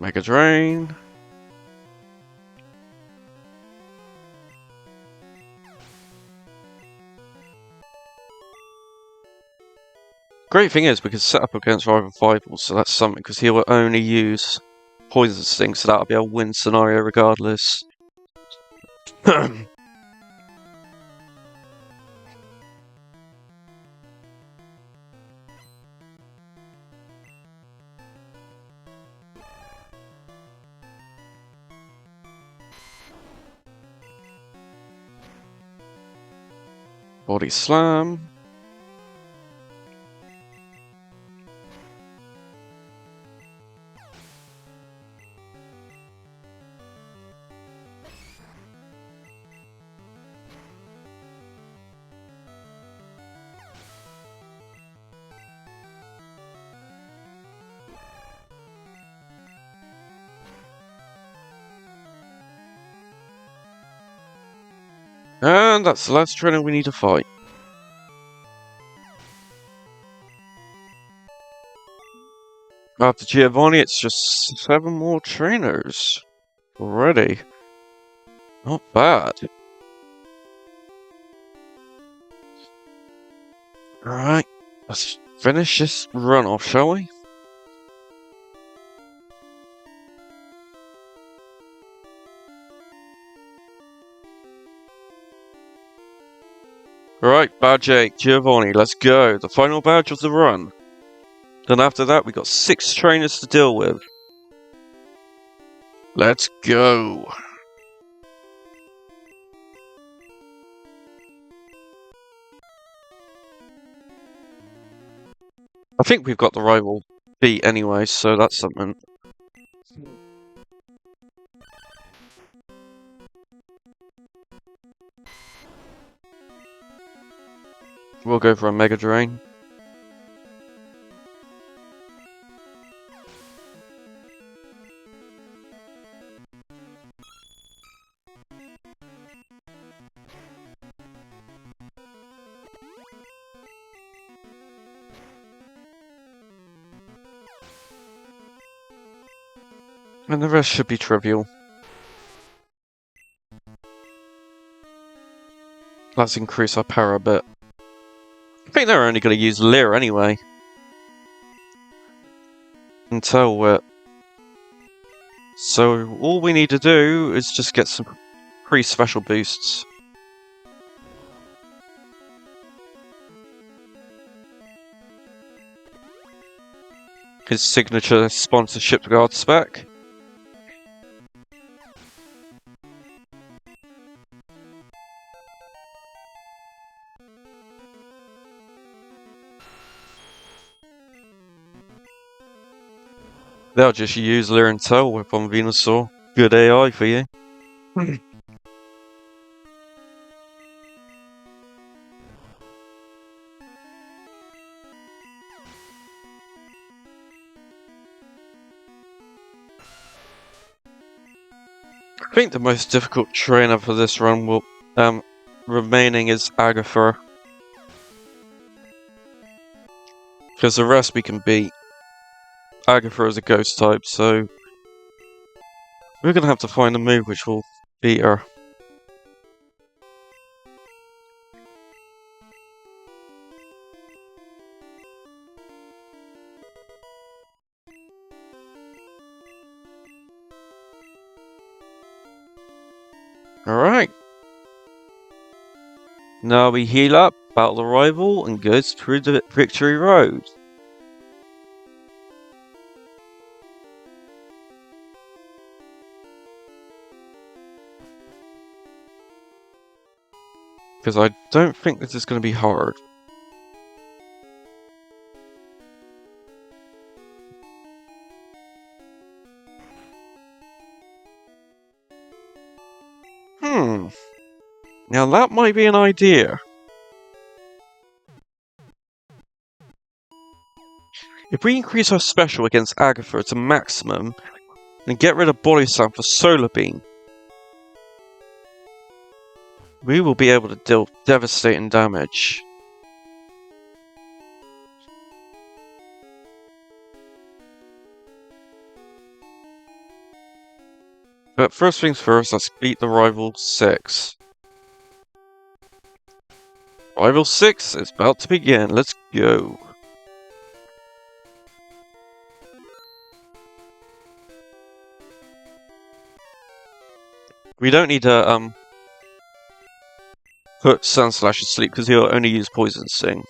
Mega Drain. Great thing is we can set up against rival rivals, so that's something, because he will only use Poison Sting, so that'll be a win scenario regardless. Body Slam. And that's the last trainer we need to fight. After Giovanni, it's just 7 more trainers already. Not bad. Alright, let's finish this run off, shall we? Alright, badge 8, Giovanni, let's go. The final badge of the run. Then after that, we got 6 trainers to deal with. Let's go. I think we've got the rival beat anyway, so that's something. We'll go for a Mega Drain. And the rest should be trivial. Let's increase our power a bit. I think they're only going to use Leer anyway. And Tail Whip. So all we need to do is just get some pre-special boosts. His signature sponsorship guard spec. They'll just use Leer and Tail Whip on Venusaur. Good AI for you. I think the most difficult trainer for this run will remaining is Agatha. Because the rest we can beat. Agatha is a ghost type, so we're gonna have to find a move which will beat her. Alright. Now we heal up, battle the rival, and go through the victory road. Because I don't think this is going to be hard. Now that might be an idea. If we increase our special against Agatha to maximum, and get rid of Body Slam for Solar Beam, we will be able to deal devastating damage. But first things first, let's beat the Rival 6. Rival 6 is about to begin, let's go. We don't need to put Sandslash to sleep because he'll only use Poison Sting.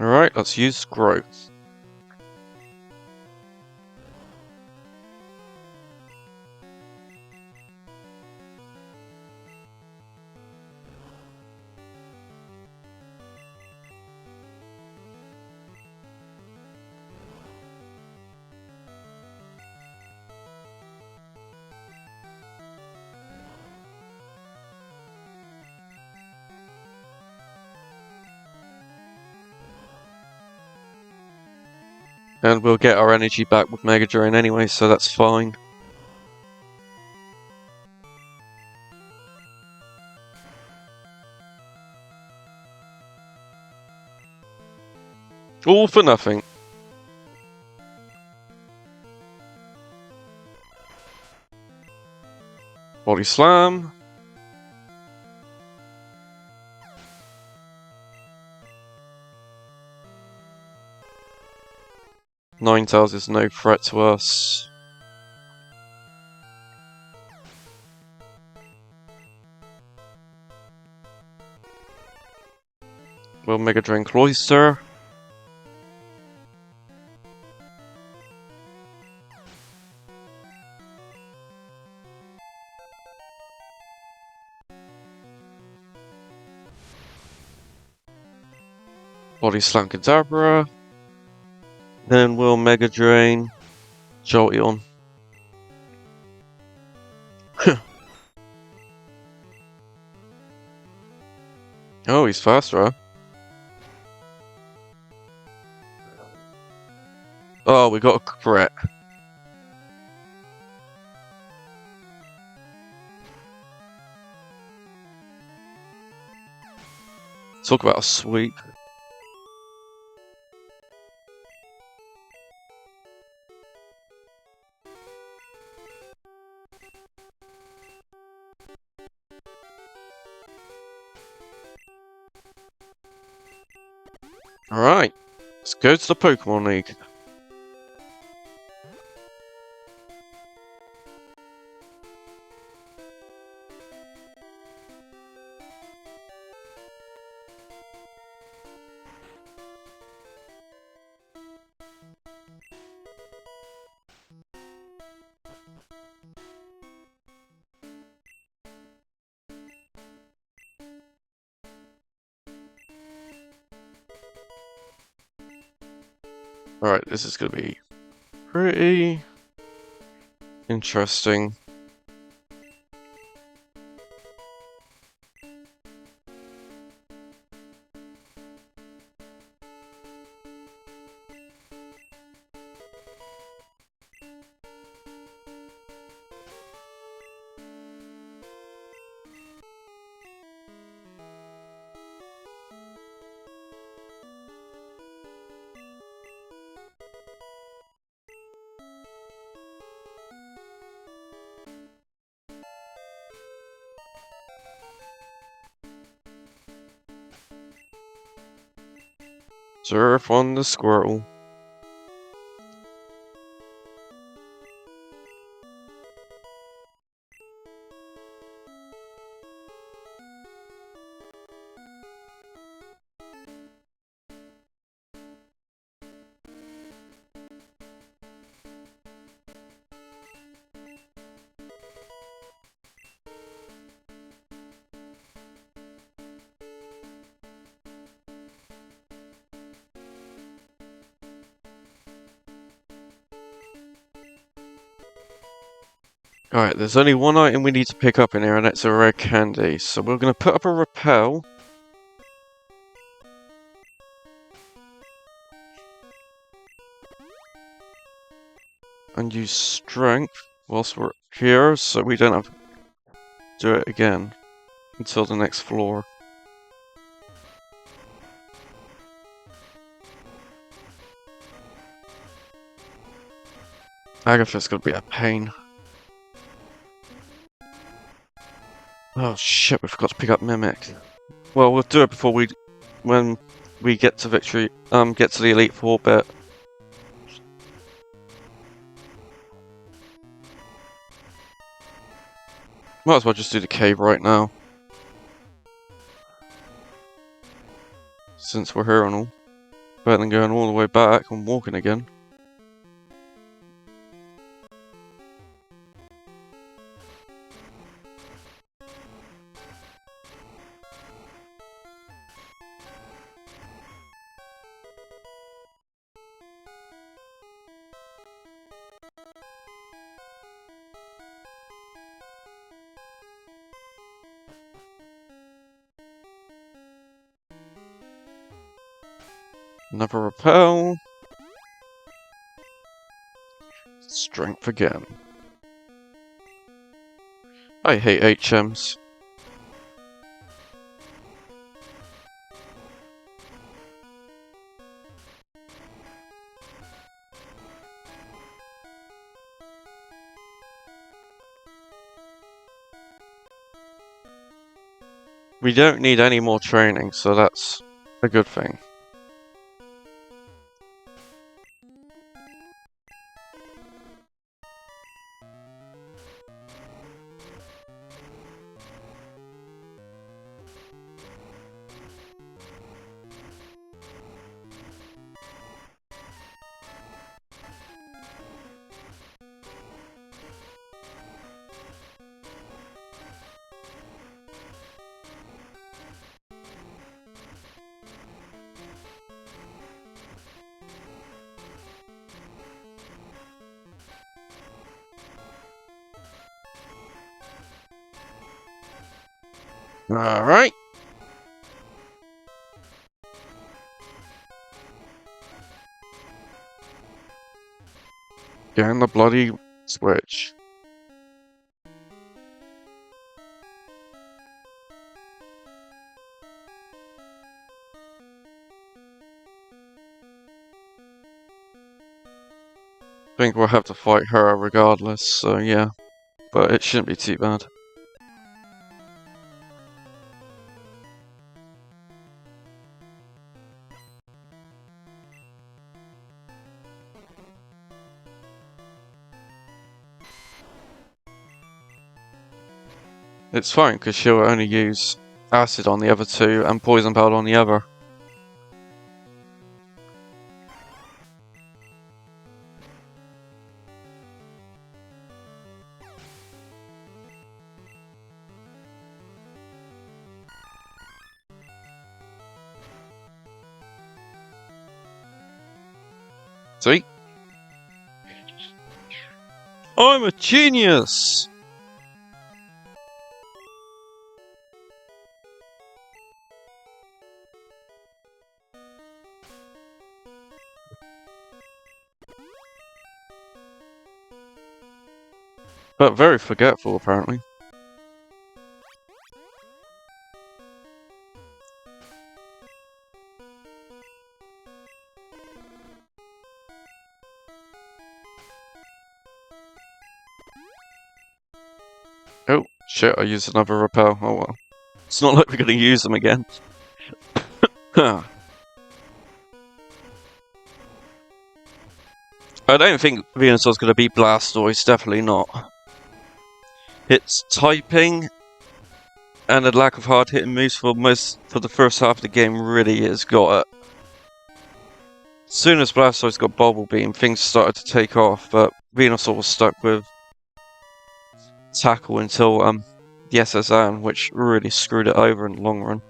Alright, let's use Growth. And we'll get our energy back with Mega Drain anyway, so that's fine. All for nothing. Body Slam. Ninetales is no threat to us. We'll Mega Drain Cloyster. Body Slam Kadabra. Then we'll Mega Drain Jolteon. Oh, he's faster, huh? Oh, we got a crit. Talk about a sweep. Alright, let's go to the Pokemon League. Alright, this is gonna be pretty interesting. Surf on the squirrel. Alright, there's only one item we need to pick up in here, and that's a red candy. So we're going to put up a repel. And use strength whilst we're here, so we don't have to do it again until the next floor. Agatha's gonna be a pain. Oh shit, we forgot to pick up Mimic. Well, we'll do it before when we get to victory, get to the Elite Four bit. Might as well just do the cave right now. Since we're here and all. Better than going all the way back and walking again. Another repel. Strength again. I hate HMs. We don't need any more training, so that's a good thing. Alright. Getting the bloody switch. I think we'll have to fight her regardless, so yeah. But it shouldn't be too bad. It's fine, because she'll only use acid on the other two and poison powder on the other. See? I'm a genius! But very forgetful, apparently. Oh, shit, I used another repel. Oh well. It's not like we're gonna use them again. I don't think Venusaur's going to beat Blastoise, definitely not. Its typing and a lack of hard-hitting moves for the first half of the game really has got it. As soon as Blastoise got Bubble Beam, things started to take off, but Venusaur was stuck with Tackle until the SSN, which really screwed it over in the long run.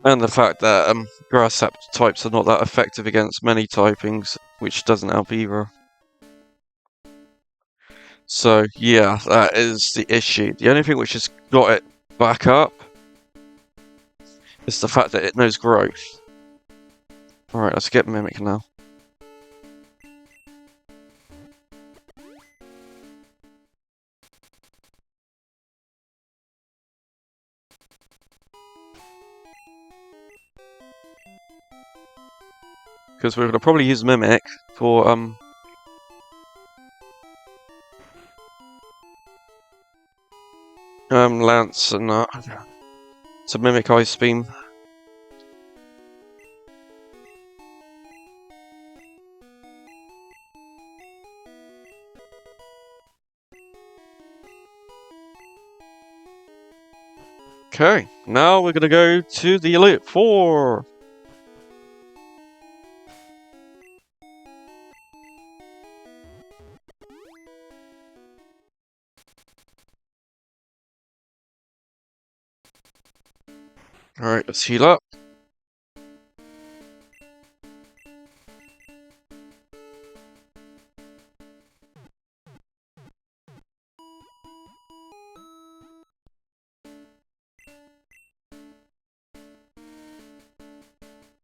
And the fact that Grass types are not that effective against many typings, which doesn't help either. So yeah, that is the issue. The only thing which has got it back up is the fact that it knows growth. Alright, let's get Mimic now. Because we're going to probably use Mimic for Lance and that. To mimic Ice Beam. Okay, now we're gonna go to the Elite Four. Alright, let's heal up.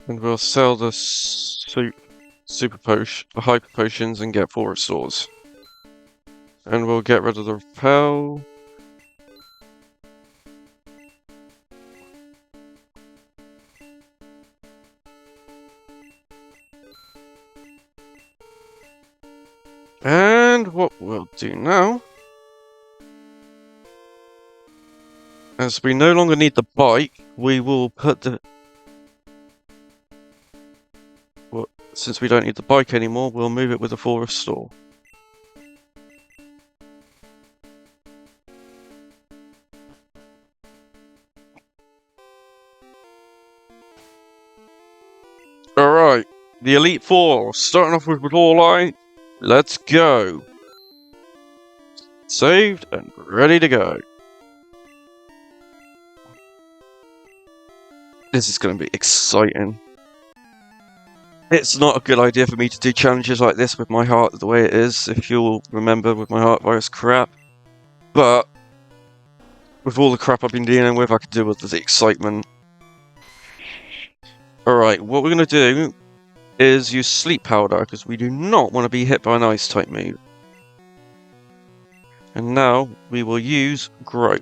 And we'll sell the the hyper potions and get 4 restores. And we'll get rid of the repel. And what we'll do now, as we no longer need the bike, we will put the... Well, since we don't need the bike anymore, we'll move it with a 4 restore. Alright, the Elite Four, starting off with Walleye. Let's go. Saved and ready to go. This is going to be exciting. It's not a good idea for me to do challenges like this with my heart the way it is, if you'll remember with my heart virus crap. But with all the crap I've been dealing with, I can deal with the excitement. Alright, what we're going to do is use Sleep Powder, because we do not want to be hit by an Ice-type move. And now we will use Grow.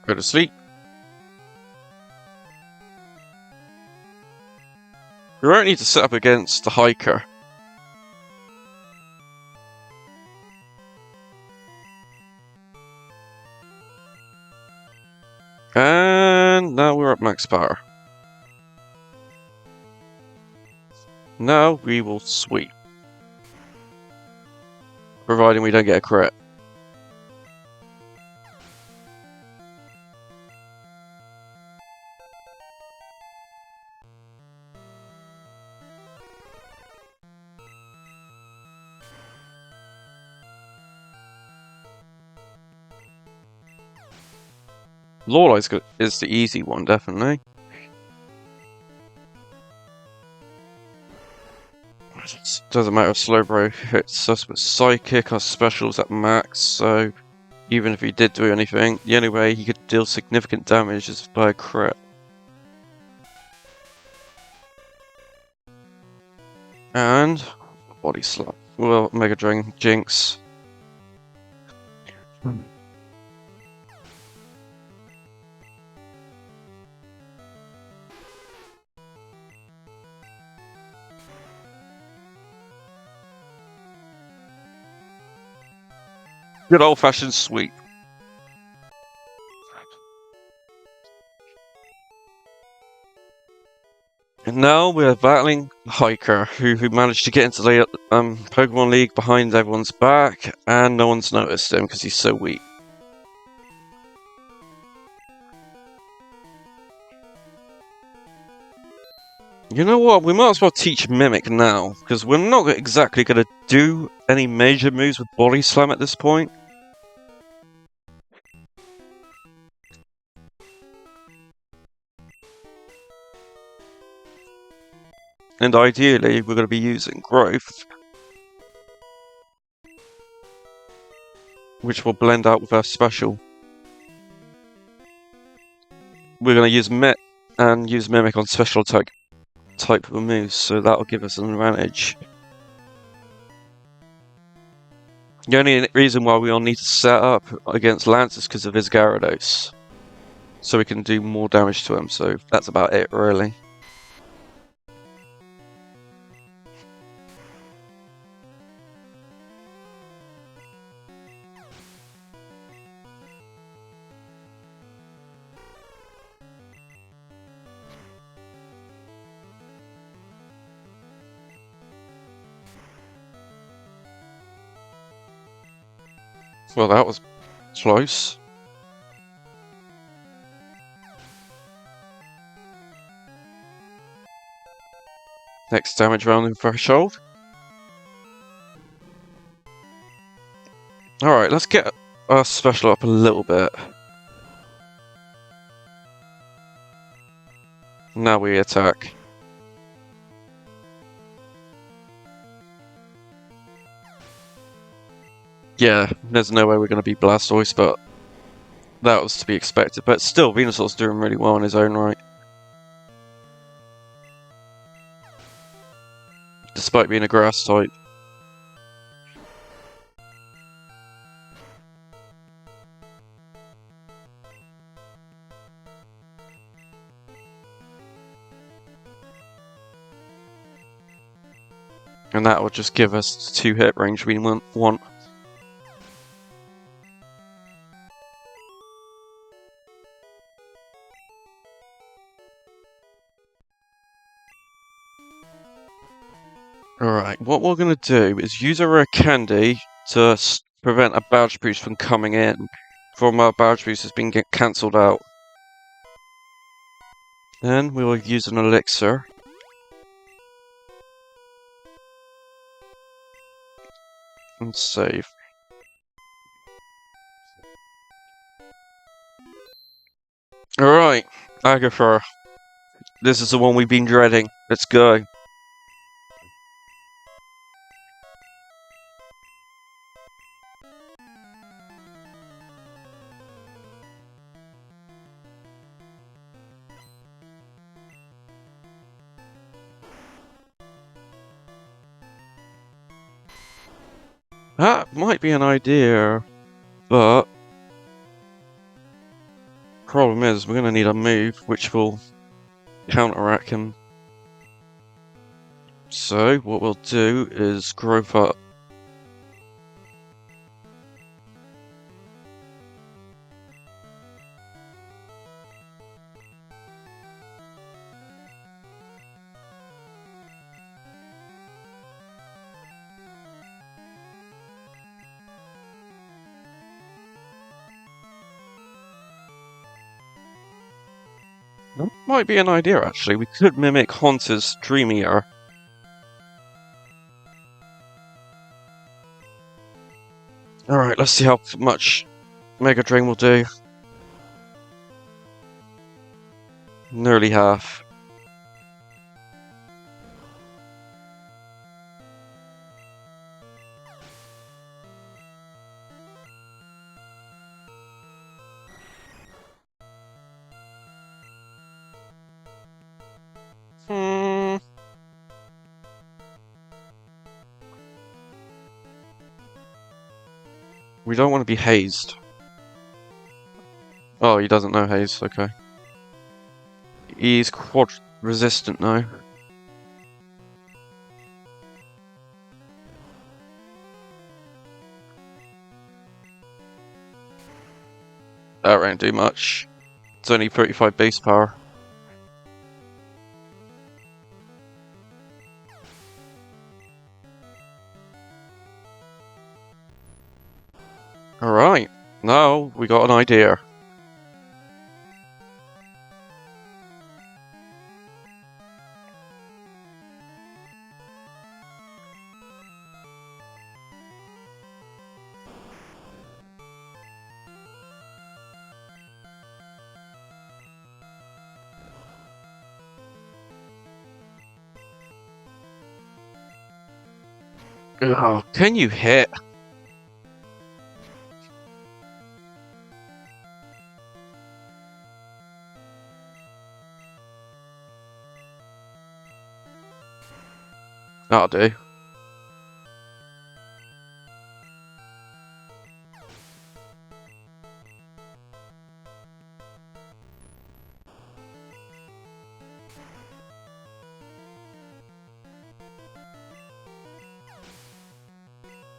Go to sleep. We won't need to set up against the Hiker. And now we're at max power. Now we will sweep. Providing we don't get a crit. Lorelei is the easy one, definitely. It doesn't matter if Slowbro hits us with Psychic, our special's at max, so even if he did do anything, the only way he could deal significant damage is by a crit. And Body Slap. Well, Mega Drain Jinx. Good old-fashioned sweep. And now we're battling Hiker, who managed to get into the Pokemon League behind everyone's back, and no one's noticed him because he's so weak. You know what? We might as well teach Mimic now, because we're not exactly going to do any major moves with Body Slam at this point. And ideally, we're going to be using Growth, which will blend out with our special. We're going to use Mimic on special type of moves, so that'll give us an advantage. The only reason why we all need to set up against Lance is because of his Gyarados. So we can do more damage to him, so that's about it, really. Well, that was close. Next damage round in threshold. Alright, let's get our special up a little bit. Now we attack. Yeah, there's no way we're going to beat Blastoise, but that was to be expected. But still, Venusaur's doing really well in his own right. Despite being a grass type. And that will just give us the 2-hit range we want. Alright, what we're going to do is use a rare candy to prevent a badge boost from coming in. From our badge boost has been cancelled out. Then we will use an elixir. And save. Alright, Agatha. This is the one we've been dreading. Let's go. That might be an idea, but problem is we're going to need a move which will counteract him. So what we'll do is Growth Up. That might be an idea, actually. We could mimic Haunter's Dreamier. Alright, let's see how much Mega Drain will do. Nearly half. We don't want to be hazed. Oh, he doesn't know haze, okay. He's quad resistant now. That won't do much. It's only 35 base power. Alright, now we got an idea. Oh, can you hit? That'll do.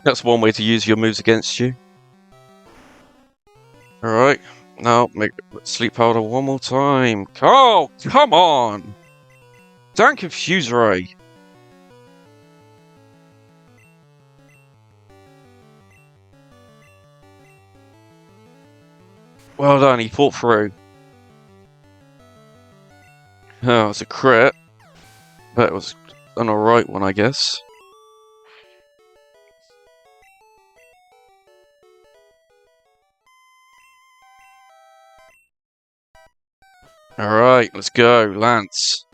That's one way to use your moves against you. Alright, now make sleep powder one more time. Oh, come on! Don't confuse Ray. Well done, he fought through. Oh, it's a crit. But it was an alright one, I guess. Alright, let's go, Lance.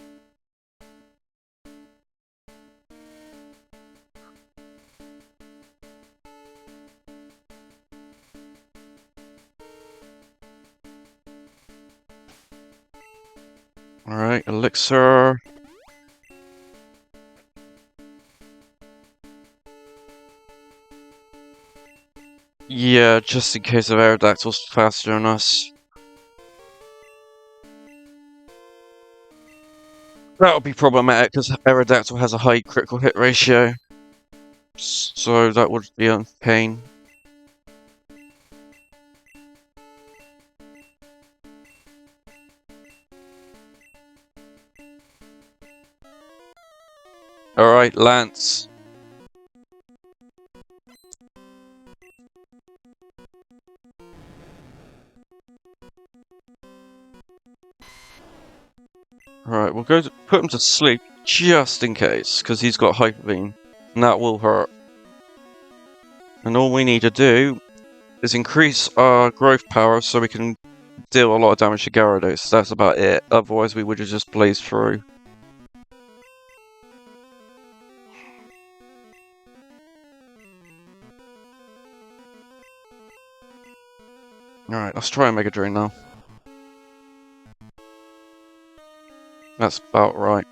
Alright, elixir. Yeah, just in case of Aerodactyl's faster than us. That would be problematic because Aerodactyl has a high critical hit ratio. So that would be a pain. Alright, Lance. Alright, we'll go to put him to sleep just in case, because he's got Hyper Beam, and that will hurt. And all we need to do is increase our growth power so we can deal a lot of damage to Gyarados. That's about it. Otherwise we would have just blazed through. Alright, let's try a Mega Drain now. That's about right.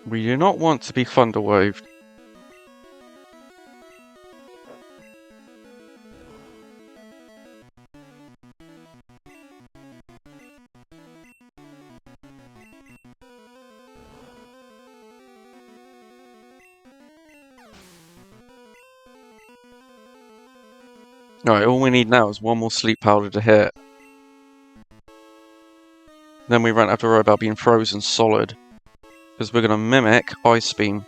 We do not want to be Thunder Waved. Alright, all we need now is one more sleep powder to hit. Then we won't have to worry about being frozen solid. Because we're going to mimic Ice Beam.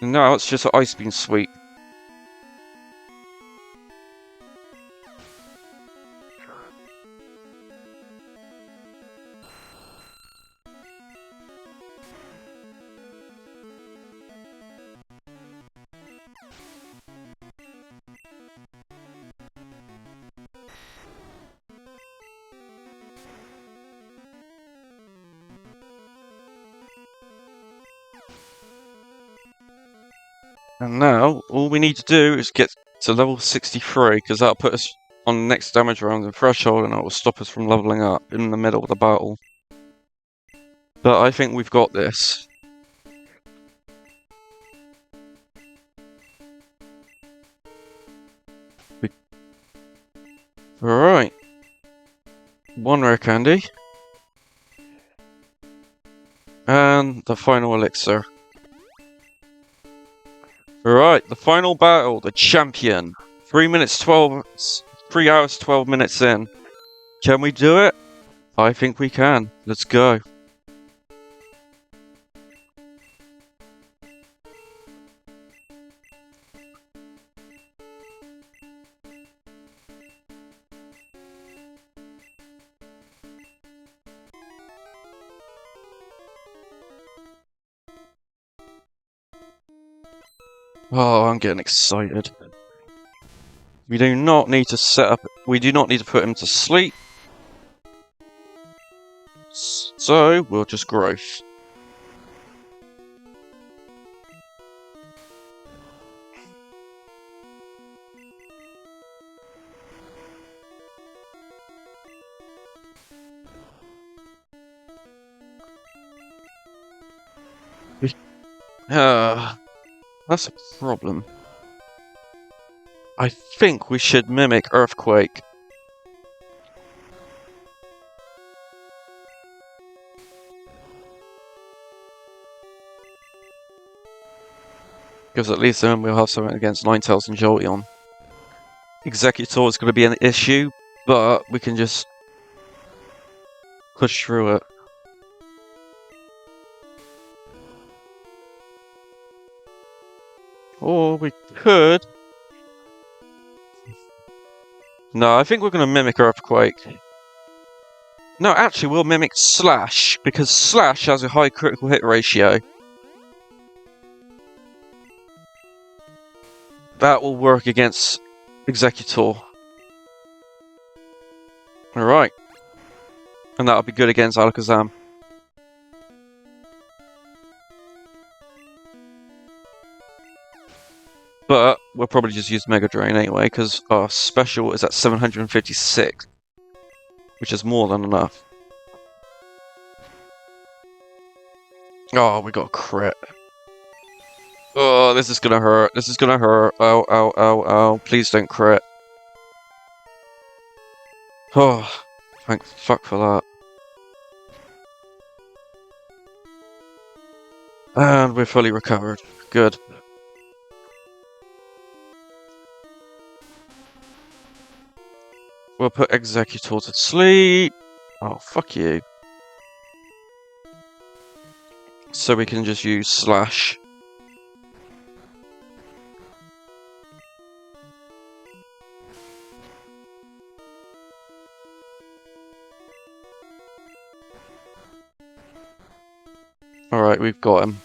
No, it's just an Ice Beam sweep. And now, all we need to do is get to level 63, because that'll put us on the next damage round and threshold, and it will stop us from leveling up in the middle of the battle. But I think we've got this. Alright. One rare candy. And the final elixir. Alright, the final battle, the champion. 3 minutes 12... 3 hours 12 minutes in. Can we do it? I think we can. Let's go. Oh, I'm getting excited. We do not need to set up... We do not need to put him to sleep. So, we'll just growth. That's a problem. I think we should mimic Earthquake. Because at least then we'll have something against Ninetales and Jolteon. Executor is going to be an issue, but we can just push through it. Or we could... No, I think we're going to mimic Earthquake. No, actually we'll mimic Slash, because Slash has a high critical hit ratio. That will work against Executor. Alright. And that'll be good against Alakazam. But we'll probably just use Mega Drain anyway, because our special is at 756. Which is more than enough. Oh, we got a crit. Oh, this is gonna hurt. This is gonna hurt. Ow, ow, ow, ow. Please don't crit. Oh, thank fuck for that. And we're fully recovered. Good. We'll put Executor to sleep. Oh, fuck you. So we can just use Slash. Alright, we've got him.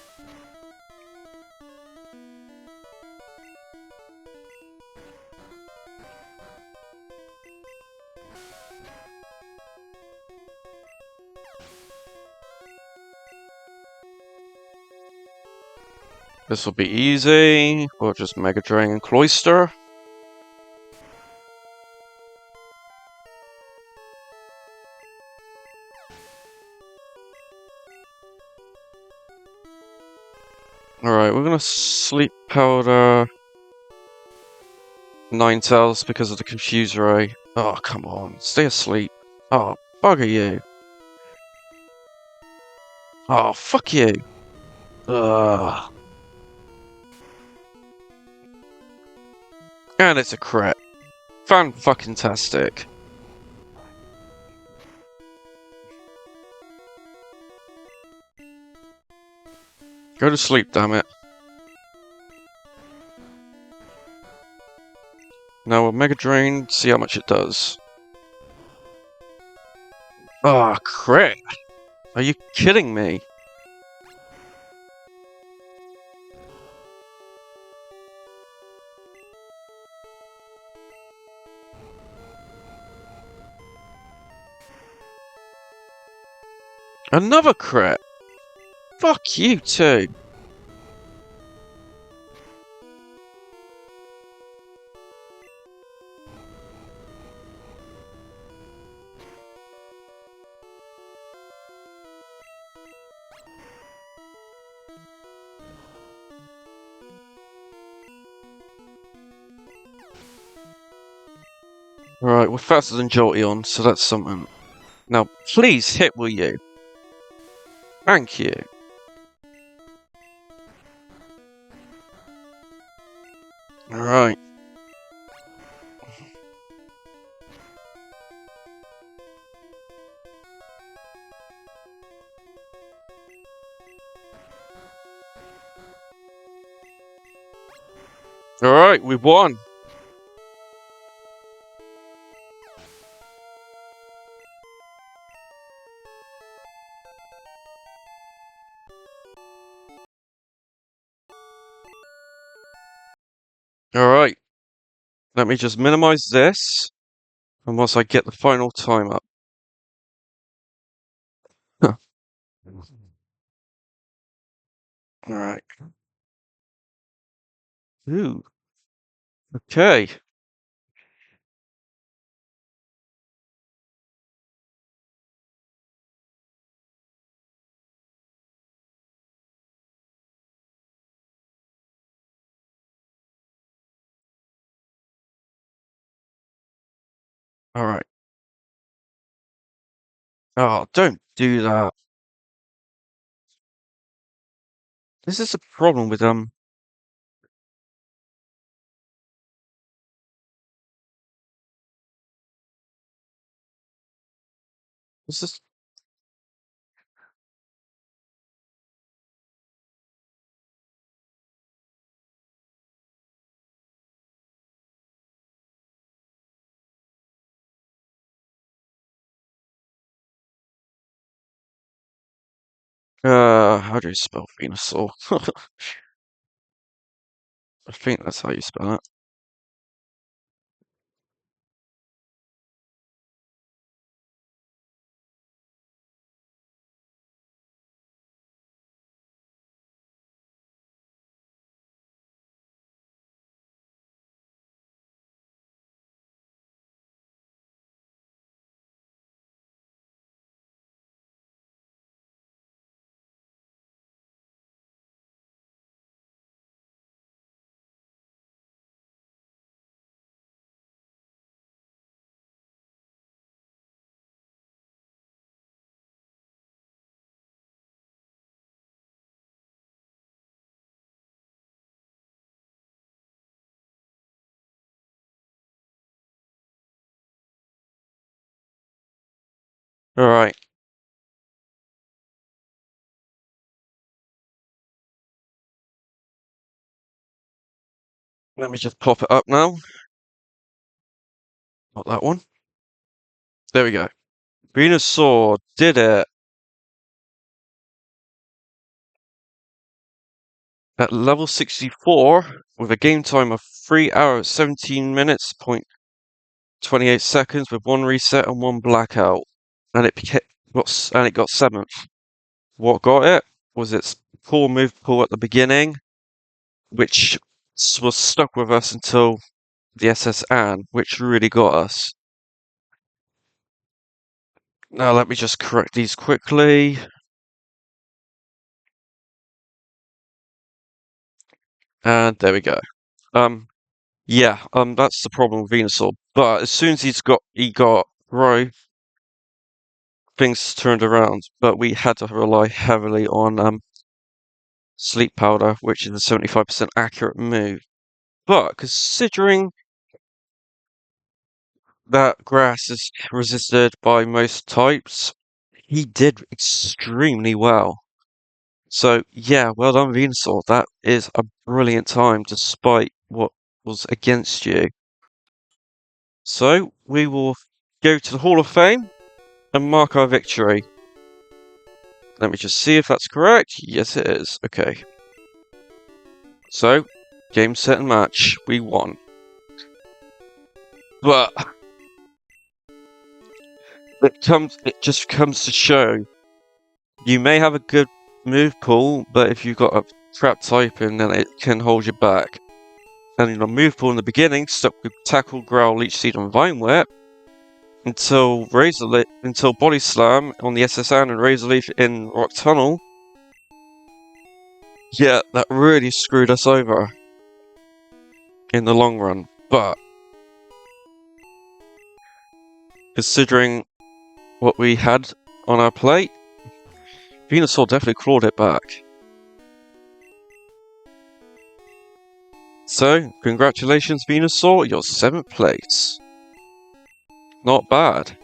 This will be easy. We'll just Mega Drain and Cloyster. Alright, we're gonna Sleep Powder Ninetales because of the Confuse Ray. Oh, come on. Stay asleep. Oh, bugger you. Oh, fuck you. Ugh. And it's a crit. Fan-fucking-tastic. Go to sleep, damn it. Now we'll Mega Drain, see how much it does. Ah, crit! Are you kidding me? Another crit! Fuck you too! Alright, we're faster than Jolteon, so that's something. Now, please hit, will you? Thank you. Alright. Alright, we won. Alright. Let me just minimize this. And once I get the final time up. Alright. Ooh. Okay. Alright. Oh, don't do that. This is a problem with this is how do you spell Venusaur? I think that's how you spell it. Alright. Let me just pop it up now. Not that one. There we go. Venusaur did it at level 64 with a game time of 3 hours, 17 minutes, point 28 seconds with one reset and one blackout. And it got 7th. What got it was its poor move pool at the beginning, which was stuck with us until the SS Anne, which really got us. Now let me just correct these quickly. And there we go. Yeah, that's the problem with Venusaur. But as soon as he got Roy, things turned around. But we had to rely heavily on Sleep Powder, which is a 75% accurate move. But considering that grass is resisted by most types, he did extremely well. So yeah, well done, Venusaur. That is a brilliant time despite what was against you. So we will go to the Hall of Fame and mark our victory. Let me just see if that's correct. Yes, it is. Okay. So, game, set, and match. We won. But it just comes to show you may have a good move pool, but if you've got a crap typing, then it can hold you back. And your move pool in the beginning stuck with Tackle, Growl, Leech Seed, and Vine Whip until until Body Slam on the SSN and Razor Leaf in Rock Tunnel. Yeah, that really screwed us over in the long run. But considering what we had on our plate. Venusaur definitely clawed it back. So, congratulations Venusaur, you're 7th place. Not bad.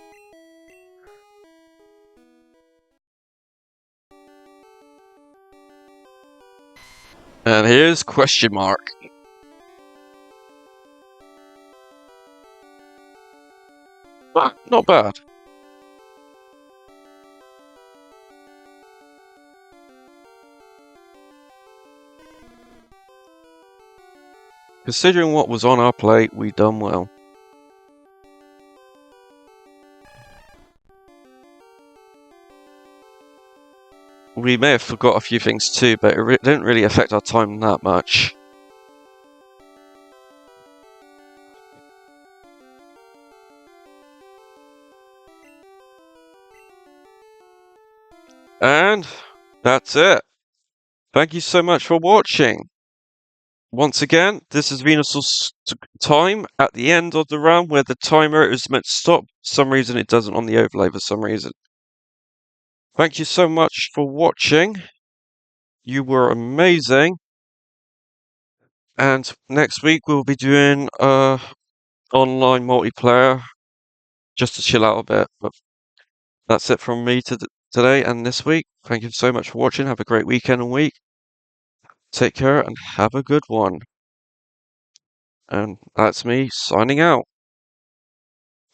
And here's question mark. Not bad. Considering what was on our plate, we done well. We may have forgot a few things too, but it didn't really affect our time that much. And that's it. Thank you so much for watching. Once again, this is Venusaur's time at the end of the round where the timer is meant to stop. For some reason it doesn't on the overlay for some reason. Thank you so much for watching. You were amazing. And next week we'll be doing online multiplayer just to chill out a bit. But that's it from me today and this week. Thank you so much for watching. Have a great weekend and week. Take care and have a good one. And that's me signing out.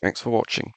Thanks for watching.